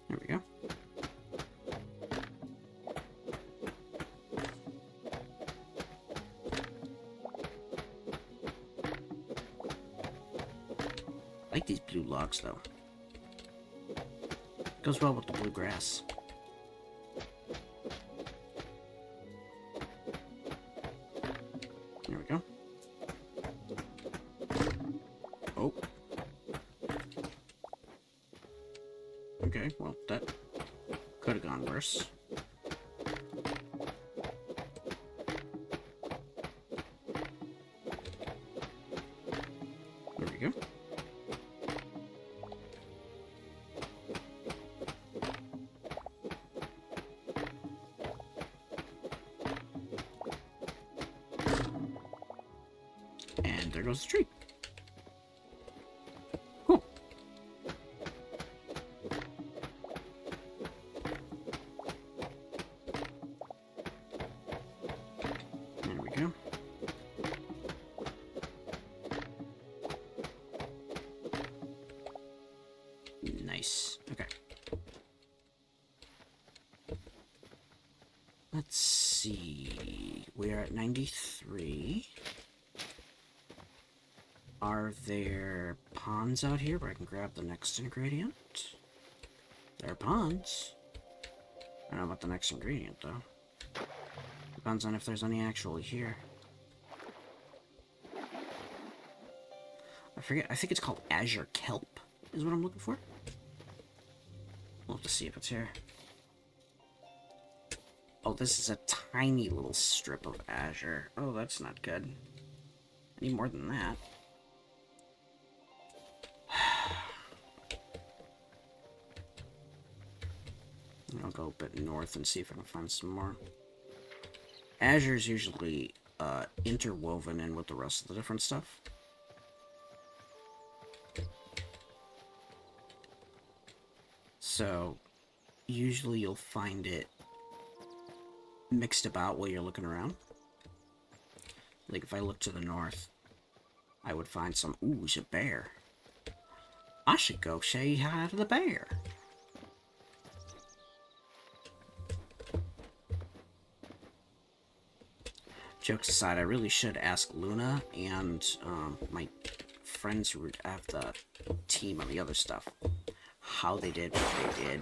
There we go. I like these blue logs, though. Goes well with the blue grass. There we go. Oh. Okay, well, that could have gone worse. There we go. And there goes the tree. we are at 93. Are there ponds out here where I can grab the next ingredient? There are ponds. I don't know about the next ingredient, though. Depends on if there's any actually here. I forget, I think it's called Azure Kelp, is what I'm looking for. We'll have to see if it's here. Oh, this is a tiny little strip of azure. Oh, that's not good. I need more than that. I'll go a bit north and see if I can find some more. Azure is usually interwoven in with the rest of the different stuff. So, usually you'll find it mixed about while you're looking around. Like if I look to the north, I would find some. Ooh, it's a bear. I should go say hi to the bear. Jokes aside, I really should ask Luna and my friends who have the team on the other stuff how they did what they did.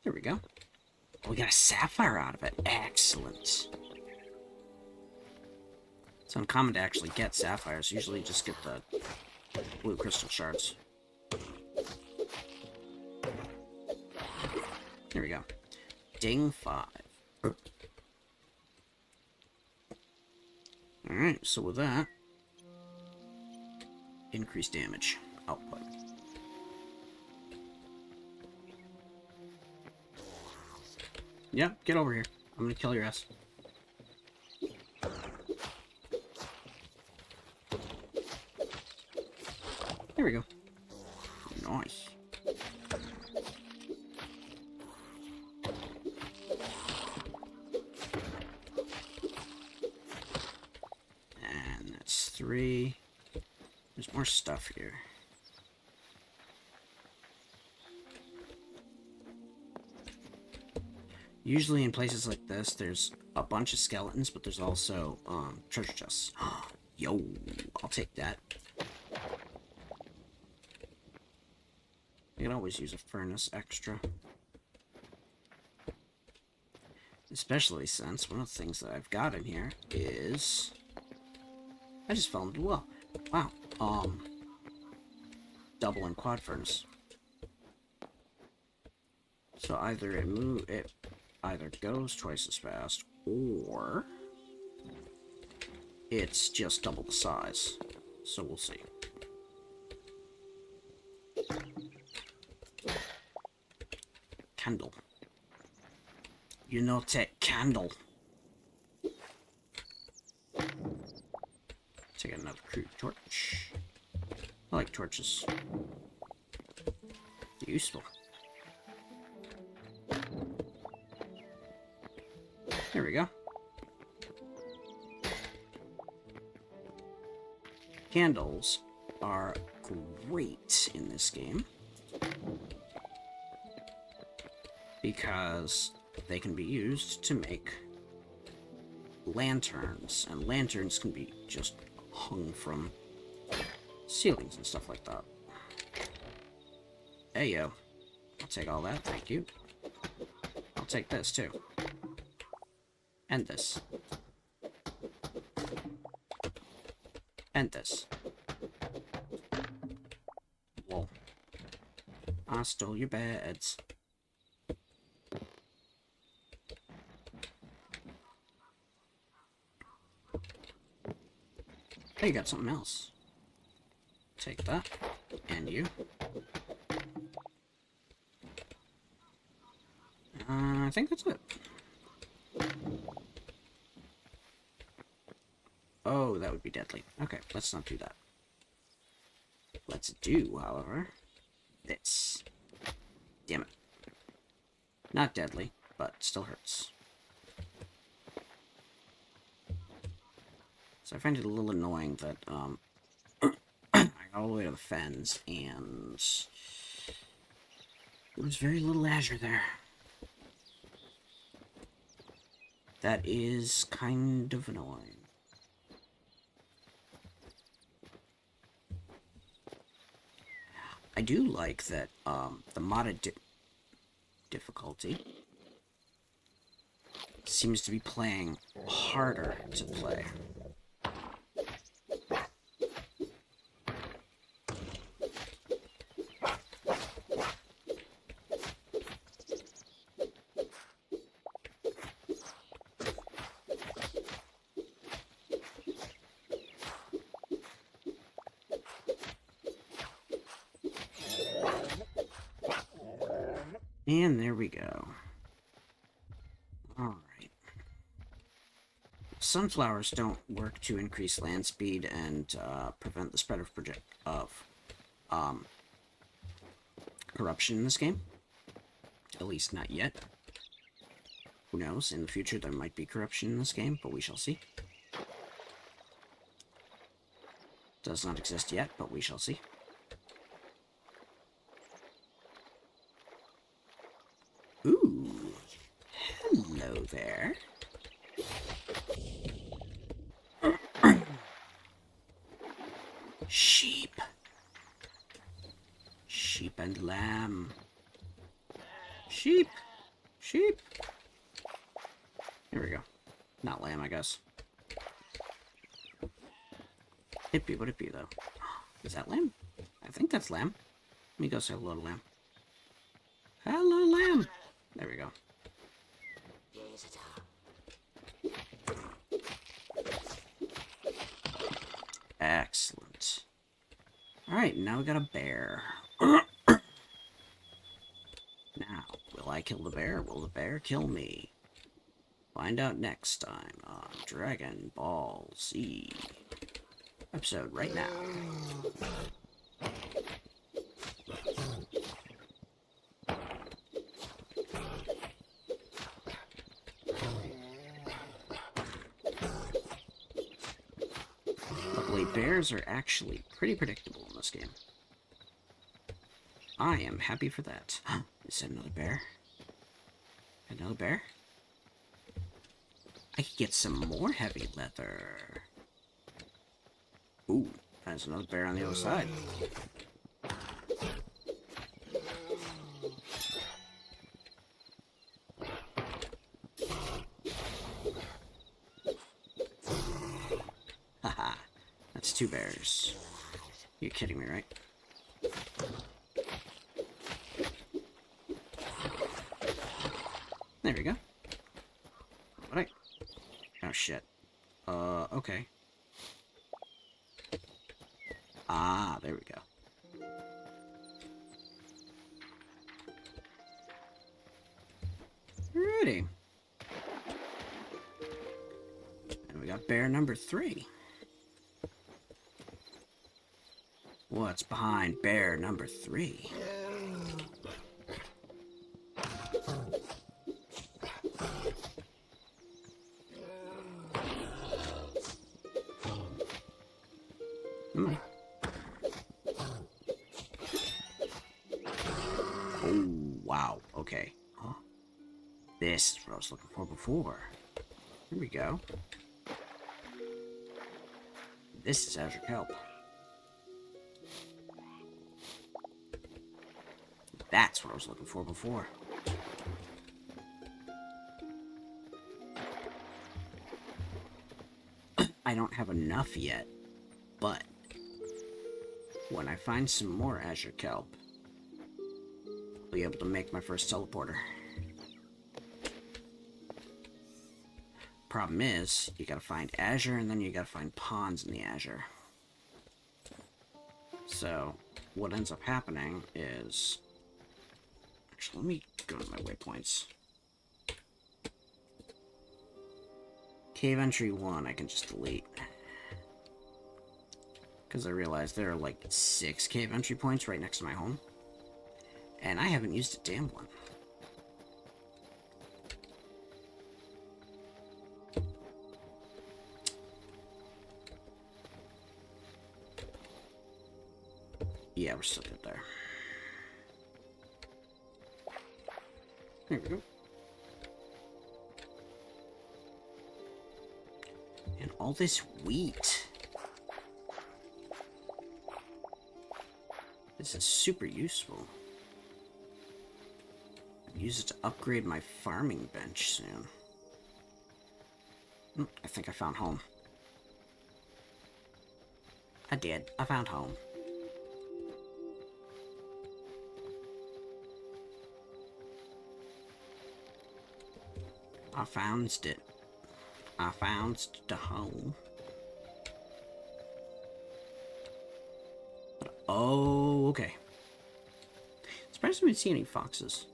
There we go. We got a sapphire out of it. Excellent. It's uncommon to actually get sapphires. Usually you just get the blue crystal shards. There we go. Ding 5. Alright, so with that, increased damage output. Yeah, get over here. I'm gonna kill your ass. There we go. Nice. And that's 3. There's more stuff here. Usually in places like this, there's a bunch of skeletons, but there's also treasure chests. Yo, I'll take that. I can always use a furnace extra. Especially since one of the things that I've got in here is... I just fell into the well. Wow. Double and quad furnace. So either it either goes twice as fast, or it's just double the size. So we'll see. Candle. You know, take candle. Take another crude torch. I like torches. They're useful. There we go. Candles are great in this game because they can be used to make lanterns, and lanterns can be just hung from ceilings and stuff like that. Hey yo, I'll take all that, thank you. I'll take this too. And this. And this. Whoa. I stole your beds. Hey, you got something else. Take that. And you. I think that's it. Oh, that would be deadly. Okay, let's not do that. Let's do, however, this. Damn it. Not deadly, but still hurts. So I find it a little annoying that, I got all the way to the fens, and there's very little azure there. That is kind of annoying. I do like that the modded difficulty seems to be playing harder to play. And there we go. Alright. Sunflowers don't work to increase land speed and prevent the spread of corruption in this game. At least not yet. Who knows? In the future there might be corruption in this game, but we shall see. Does not exist yet, but we shall see. Ooh. Hello there. Sheep. Sheep and lamb. Sheep. Sheep. Here we go. Not lamb, I guess. Hippie, would it be, though? Is that lamb? I think that's lamb. Let me go say hello to lamb. Hello, lamb. There we go. Excellent. Alright, now we got a bear. Now, will I kill the bear? Will the bear kill me? Find out next time on Dragon Ball Z. Episode right now. Luckily, bears are actually pretty predictable in this game. I am happy for that. Is that another bear? Another bear? I could get some more heavy leather. Ooh, there's another bear on the other side. Haha, that's two bears. You're kidding me, right? There we go. What? Oh shit. Okay. Ah, there we go. Alrighty. And we got bear number 3. What's behind bear number 3? Oh, wow. Okay. Huh? This is what I was looking for before. Here we go. This is Azure Kelp. That's what I was looking for before. I don't have enough yet, but when I find some more Azure Kelp, I'll be able to make my first teleporter. Problem is, you gotta find Azure, and then you gotta find ponds in the Azure. So, what ends up happening is... Actually, let me go to my waypoints. Cave entry 1, I can just delete. Because I realized there are like 6 cave entry points right next to my home. And I haven't used a damn one. Yeah, we're still good there. There we go. And all this wheat. This is super useful. I'll use it to upgrade my farming bench soon. I think I found home. I did. I found home. I found it. I found the home. Oh, okay. Surprised we didn't see any foxes.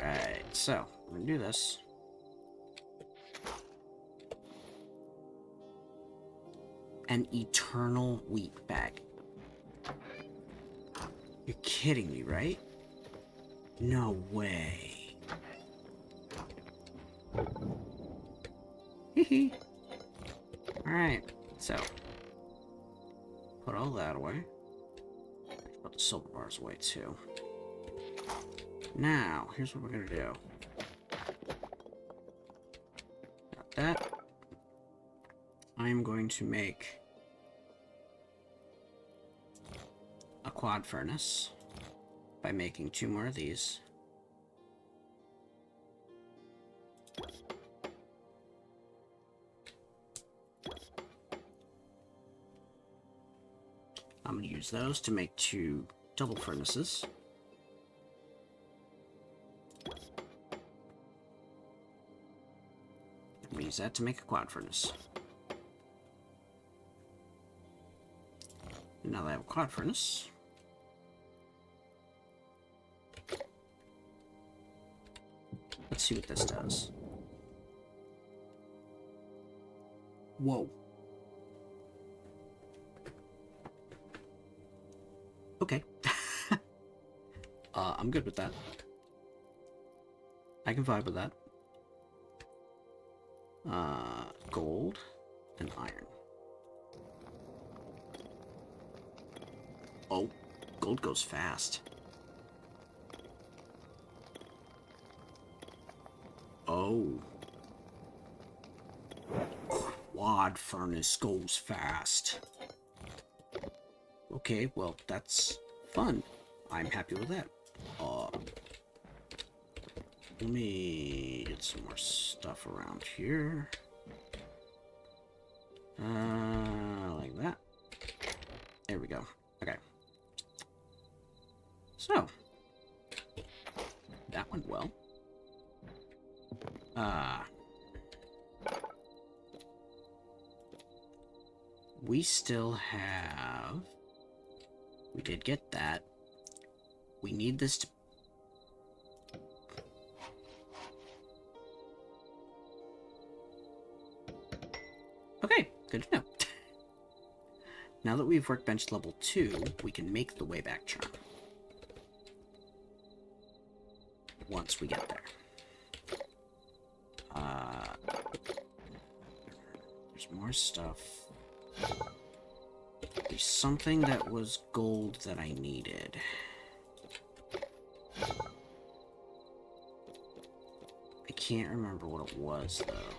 Right, so we're gonna do this. An eternal wheat bag. You're kidding me, right? No way. Hee. Alright, so put all that away. Put the silver bars away too. Now, here's what we're gonna do. Got that. I'm going to make a quad furnace by making 2 more of these. I'm going to use those to make 2 double furnaces. I'm going to use that to make a quad furnace. Now that I have a quad furnace, let's see what this does. Whoa. Okay. I'm good with that. I can vibe with that. Gold and iron. Oh, gold goes fast. Oh. Quad furnace goes fast. Okay, well, that's fun. I'm happy with that. Let me get some more stuff around here. Like that. There we go. Okay. So, that went well. We still have... We did get that. We need this to... Okay, good to know. Now that we've workbench level 2, we can make the way back charm. Once we get there. There's more stuff. There's something that was gold that I needed. I can't remember what it was, though.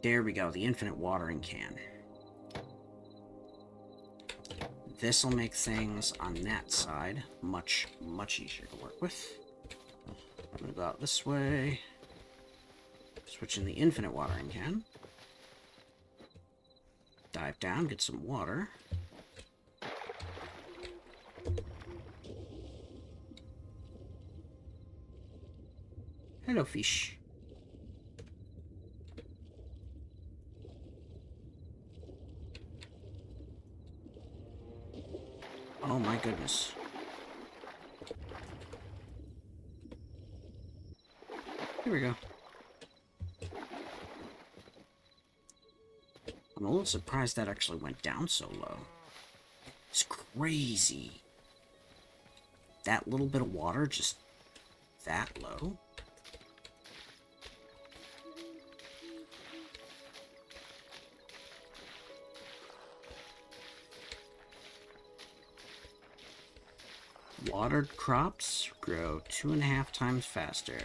There we go, the infinite watering can. This'll make things on that side much, much easier to work with. I'm gonna go out this way. Switch in the infinite watering can. Dive down, get some water. Hello, fish. Oh my goodness. Here we go. I'm a little surprised that actually went down so low. It's crazy. That little bit of water just that low. Watered crops grow 2.5 times faster.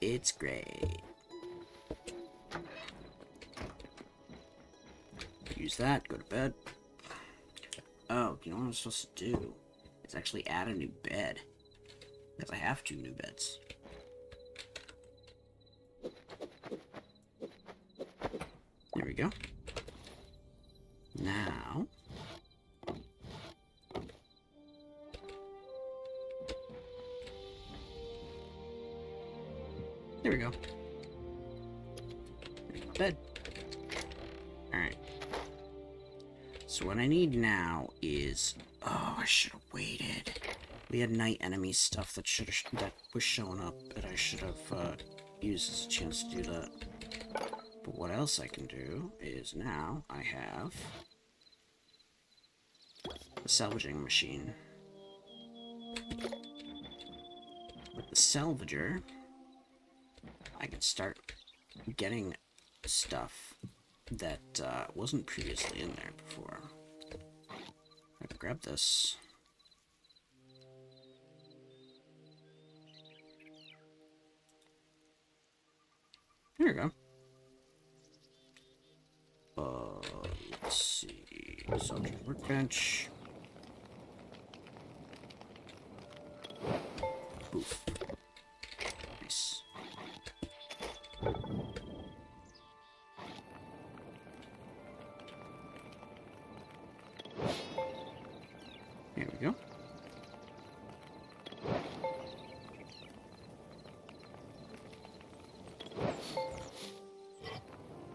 It's great. Use that, go to bed. Oh, you know what I'm supposed to do? Is actually add a new bed. Because I have 2 new beds. There we go. Now... there we go. Bed. Alright. So what I need now is... oh, I should have waited. We had night enemy stuff that was showing up that I should have used as a chance to do that. But what else I can do is now I have the salvaging machine. With the salvager, I can start getting stuff that wasn't previously in there before. I can grab this. There we go. Let's see. Soldier workbench. Boof. Nice. There we go.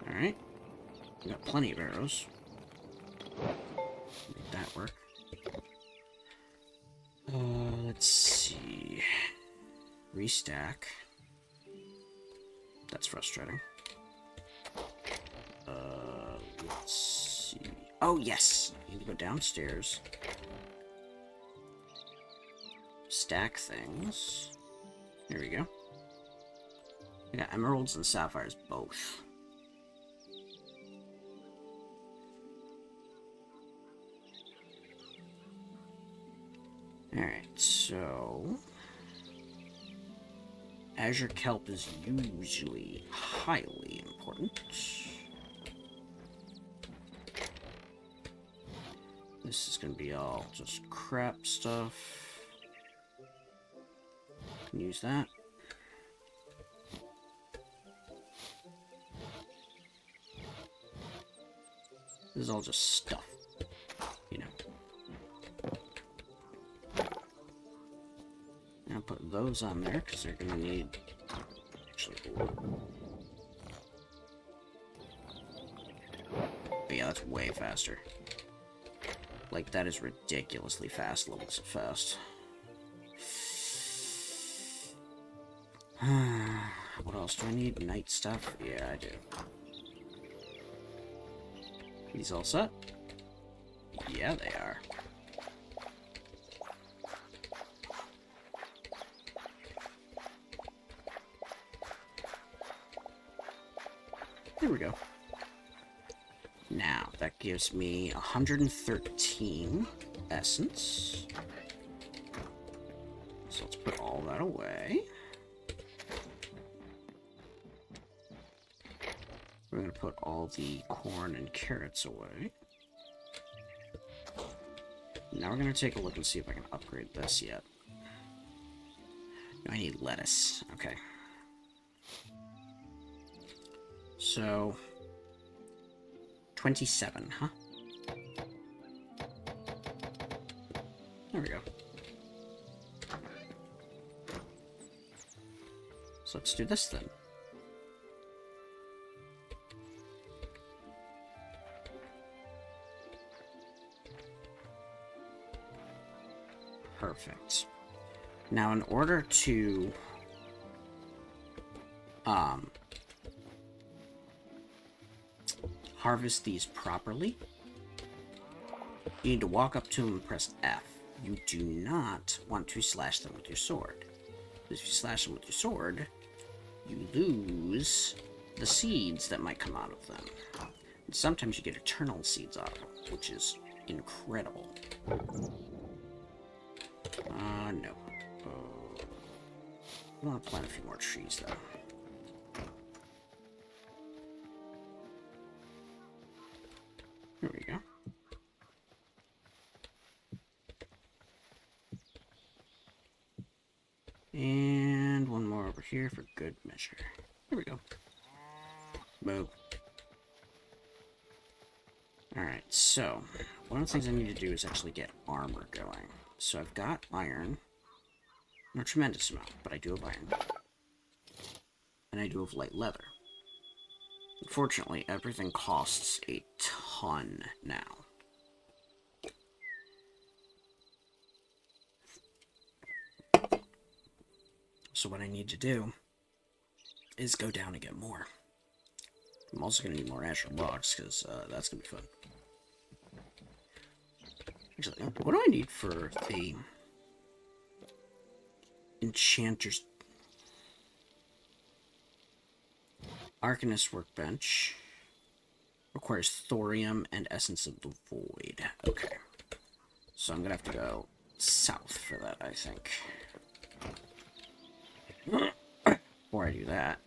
Alright. We got plenty of arrows. Make that work. Let's see. Restack. That's frustrating. Let's see. Oh, yes! I need to go downstairs. Stack things. There we go. I got emeralds and sapphires both. Alright, so... Azure kelp is usually highly important. This is going to be all just crap stuff. Can use that. This is all just stuff, you know. I'll put those on there because they're going to need... actually, but yeah, that's way faster. Like, that is ridiculously fast levels of fast. What else do I need? Night stuff? Yeah, I do. These all set? Yeah, they are. There we go. Now, that gives me 113 essence. So let's put all that away. We're going to put all the corn and carrots away. Now we're going to take a look and see if I can upgrade this yet. No, I need lettuce. Okay. So, 27, huh? There we go. So let's do this then. Perfect. Now, in order to harvest these properly, you need to walk up to them and press F. You do not want to slash them with your sword. If you slash them with your sword, you lose the seeds that might come out of them. And sometimes you get eternal seeds out of them, which is incredible. No. I want to plant a few more trees, though. There we go. And one more over here for good measure. There we go. Boom. Alright, so one of the things I need to do is actually get armor going. So I've got iron. Not a tremendous amount, but I do have iron. And I do have light leather. Unfortunately, everything costs a ton now. So what I need to do is go down and get more. I'm also going to need more azure blocks, because that's going to be fun. Actually, what do I need for the enchanter's Arcanist workbench? Requires thorium and essence of the void. Okay. So I'm going to have to go south for that, I think. Before I do that,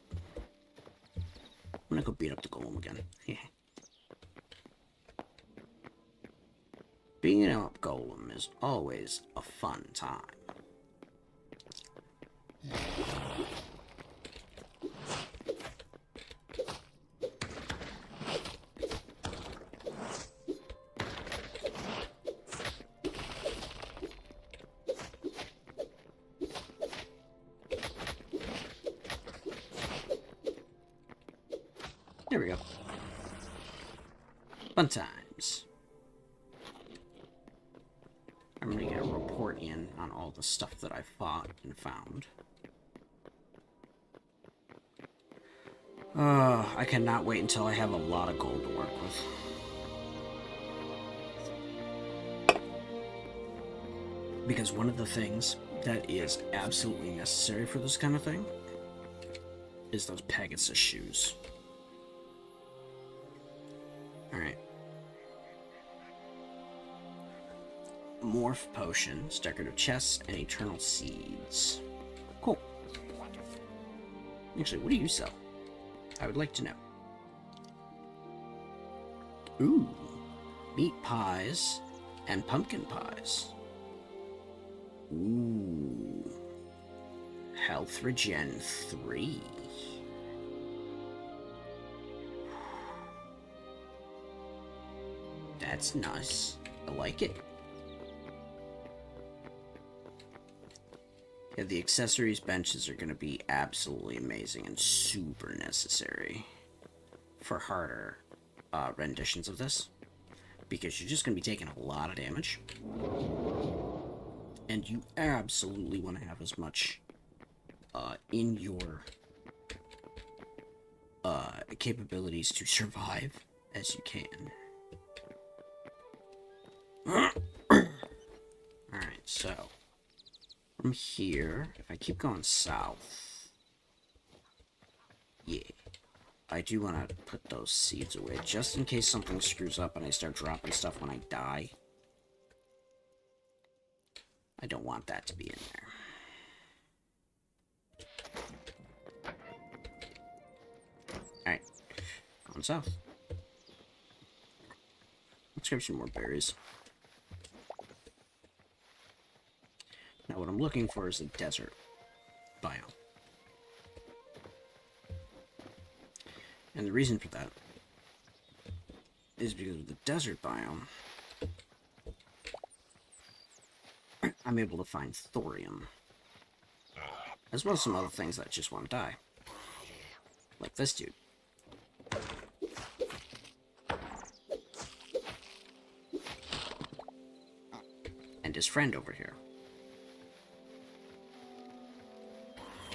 I'm gonna go beat up the golem again. Beating up golem is always a fun time. There we go. Fun times. I'm gonna get a report in on all the stuff that I fought and found. I cannot wait until I have a lot of gold to work with. Because one of the things that is absolutely necessary for this kind of thing is those Pegasus shoes. Alright. Morph potions, decorative chests, and eternal seeds. Cool. Actually, what do you sell? I would like to know. Ooh. Meat pies and pumpkin pies. Ooh. Health regen 3. That's nice. I like it. Yeah, the accessories benches are going to be absolutely amazing and super necessary for harder renditions of this. Because you're just going to be taking a lot of damage. And you absolutely want to have as much in your capabilities to survive as you can. Alright, so from here, if I keep going south, yeah, I do want to put those seeds away just in case something screws up and I start dropping stuff when I die. I don't want that to be in there. Alright, going south. Let's grab some more berries. Now what I'm looking for is a desert biome. And the reason for that is because of the desert biome, I'm able to find thorium. As well as some other things that just won't die. Like this dude. And his friend over here.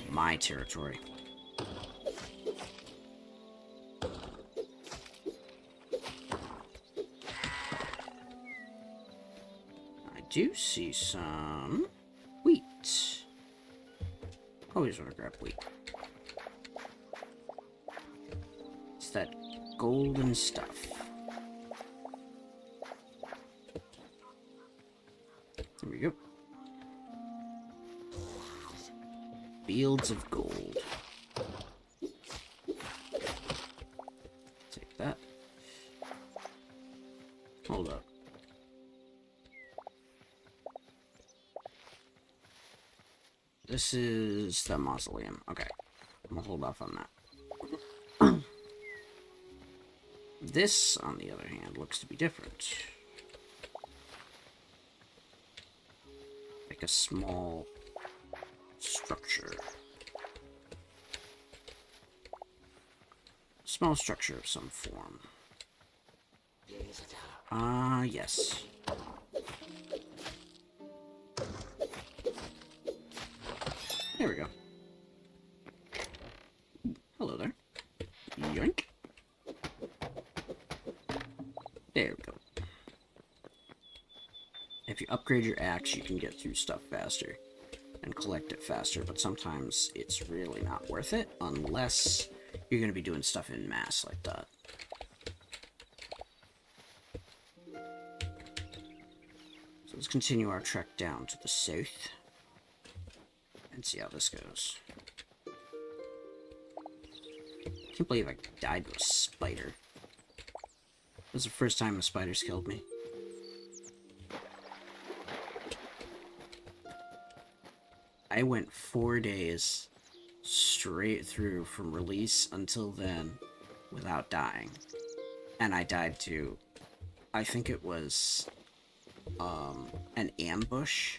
My territory. I do see some wheat. Always want to grab wheat. It's that golden stuff. There we go. Fields of gold. Take that. Hold up. This is the mausoleum. Okay. I'm gonna hold off on that. This, on the other hand, looks to be different. Like a small structure. Small structure of some form. Yes. There we go. Hello there. Yoink. There we go. If you upgrade your axe, you can get through stuff faster and collect it faster, but sometimes it's really not worth it unless you're going to be doing stuff in mass like that. So let's continue our trek down to the south and see how this goes. I can't believe I died to a spider. This was the first time the spiders killed me. I went 4 days straight through from release until then without dying. And I died to, I think it was an ambush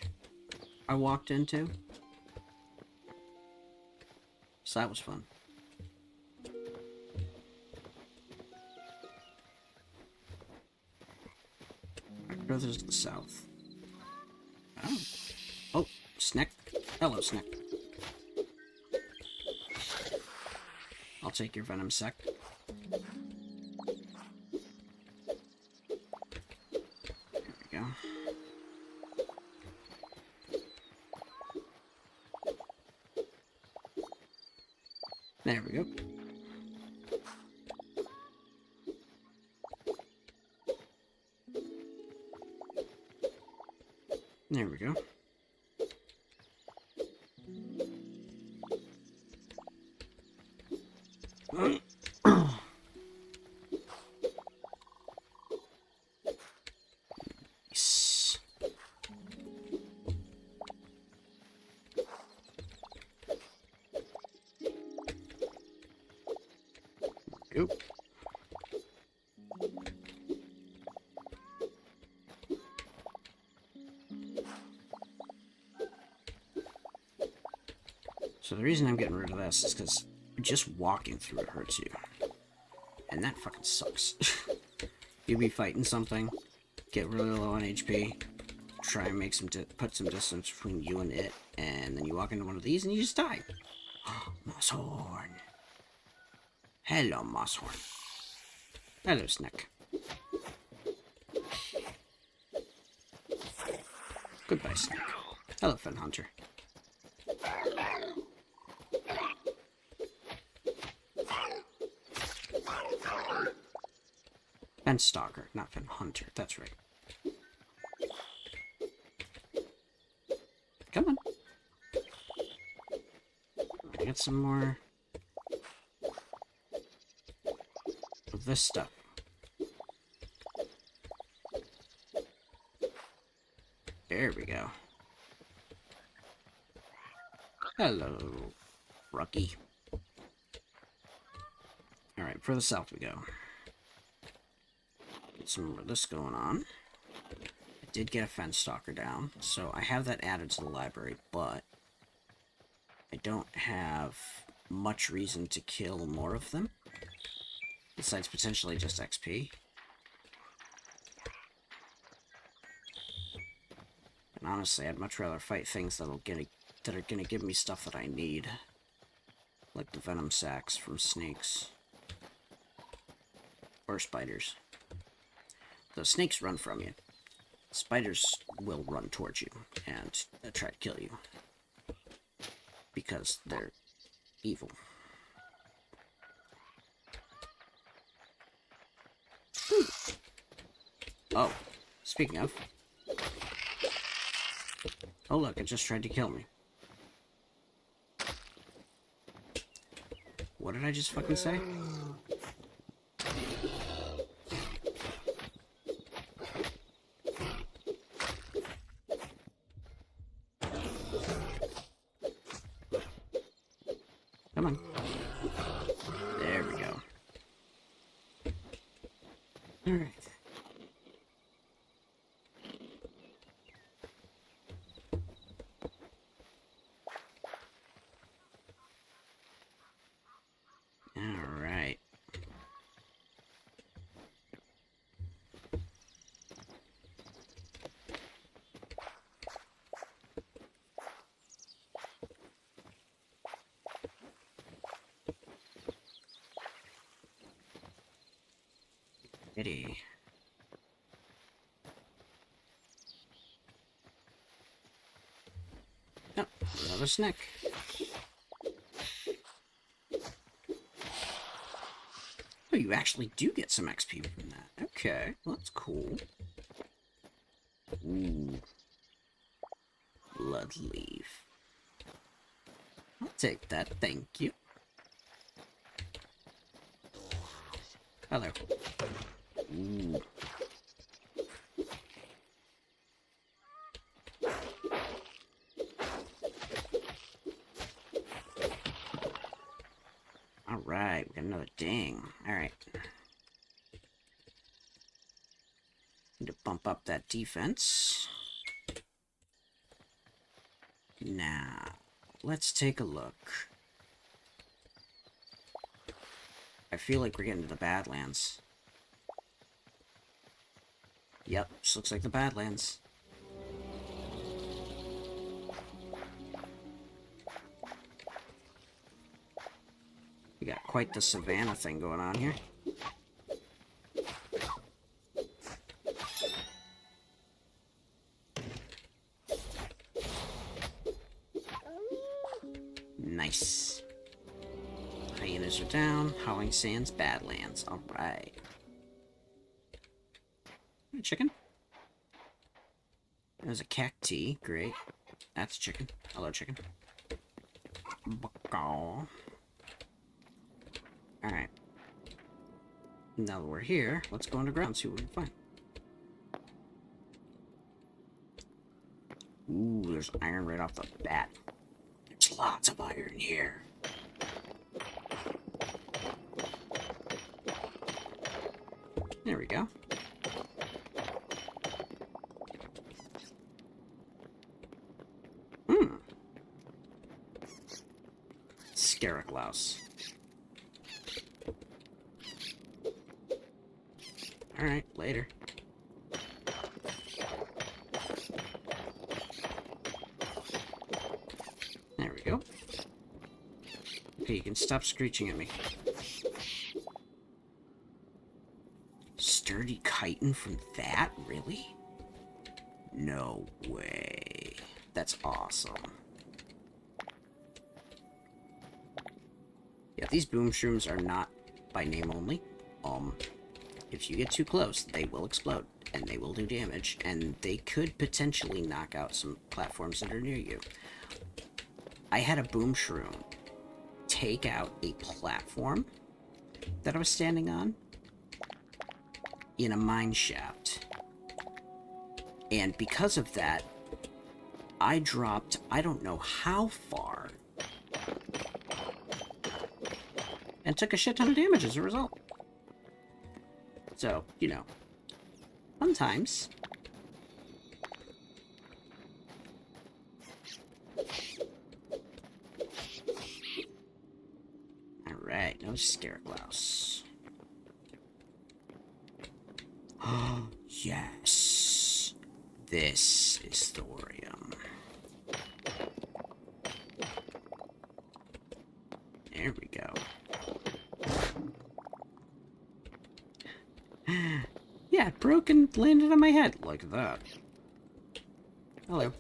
I walked into. So that was fun. My brother's to the south. Oh. Oh, Snick. Hello, Snick. I'll take your venom sec. There we go. There we go. There we go. Nice. Oop. So the reason I'm getting rid of this is because just walking through it hurts you. And that fucking sucks. You'll be fighting something, get really low on HP, try and make put some distance between you and it, and then you walk into one of these and you just die. Mosshorn. Hello, Mosshorn. Hello, Snick. Goodbye, Snick. Hello, Fen Hunter. Fen Stalker, not Fen Hunter. That's right. Come on. I got some more of this stuff. There we go. Hello, Rucky. Alright, for the south we go. Get some more of this going on. I did get a fence stalker down, so I have that added to the library, but I don't have much reason to kill more of them. Besides potentially just XP. And honestly, I'd much rather fight things that are gonna give me stuff that I need. Like the venom sacs from snakes. Or spiders. The snakes run from you. Spiders will run towards you and try to kill you. Because they're evil. Ooh. Oh, speaking of. Oh look, it just tried to kill me. What did I just fucking say? Come on. There we go. Alright. Alright. Pity. Oh, another snack. Oh, you actually do get some XP from that. Okay, well, that's cool. Ooh. Blood leaf. I'll take that, thank you. Hello. Ooh. Alright, we got another ding. Alright. Need to bump up that defense. Now, let's take a look. I feel like we're getting to the Badlands. Yep, this looks like the Badlands. We got quite the savannah thing going on here. Nice. Hyenas are down. Howling Sands, Badlands. Alright. Chicken? There's a cacti. Great. That's chicken. Hello, chicken. Alright. Now that we're here, let's go underground and see what we can find. Ooh, there's iron right off the bat. There's lots of iron here. There we go. Scaraglaus. Alright, later. There we go. Okay, you can stop screeching at me. Sturdy chitin from that? Really? No way. That's awesome. Yeah, these boom shrooms are not by name only. If you get too close, they will explode, and they will do damage, and they could potentially knock out some platforms that are near you. I had a boom shroom take out a platform that I was standing on in a mine shaft. And because of that, I dropped, I don't know how far, and took a shit ton of damage as a result. So, you know, fun times. Alright, no Scaraglaus. Oh, yes. This is thorium. There we go. Yeah, it broke and landed on my head. Look at that. Hello.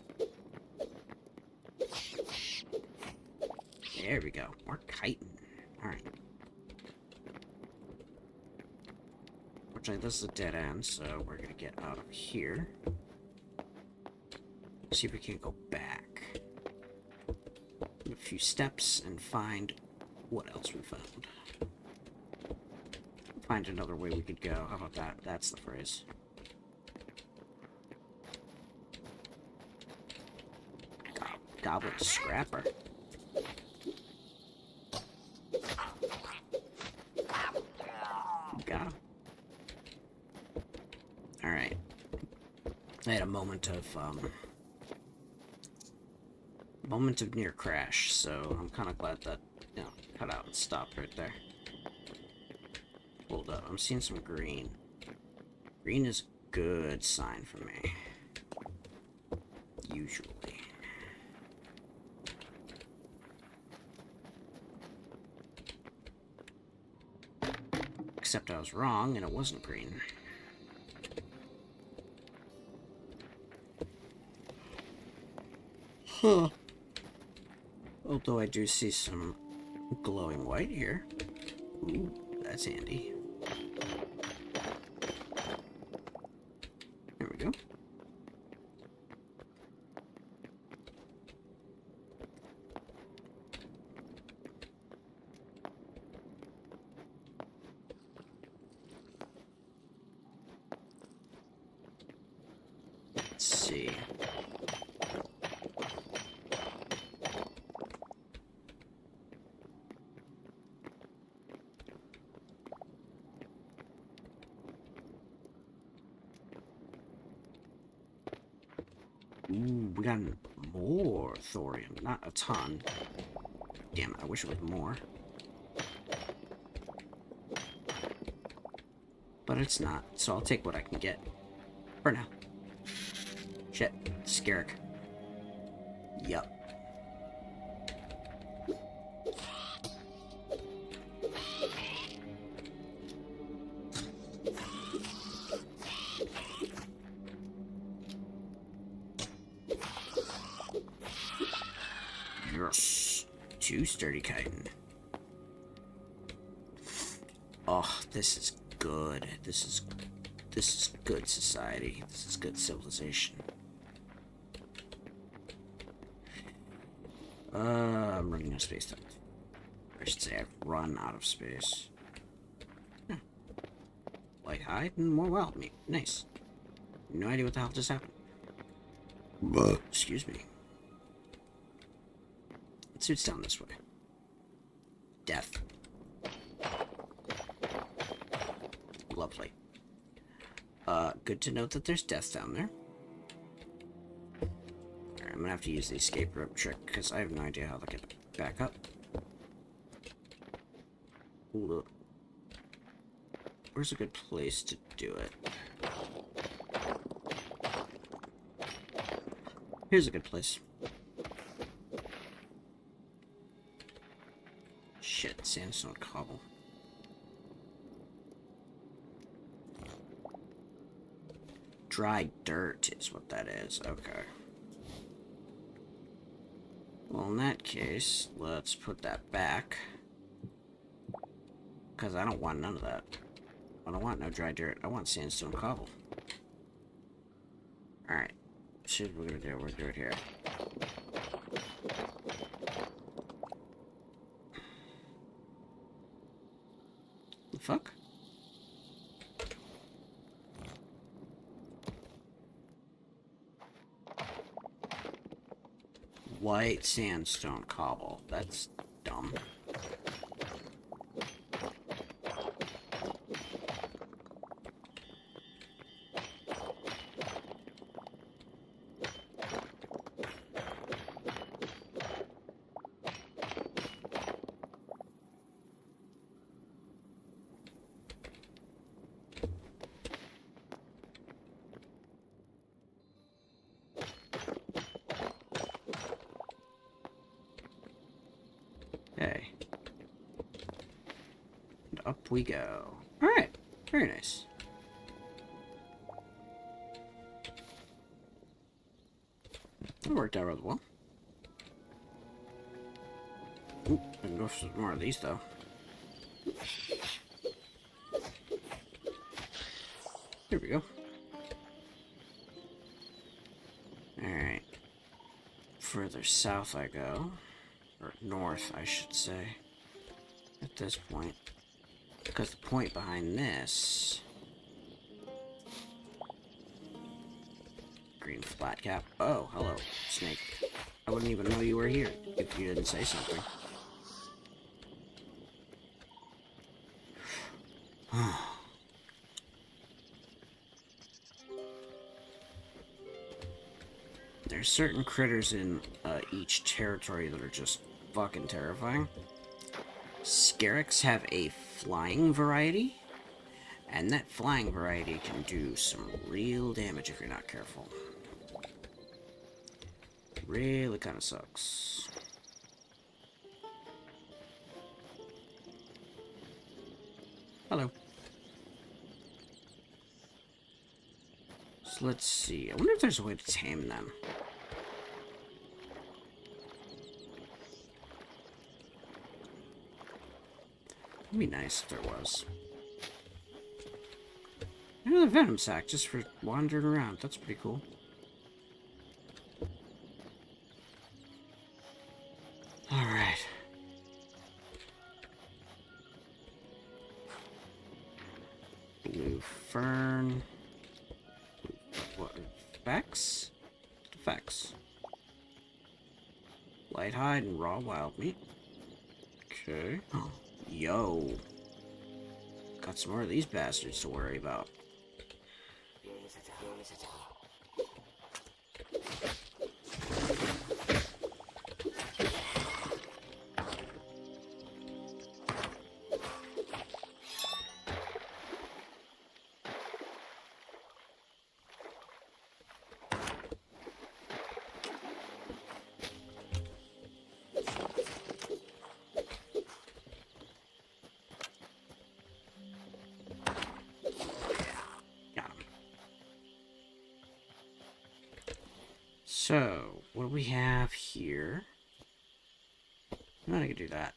There we go. More chitin. Alright. Fortunately, this is a dead end, so we're gonna get out of here. See if we can go back. A few steps and find what else we found. Find another way we could go. How about that? That's the phrase. Goblin Scrapper. Got him. Alright. I had a moment of near crash, so I'm kind of glad that, you know, cut out and stopped right there. Hold up, I'm seeing some green. Green is a good sign for me. Usually. Except I was wrong, and it wasn't green. Huh. Although I do see some glowing white here. Ooh, that's handy. There we go. Let's see. Ooh, we got more thorium. Not a ton. Damn it, I wish it was more. But it's not, so I'll take what I can get. For now. Shit, Scarrick. Yup. Yes. 2 sturdy chitin. Oh, this is good. This is good society. This is good civilization. I'm running out of space time. I should say I've run out of space. Yeah. Light hide and more wild meat. Nice. No idea what the hell just happened. Excuse me. It suits down this way. Death. Lovely. Good to note that there's death down there. Alright, I'm gonna have to use the escape rope trick because I have no idea how to get back up. Hold up. Where's a good place to do it? Here's a good place. Shit, sandstone cobble. Dry dirt is what that is. Okay. Well, in that case, let's put that back. Because I don't want none of that. I don't want no dry dirt. I want sandstone cobble. Alright. See what we're gonna do. We're gonna do it here. The fuck? White sandstone cobble. That's dumb. Okay. And up we go. Alright. Very nice. That worked out rather well. Ooh, I can go for some more of these, though. Here we go. Alright. Further south I go. Or north, I should say. at this point. Because the point behind this... Green flat cap. Oh, hello, snake. I wouldn't even know you were here if you didn't say something. There's certain critters in each territory that are just fucking terrifying. Scarix have a flying variety, and that flying variety can do some real damage if you're not careful. Really kind of sucks. Hello. So let's see. I wonder if there's a way to tame them. It'd be nice if there was. Another venom sac just for wandering around. That's pretty cool. Alright. Blue fern. What? Facts? Facts. Light hide and raw wild meat. Okay. Yo. Got some more of these bastards to worry about. So, what do we have here? I'm not gonna do that.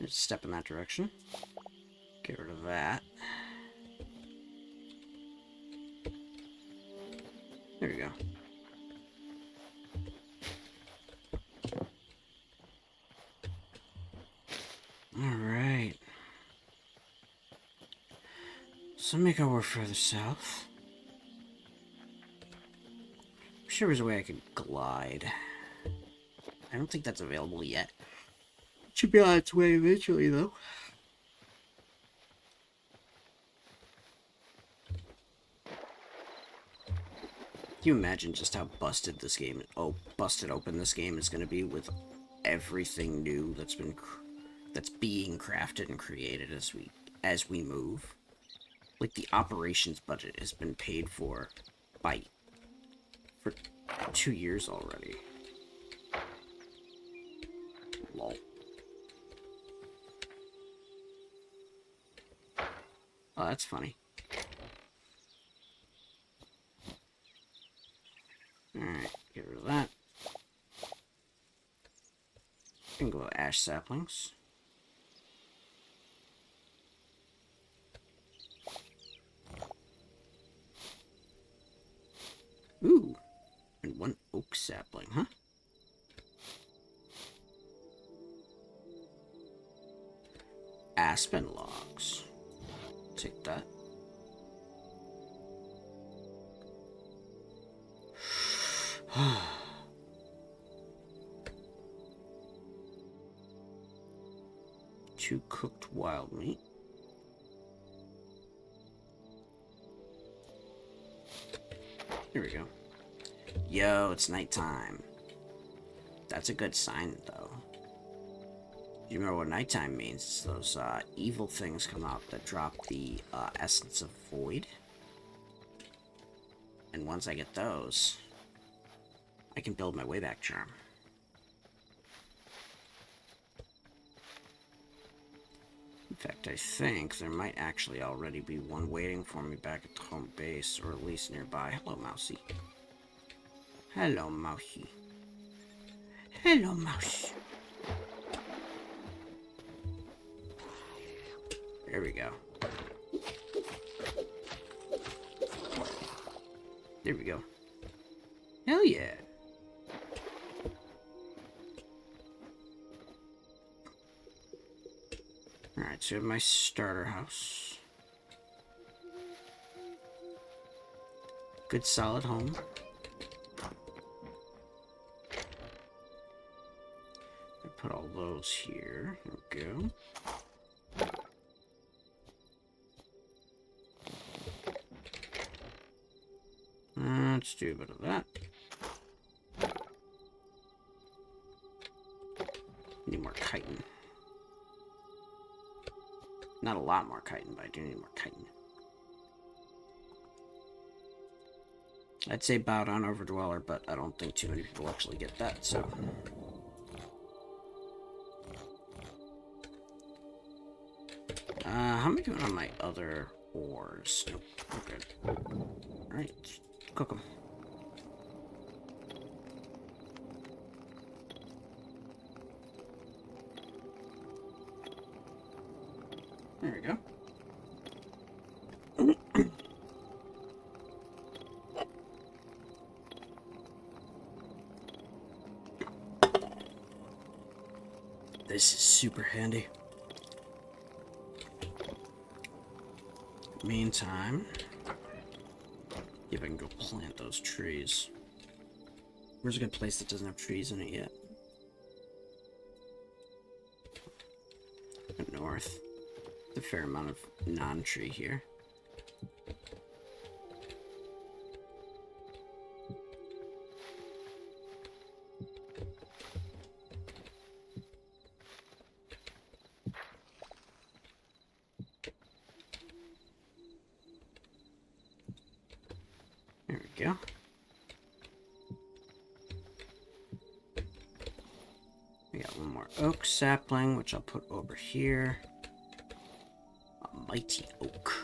Just step in that direction. Get rid of that. There we go. Alright. So make our way further south. I'm sure there's a way I could glide. I don't think that's available yet. It should be on its way eventually, though. Can you imagine just how busted this game, busted open this game is going to be with everything new that's being crafted and created as we move? Like, the operations budget has been paid for 2 years already. Lol. Oh, that's funny. Alright, get rid of that. And go ash saplings. Ooh, and 1 oak sapling, huh? Aspen logs. Take that. Two cooked wild meat. Here we go. Yo, it's nighttime. That's a good sign, though. You remember what nighttime means? It's those evil things come out that drop the essence of void. And once I get those, I can build my way back charm. In fact, I think there might actually already be one waiting for me back at the home base, or at least nearby. Hello, Mousy. Hello, Mousy. Hello, Mouse. There we go. There we go. Hell yeah. Alright, so I have my starter house. Good solid home. I put all those here. There we go. Let's do a bit of that. Need more chitin. Not a lot more chitin, but I do need more chitin. I'd say bow down Overdweller, but I don't think too many people actually get that, so... how am I doing on my other ores? Nope, we're good. Alright, cook them. There we go. This is super handy. Meantime, see if I can go plant those trees. Where's a good place that doesn't have trees in it yet? North. A fair amount of non-tree here. There we go. We got one more oak sapling, which I'll put over here. A mighty oak.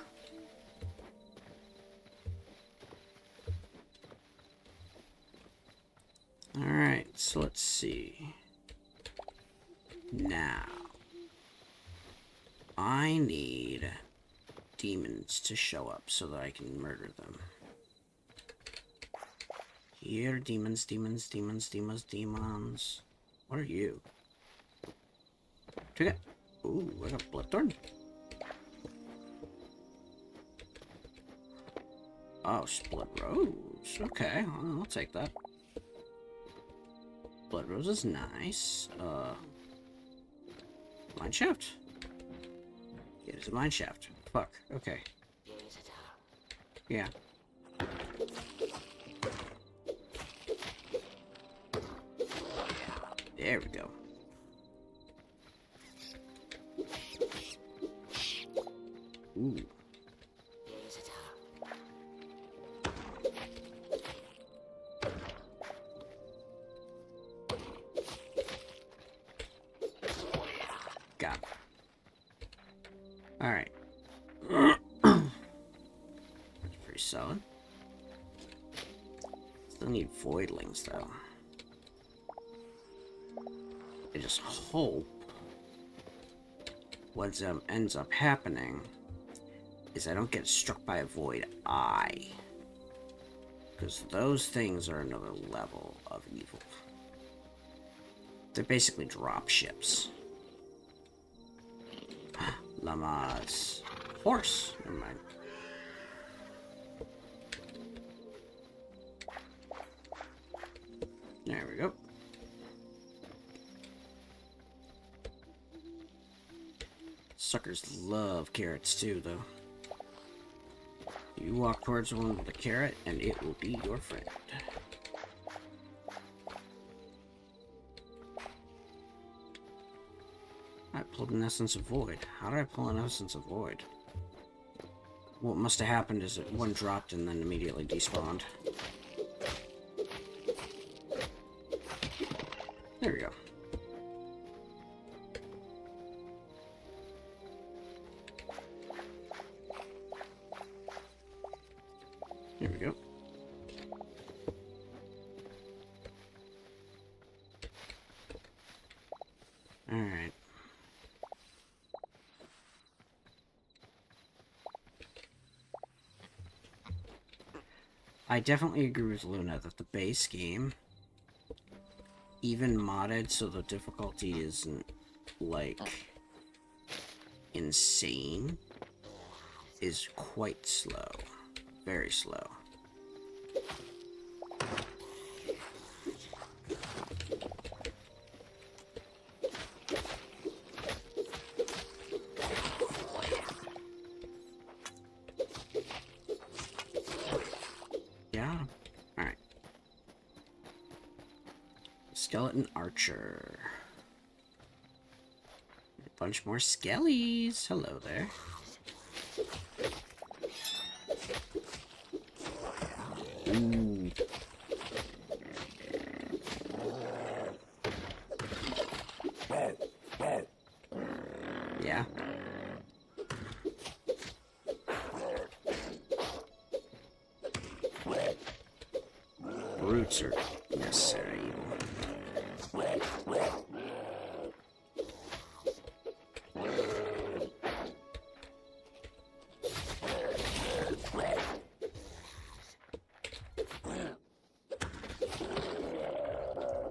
Alright, so let's see. Now, I need demons to show up so that I can murder them. Here, demons, demons, demons, demons, demons. What are you? Take it. Ooh, I got Bloodthorn. Oh, Blood Rose. Okay, well, I'll take that. Blood Rose is nice. Mine shaft. It is a mine shaft. Fuck. Okay. Yeah. There we go. Ooh. Got it. Alright. That's pretty solid. Still need voidlings though. I just hope what ends up happening is I don't get struck by a void eye. Because those things are another level of evil. They're basically drop ships. Llamas. Horse. Never mind. There we go. Suckers love carrots too, though. You walk towards one with a carrot, and it will be your friend. I pulled an Essence of Void. How did I pull an Essence of Void? What must have happened is that one dropped and then immediately despawned. There we go. There we go. Alright. I definitely agree with Luna that the base game, even modded so the difficulty isn't like insane is quite slow. Very slow. Yeah. Alright. Skeleton Archer. A bunch more skellies. Hello there. Ooh. Yeah. Brutes are necessary evil.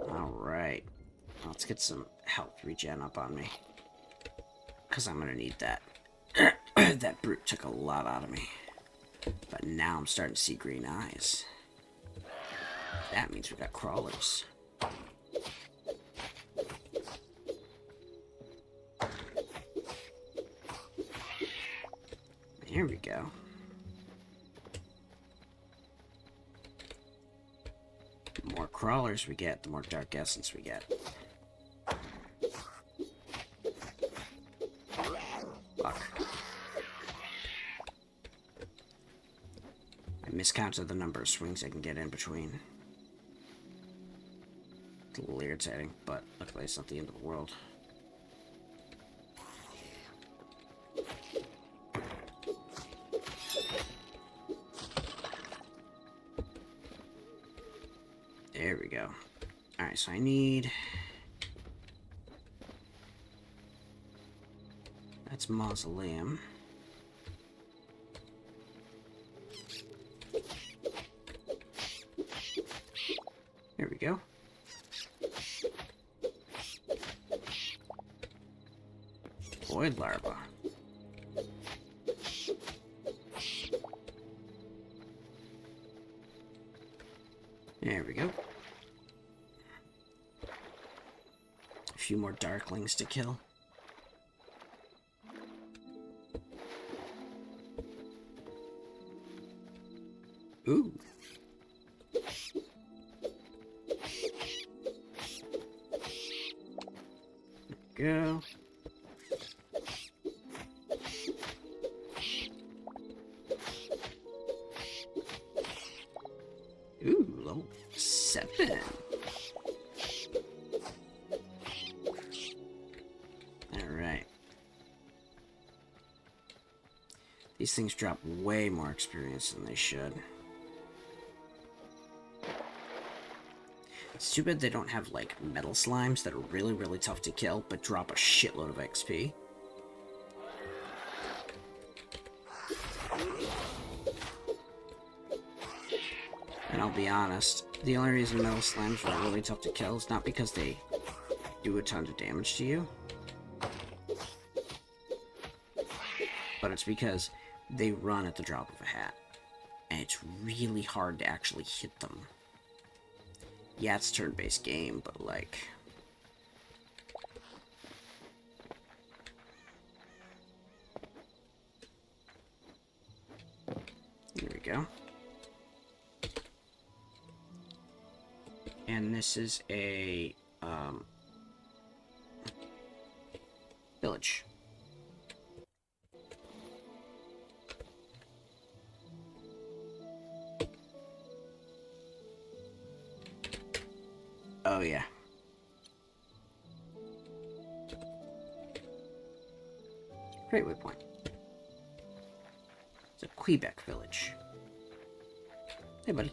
Alright. Let's get some health regen up on me. Because I'm going to need that. That brute took a lot out of me. But now I'm starting to see green eyes. That means we got crawlers. Here we go. The more crawlers we get, the more dark essence we get. Fuck. I miscounted the number of swings I can get in between. It's a little irritating, but luckily it's not the end of the world. There we go. Alright, so I need... That's Mausoleum. There we go. Void larva. There we go. A few more darklings to kill. Ooh. There we go. Ooh, level 7. Alright. These things drop way more experience than they should. It's too bad they don't have, like, metal slimes that are really, really tough to kill, but drop a shitload of XP. And I'll be honest, the only reason metal slimes are really tough to kill is not because they do a ton of damage to you, but it's because they run at the drop of a hat, and it's really hard to actually hit them. Yeah, it's a turn-based game, but like... There we go. And this is a, village. Oh, yeah. Great waypoint. It's a Quebec village. Hey, buddy.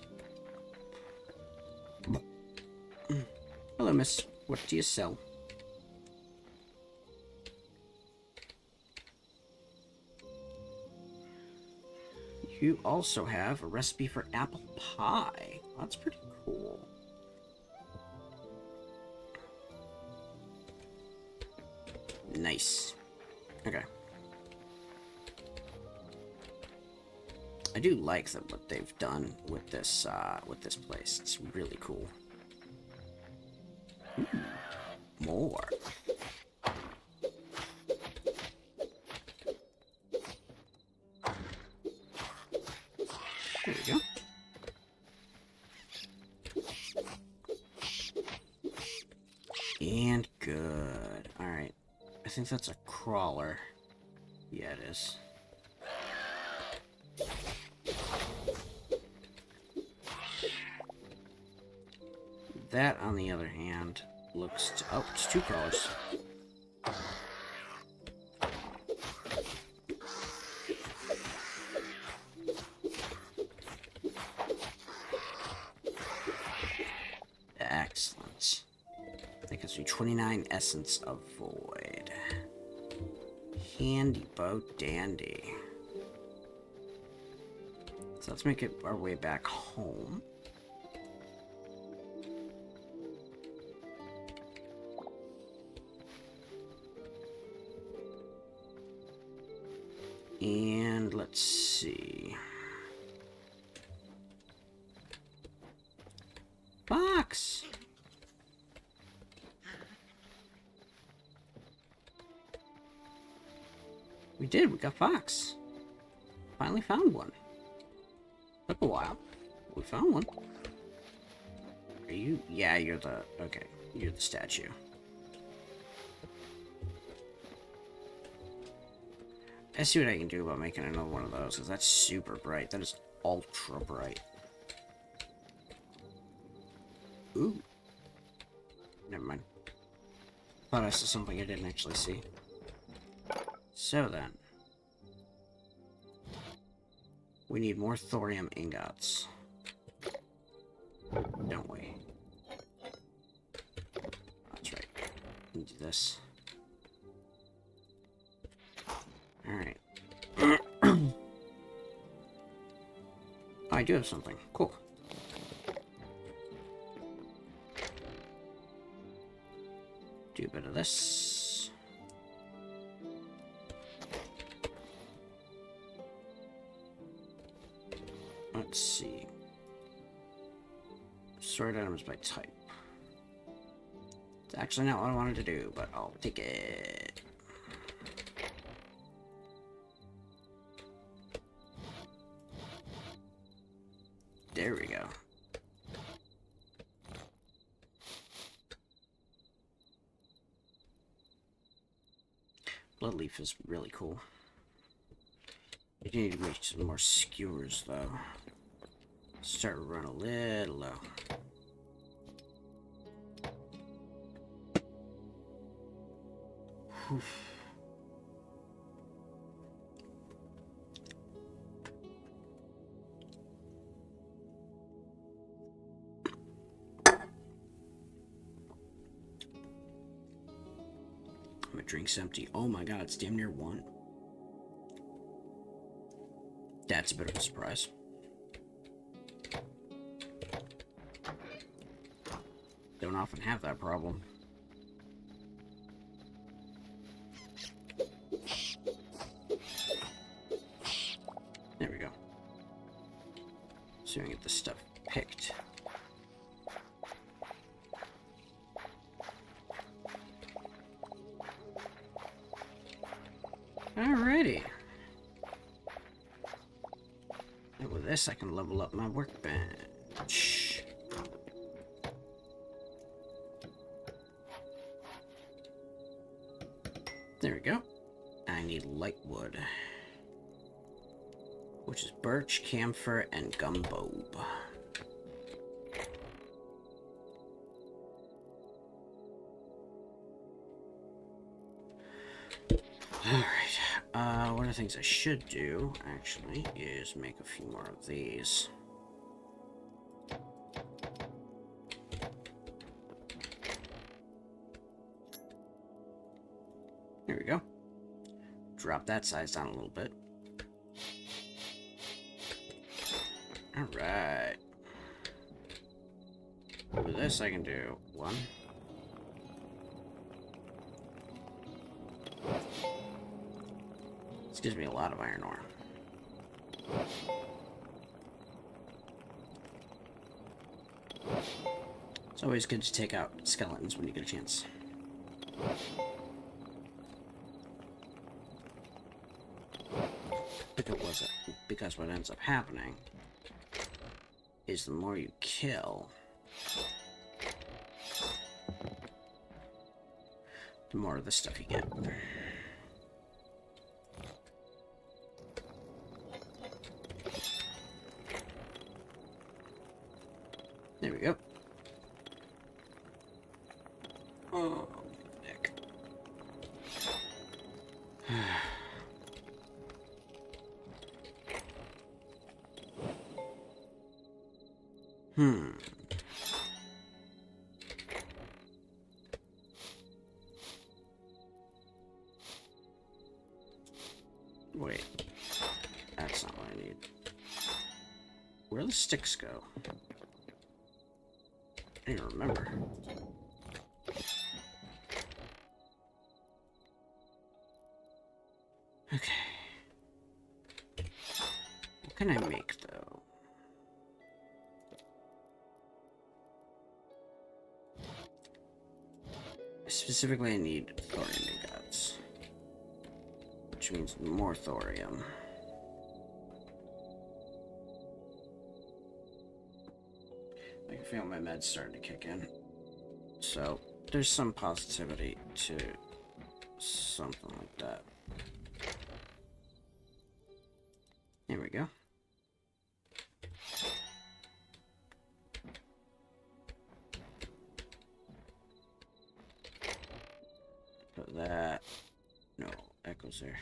Hello, miss. What do you sell? You also have a recipe for apple pie. That's pretty cool. Nice. Okay. I do like what they've done with this place. It's really cool. Ooh, more. There we go. And good. Alright. I think that's a crawler. Yeah, it is. That, on the other hand, looks to... Oh, it's 2 crawlers. Excellent. That gives me 29 Essence of Void. Handy bow dandy. So let's make it our way back home. And let's see. Box! We did, we got Fox. Finally found one. Took a while. We found one. Are you? Yeah, you're the... Okay, you're the statue. Let's see what I can do about making another one of those, because that's super bright. That is ultra bright. Ooh. Never mind. Thought I saw something I didn't actually see. So then. We need more thorium ingots. Don't we? That's right. We can do this. Alright. Oh, I do have something. Cool. Do a bit of this. Let's see. Sort items by type. It's actually not what I wanted to do, but I'll take it. There we go. Bloodleaf is really cool. You need to make some more skewers, though. Start to run a little low. Oof. My drink's empty. Oh my god, it's damn near 1. That's a bit of a surprise. Don't often have that problem. There we go. So we can get this stuff picked. Alrighty. And with this, I can level up my workbench. There we go. I need light wood, which is birch, camphor, and gumbobe. Alright, one of the things I should do, actually, is make a few more of these. There we go. Drop that size down a little bit. Alright. With this I can do 1. This gives me a lot of iron ore. It's always good to take out skeletons when you get a chance. Because what ends up happening is the more you kill, the more of the stuff you get. There we go. Oh, Nick. Wait. That's not what I need. Where do the sticks go? I don't even remember. Okay. What can I make, though? Specifically, I need thorium ingots, which means more thorium. I can feel my meds starting to kick in. So, there's some positivity to something like that. There we go. Put that. No, that goes there.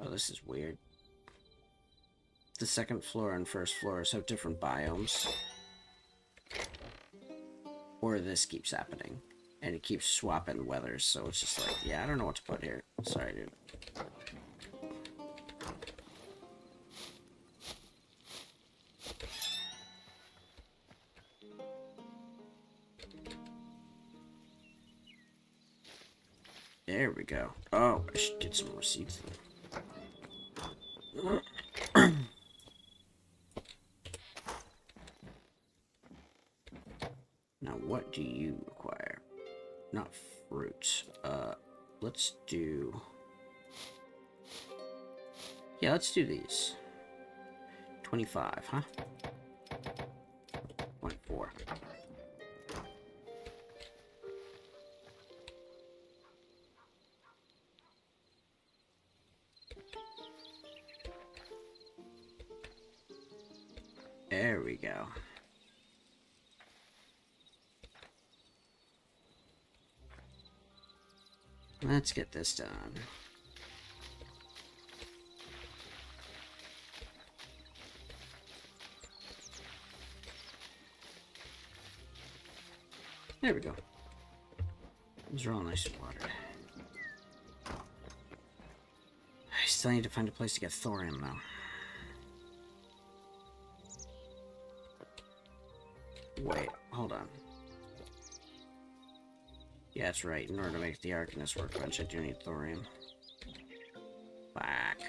Oh, this is weird. The second floor and first floors have different biomes. Or this keeps happening. And it keeps swapping weathers, so it's just like, yeah, I don't know what to put here. Sorry, dude. There we go. Oh, I should get some more seeds then. Now, what do you require? Not fruit. Let's do... Yeah, let's do these. 25, huh? 24. There we go. Let's get this done. There we go. These are all nice and watered. I still need to find a place to get thorium, though. Wait, hold on. Yeah, that's right. In order to make the Arcanist workbench, I do need thorium. Back.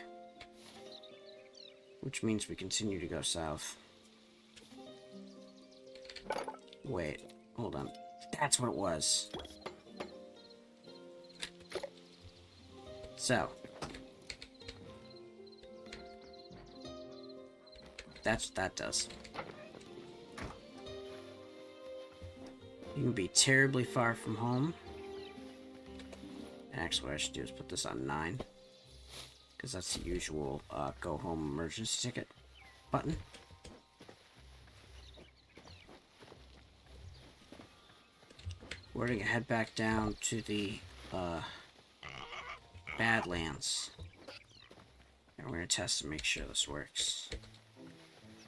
Which means we continue to go south. Wait, hold on. That's what it was. So. That's what that does. You can be terribly far from home. Actually, what I should do is put this on 9. Because that's the usual go home emergency ticket button. We're going to head back down to the Badlands. And we're going to test to make sure this works.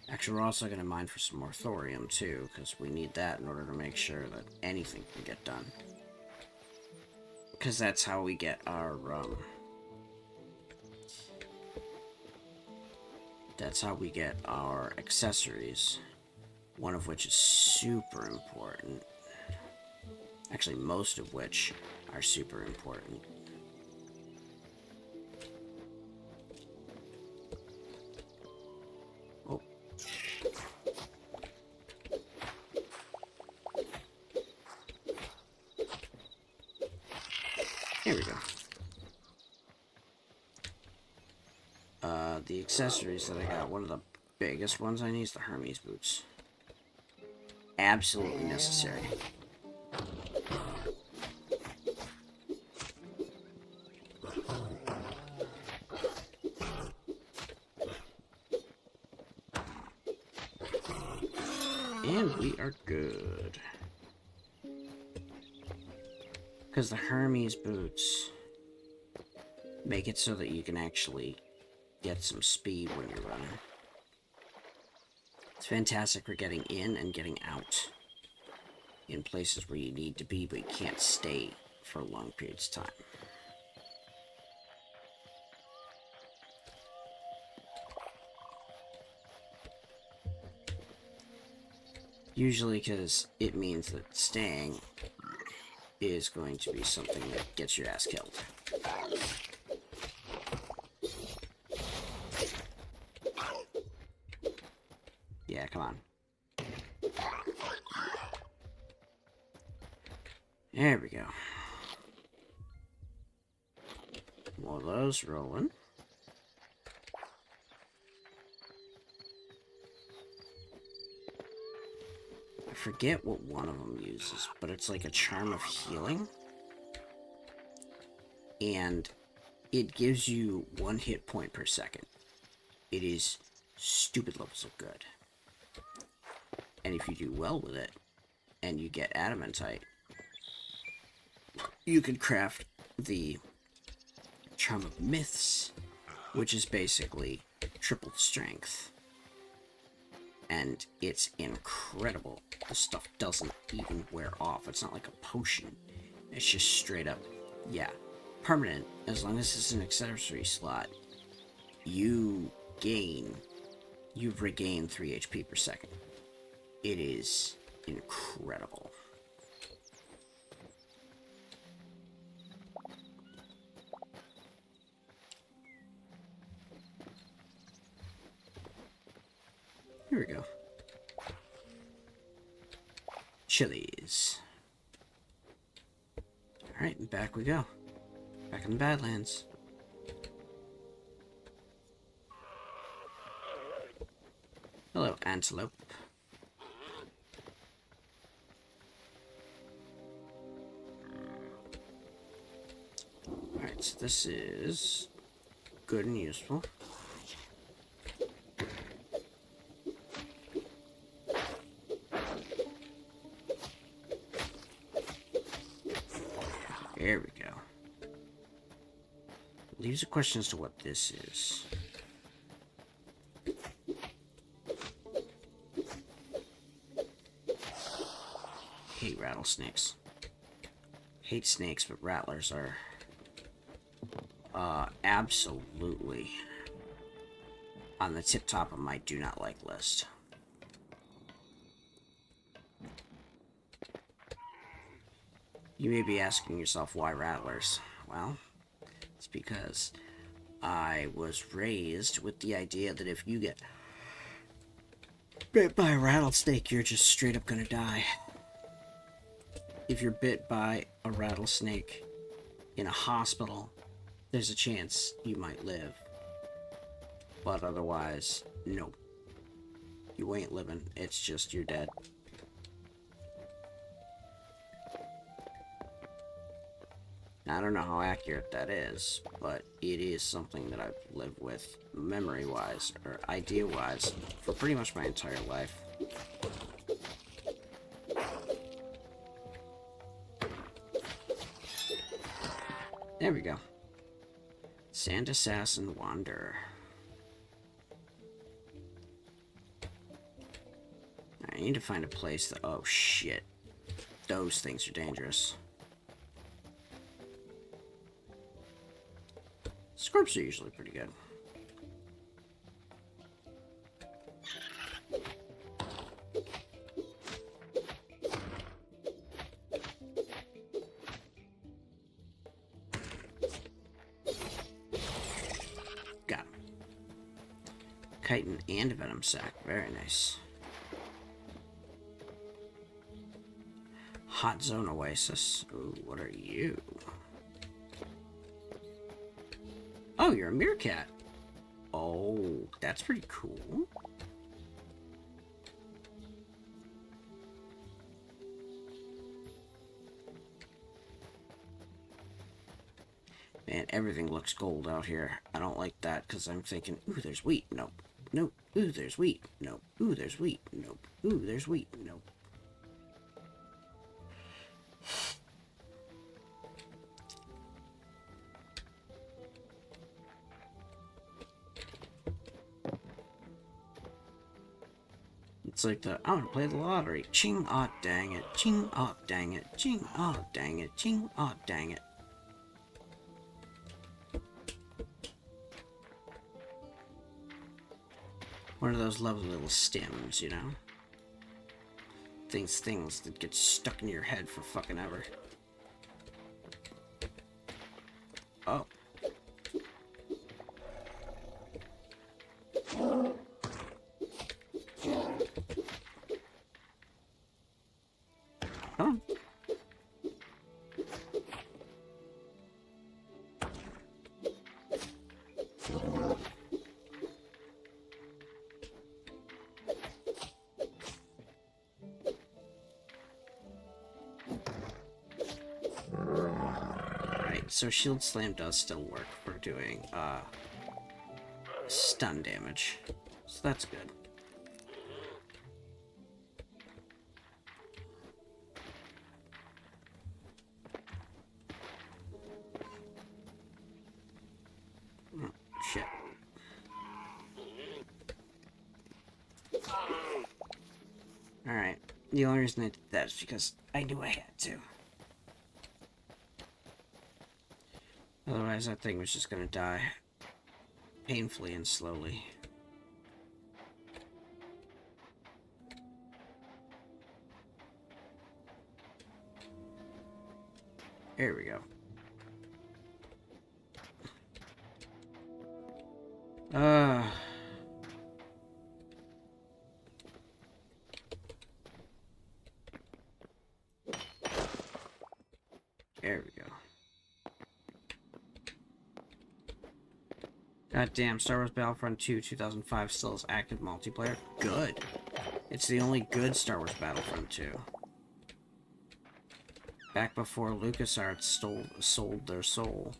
Actually, we're also going to mine for some more thorium, too, because we need that in order to make sure that anything can get done. Because that's how we get our, that's how we get our accessories. One of which is super important. Actually, most of which are super important. The accessories that I got, one of the biggest ones I need is the Hermes boots. Absolutely necessary. And we are good. Because the Hermes boots make it so that you can actually get some speed when you're running. It's fantastic for getting in and getting out in places where you need to be, but you can't stay for long periods of time. Usually because it means that staying is going to be something that gets your ass killed. Yeah, come on. There we go. More of those rolling. I forget what one of them uses, but it's like a charm of healing. And it gives you 1 hit point per second. It is stupid levels of good. And if you do well with it, and you get adamantite, you can craft the Charm of Myths, which is basically tripled strength. And it's incredible. The stuff doesn't even wear off. It's not like a potion. It's just straight up, yeah, permanent. As long as it's an accessory slot, you regain 3 HP per second. It is incredible. Here we go. Chilies. Alright, and back we go. Back in the Badlands. Hello, antelope. Alright, so this is good and useful. There we go. Leaves a question as to what this is. Hate rattlesnakes. Hate snakes, but rattlers are absolutely on the tip top of my do not like list. You may be asking yourself, why rattlers? Well, it's because I was raised with the idea that if you get bit by a rattlesnake, you're just straight up gonna die. If you're bit by a rattlesnake in a hospital, there's a chance you might live. But otherwise, no. You ain't living. It's just you're dead. I don't know how accurate that is, but it is something that I've lived with memory-wise, or idea-wise, for pretty much my entire life. There we go. Sand Assassin Wanderer. I need to find a place that... Oh, shit. Those things are dangerous. Scorps are usually pretty good. Got him. Chitin and Venom Sac. Very nice. Hot Zone Oasis. Ooh, what are you? Oh, you're a meerkat. Oh, that's pretty cool. Man, everything looks gold out here. I don't like that because I'm thinking, ooh, there's wheat. Nope. Nope. Ooh, there's wheat. Nope. Ooh, there's wheat. Nope. Ooh, there's wheat. Nope. It's like the, I want to play the lottery. Ching, ah, dang it. Ching, ah, dang it. Ching, ah, dang it. Ching, ah, dang it. One of those lovely little stems, you know? Things that get stuck in your head for fucking ever. Oh. Come on. So Shield Slam does still work for doing stun damage. So that's good. Oh, shit. Alright. The only reason I did that is because I knew I had to. Otherwise, that thing was just gonna die painfully and slowly. There we go. There we go. Goddamn, Star Wars Battlefront 2 2005 still has active multiplayer? Good. It's the only good Star Wars Battlefront 2. Back before LucasArts sold their soul.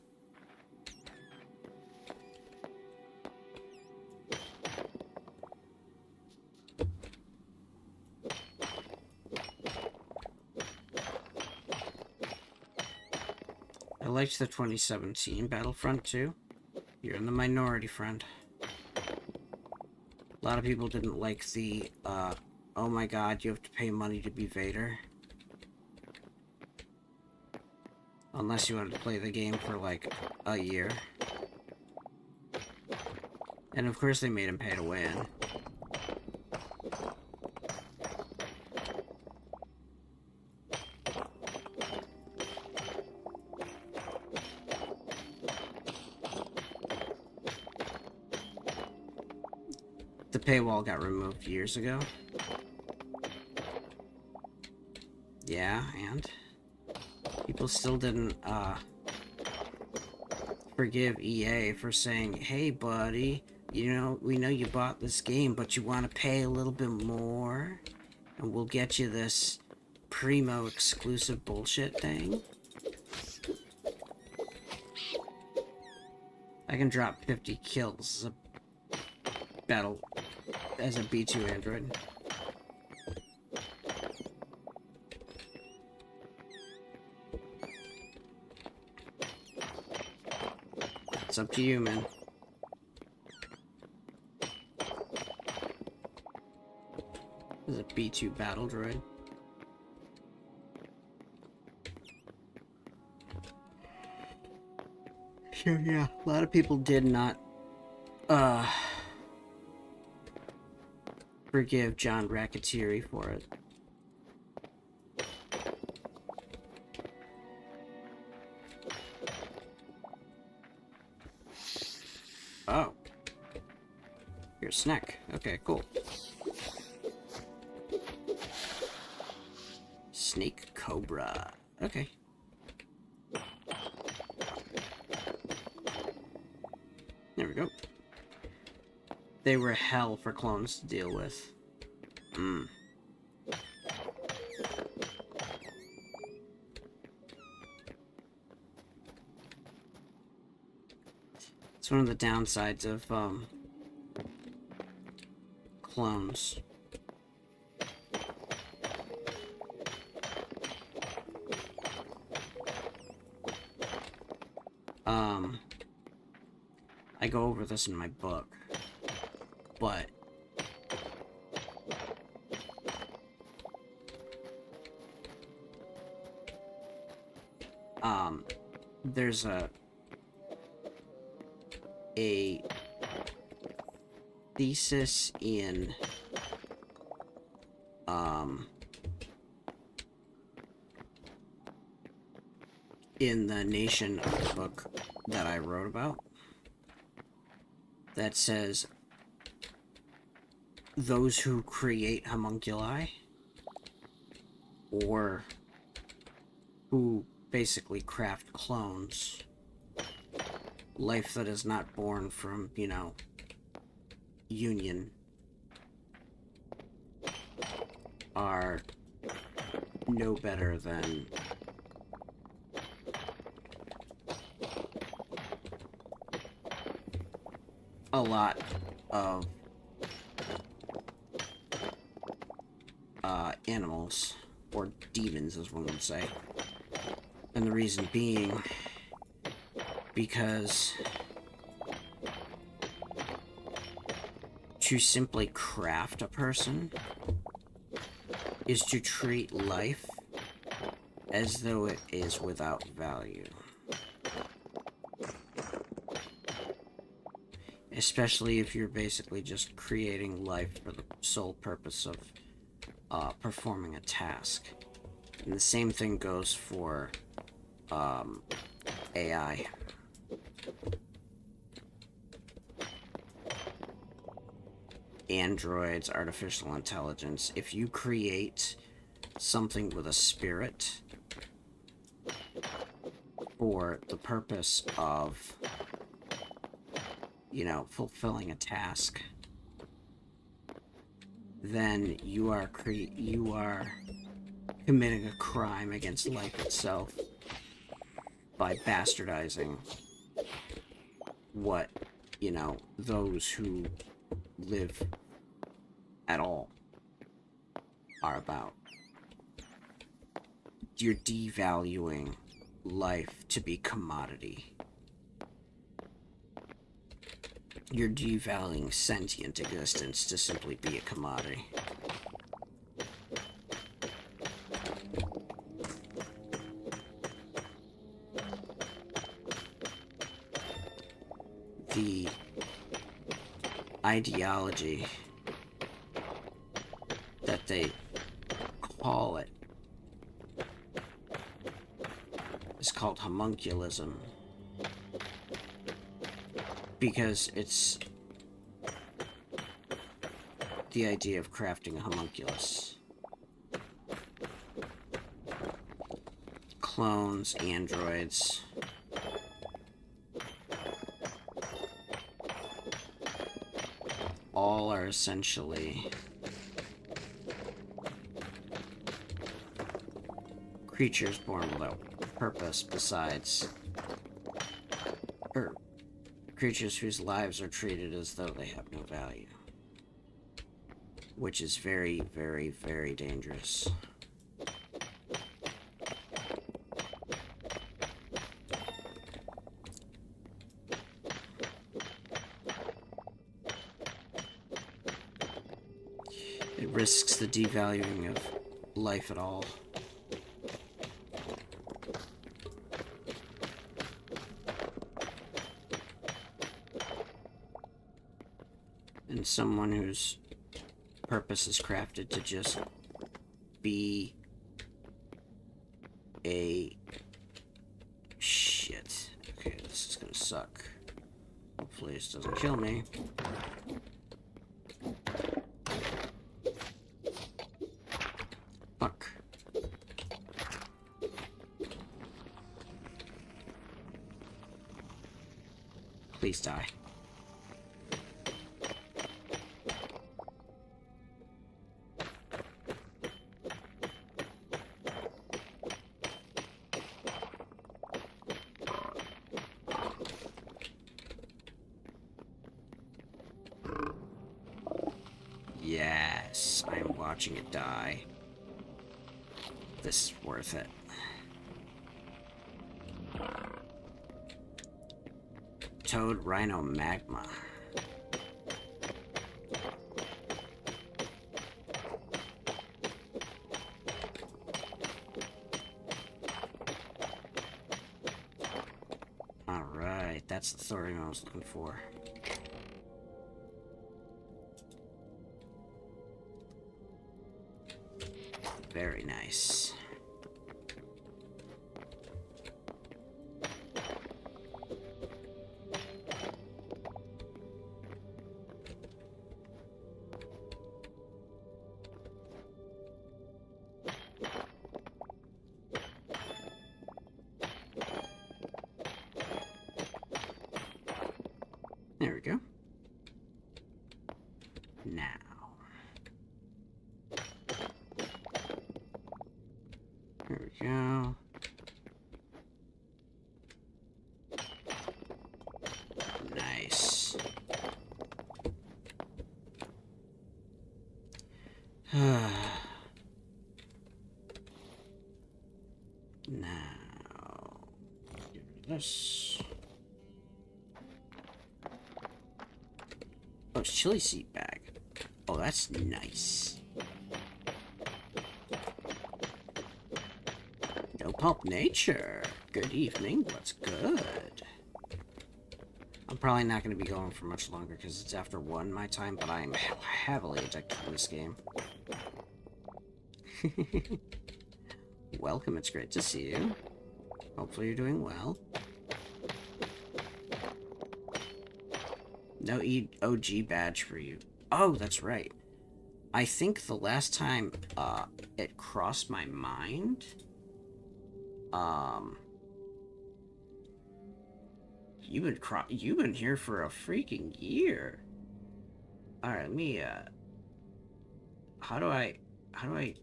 I liked the 2017 Battlefront 2. You're in the minority, friend. A lot of people didn't like the, oh my god, you have to pay money to be Vader. Unless you wanted to play the game for, like, a year. And of course they made him pay to win. The paywall got removed years ago. Yeah, and people still didn't forgive EA for saying, hey buddy, you know, we know you bought this game, but you want to pay a little bit more, and we'll get you this primo exclusive bullshit thing. I can drop 50 kills as a B2 android. It's up to you, man. This is a B2 battle droid. So yeah, a lot of people did not forgive John Racketeeri for it. Oh. You're a snack. Okay, cool. Snake Cobra. Okay. There we go. They were hell for clones to deal with. It's one of the downsides of, clones. I go over this in my book, but there's a thesis in the Nation book that I wrote about that says those who create homunculi, or who basically craft clones, life that is not born from, you know, union, are no better than a lot of animals, or demons as one would say. And the reason being because to simply craft a person is to treat life as though it is without value. Especially if you're basically just creating life for the sole purpose of performing a task. And the same thing goes for AI. Androids, artificial intelligence. If you create something with a spirit for the purpose of, you know, fulfilling a task, then you are committing a crime against life itself by bastardizing what, you know, those who live at all are about. You're devaluing life to be commodity. You're devaluing sentient existence to simply be a commodity. The ideology that they call it is called homunculism, because it's the idea of crafting a homunculus. Clones, androids, all are essentially creatures born without purpose besides, or creatures whose lives are treated as though they have no value, which is very, very, very dangerous. It risks the devaluing of life at all. And someone whose purpose is crafted to just be a shit. Okay, this is gonna suck. Hopefully this doesn't kill me. Fuck. Please die. Yes, I'm watching it die. This is worth it. Toad Rhino Magma. Alright, that's the thorium I was looking for. Very nice. There we go. Now. There we go. Nice. Now, get rid of this. Oh, it's chili seed bag. Oh, that's nice. No pulp nature. Good evening. What's good? I'm probably not going to be going for much longer because it's after 1 my time, but I am heavily addicted to this game. Welcome, it's great to see you. Hopefully you're doing well. No OG badge for you. Oh, that's right. I think the last time it crossed my mind, you've been here for a freaking year. All right, let me how do I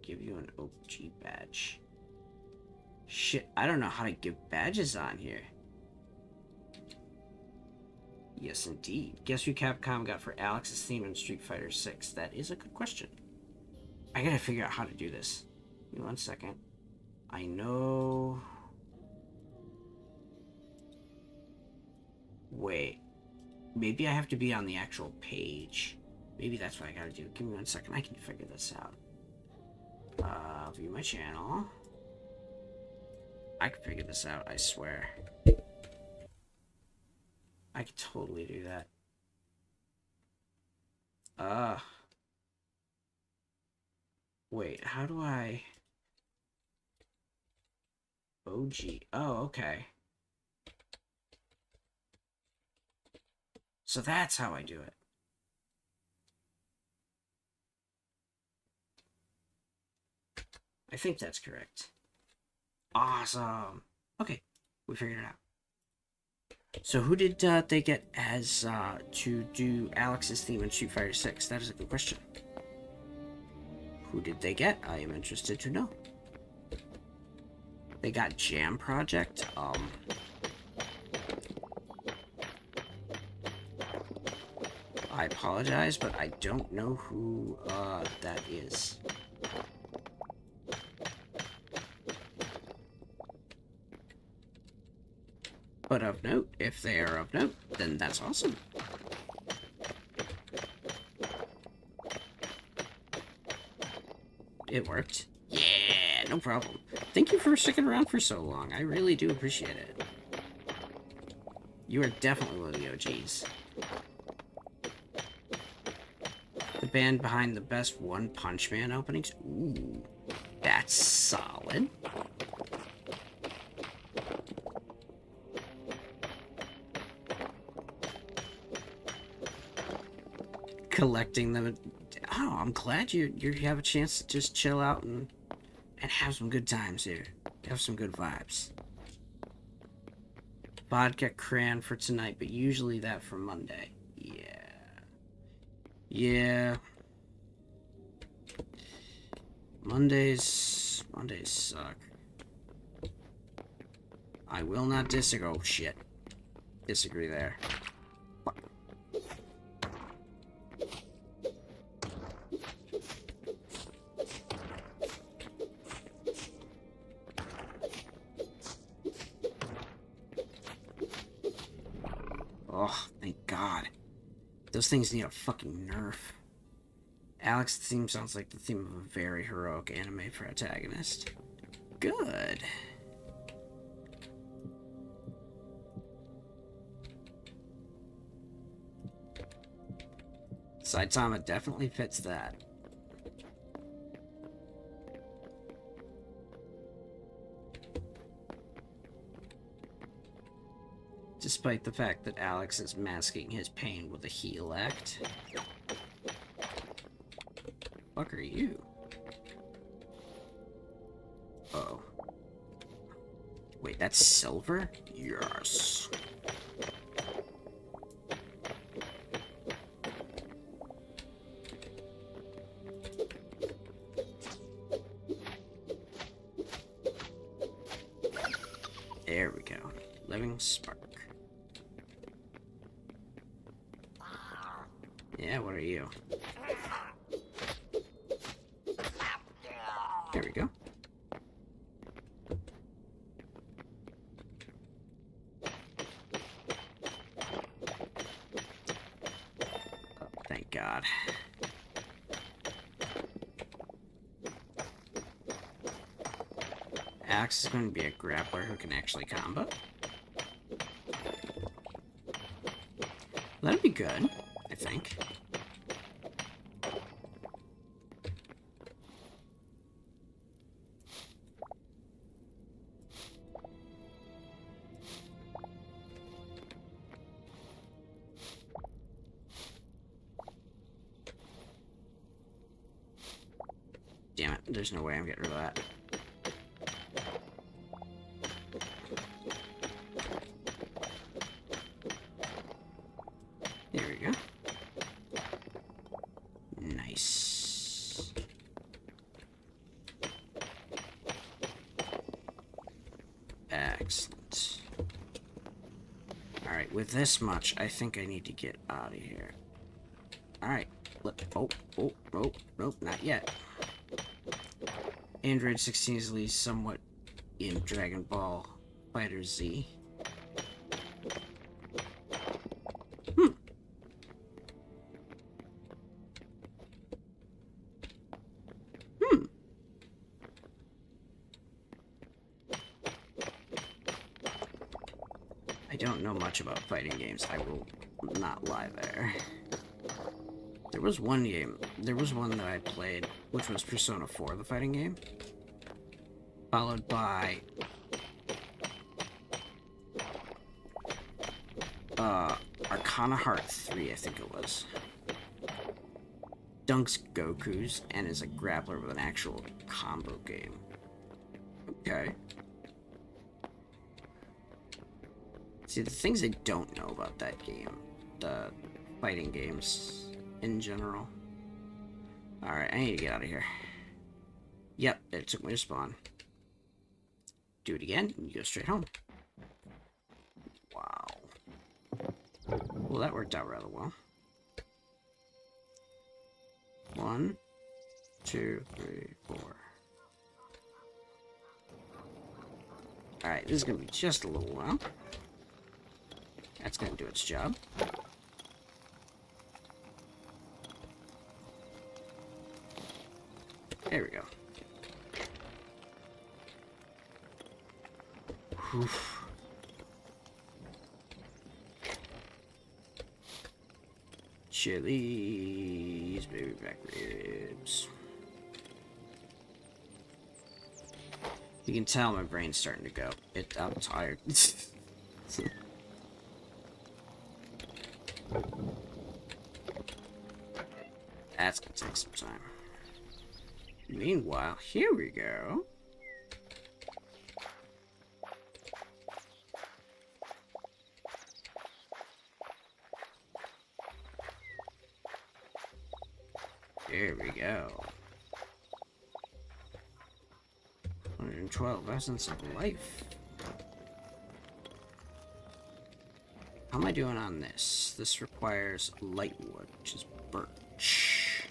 give you an OG badge? Shit, I don't know how to give badges on here. Yes, indeed. Guess who Capcom got for Alex's theme in Street Fighter 6? That is a good question. I gotta figure out how to do this. Give me 1 second. I know... Wait. Maybe I have to be on the actual page. Maybe that's what I gotta do. Give me 1 second. I can figure this out. View my channel. I can figure this out, I swear. I could totally do that. Wait, how do I... OG. Oh, okay. So that's how I do it. I think that's correct. Awesome. Okay, we figured it out. So who did they get as to do Alex's theme in Street Fighter 6? That is a good question. Who did they get? I am interested to know. They got Jam Project. I apologize, but I don't know who that is. But of note, if they are of note, then that's awesome. It worked. Yeah, no problem. Thank you for sticking around for so long. I really do appreciate it. You are definitely one of the OGs. The band behind the best One Punch Man openings. Ooh, that's solid. Collecting them. Oh, I'm glad you have a chance to just chill out and have some good times here. Have some good vibes. Vodka cran for tonight, but usually that for Monday. Yeah. Mondays suck. I will not disagree. Oh shit. Disagree there. Oh, thank God. Those things need a fucking nerf. Alex's theme sounds like the theme of a very heroic anime protagonist. Good. Saitama definitely fits that. Despite the fact that Alex is masking his pain with a heel act. Fuck are you? Uh-oh. Wait, that's silver? Yes. There we go. Living spark. Yeah, what are you? There we go. Oh, thank God. Axe is going to be a grappler who can actually combo. That'd be good, I think. Damn it, there's no way I'm getting rid of that. There we go. Nice. Excellent. Alright, with this much, I think I need to get out of here. Alright. Oh, nope, not yet. Android 16 is at least somewhat in Dragon Ball Fighter Z. I don't know much about fighting games, I will not lie there. There was one that I played, which was Persona 4, the fighting game. Followed by Arcana Heart 3, I think it was. Dunks Goku's and is a grappler with an actual combo game. Okay. See, the things I don't know about that game, the fighting games in general. Alright, I need to get out of here. Yep, it took me to spawn. Do it again, and you go straight home. Wow. Well, that worked out rather well. 1, 2, 3, 4. Alright, this is gonna be just a little while. That's gonna do its job. There we go. Oof. Chilies, baby back ribs. You can tell my brain's starting to go. I'm tired. That's gonna take some time. Meanwhile, here we go. There we go. 112 essence of life. How am I doing on this? This requires light wood, which is birch.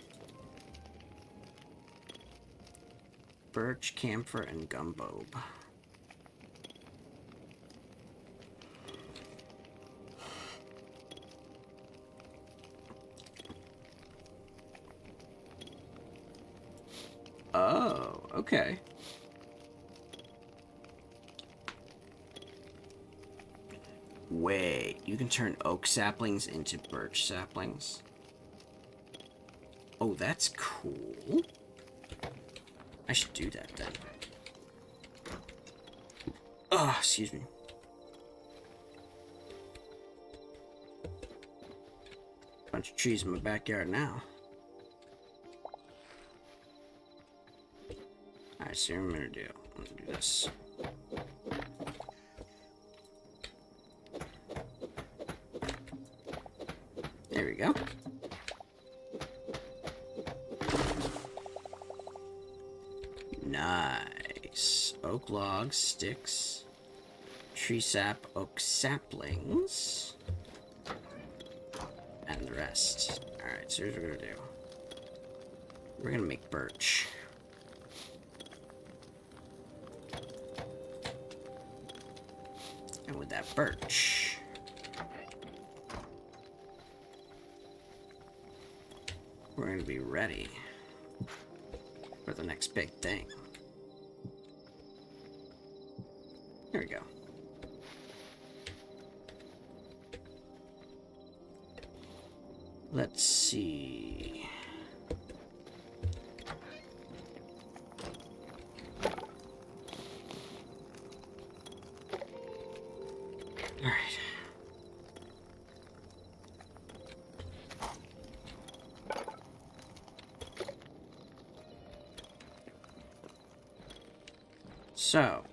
Birch, camphor, and gumbobe. Oh, okay. Wait, you can turn oak saplings into birch saplings? Oh, that's cool. I should do that then. Oh, excuse me. Bunch of trees in my backyard now. Alright, so what I'm gonna do. I'm gonna do this. There we go. Nice. Oak logs, sticks, tree sap, oak saplings, and the rest. Alright, so here's what we're gonna do. We're gonna make birch. And with that birch, we're gonna be ready for the next big thing. There we go. Let's see. All right. So,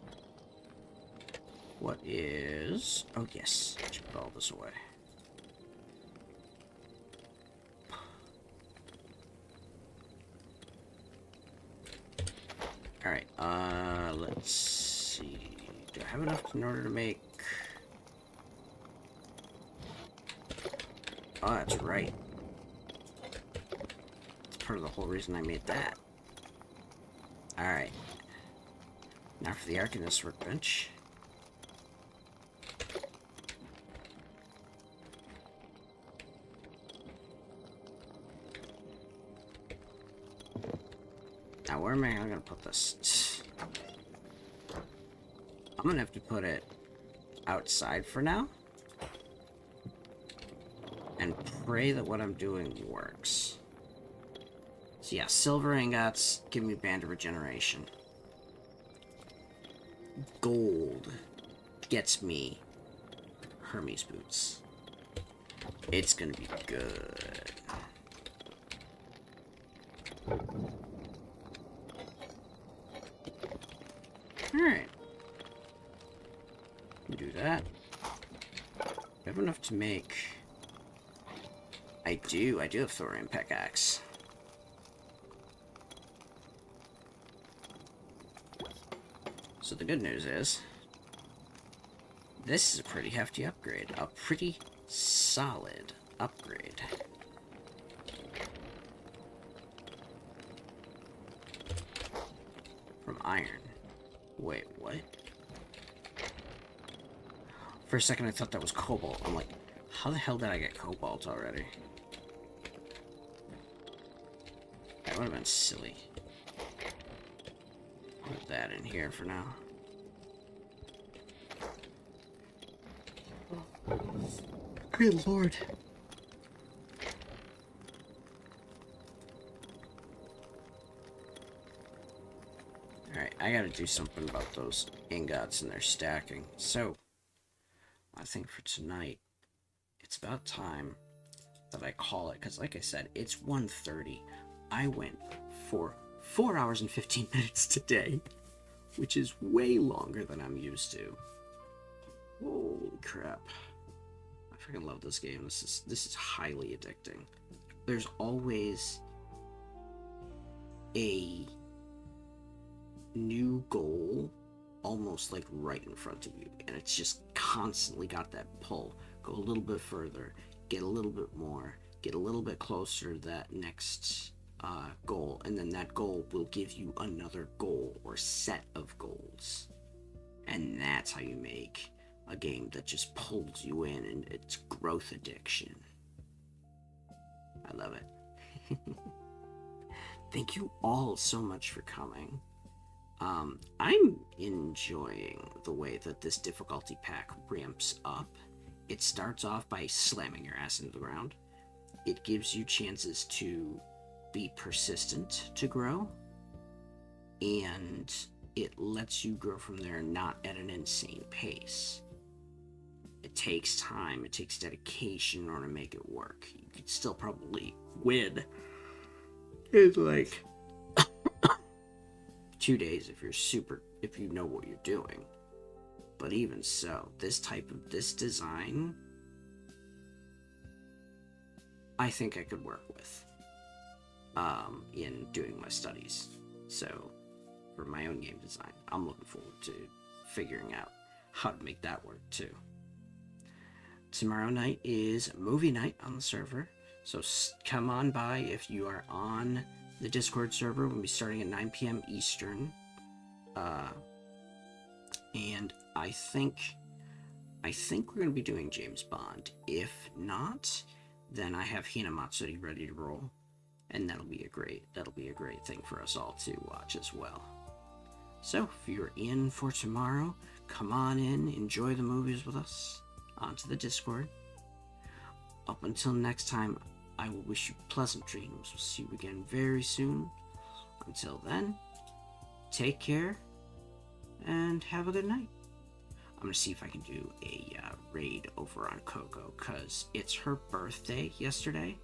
what is... Oh, yes. I should put all this away. Alright, let's see. Do I have enough in order to make... Oh, that's right. That's part of the whole reason I made that. Alright. Now for the Arcanist workbench. Now where am I gonna put this? I'm gonna have to put it outside for now. And pray that what I'm doing works. So yeah, silver ingots give me band of regeneration. Gold gets me Hermes boots. It's gonna be good. Alright. Do that. I have enough to make... I do have thorium pickaxe. So the good news is, this is a pretty hefty upgrade. A pretty solid upgrade. From iron. Wait, what? For a second I thought that was cobalt. I'm like, how the hell did I get cobalt already? That would have been silly. Put that in here for now. Good lord. Alright, I gotta do something about those ingots and their stacking. So, I think for tonight, it's about time that I call it, because like I said, it's 1:30. I went for 4 hours and 15 minutes today, which is way longer than I'm used to. Holy crap. I freaking love this game. This is highly addicting. There's always a new goal almost like right in front of you, and it's just constantly got that pull. Go a little bit further, get a little bit more, get a little bit closer to that next goal, and then that goal will give you another goal or set of goals, and that's how you make a game that just pulls you in, and it's growth addiction. I love it. thank you all so much for coming. I'm enjoying the way that this difficulty pack ramps up. It starts off by slamming your ass into the ground. It gives you chances to be persistent to grow, and it lets you grow from there, not at an insane pace. It takes time, it takes dedication in order to make it work. You could still probably win in like 2 days if you know what you're doing. But even so, this design, I think I could work with in doing my studies. So for my own game design, I'm looking forward to figuring out how to make that work too. Tomorrow night is movie night on the server, so come on by if you are on the Discord server. We'll be starting at 9 p.m. Eastern. And I think we're going to be doing James Bond. If not, then I have Hina Matsuri ready to roll, and that'll be a great thing for us all to watch as well. So if you're in for tomorrow, come on in, enjoy the movies with us, onto the Discord. Up until next time, I will wish you pleasant dreams. We'll see you again very soon. Until then, take care and have a good night. I'm gonna see if I can do a raid over on Coco, because it's her birthday yesterday,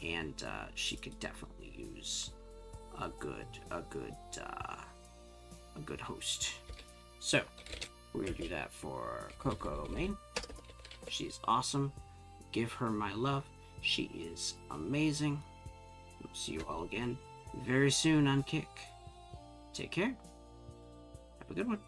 and she could definitely use a good host. So we're gonna do that for Coco Main. She's awesome. Give her my love. She is amazing. We'll see you all again very soon on Kick. Take care. Have a good one.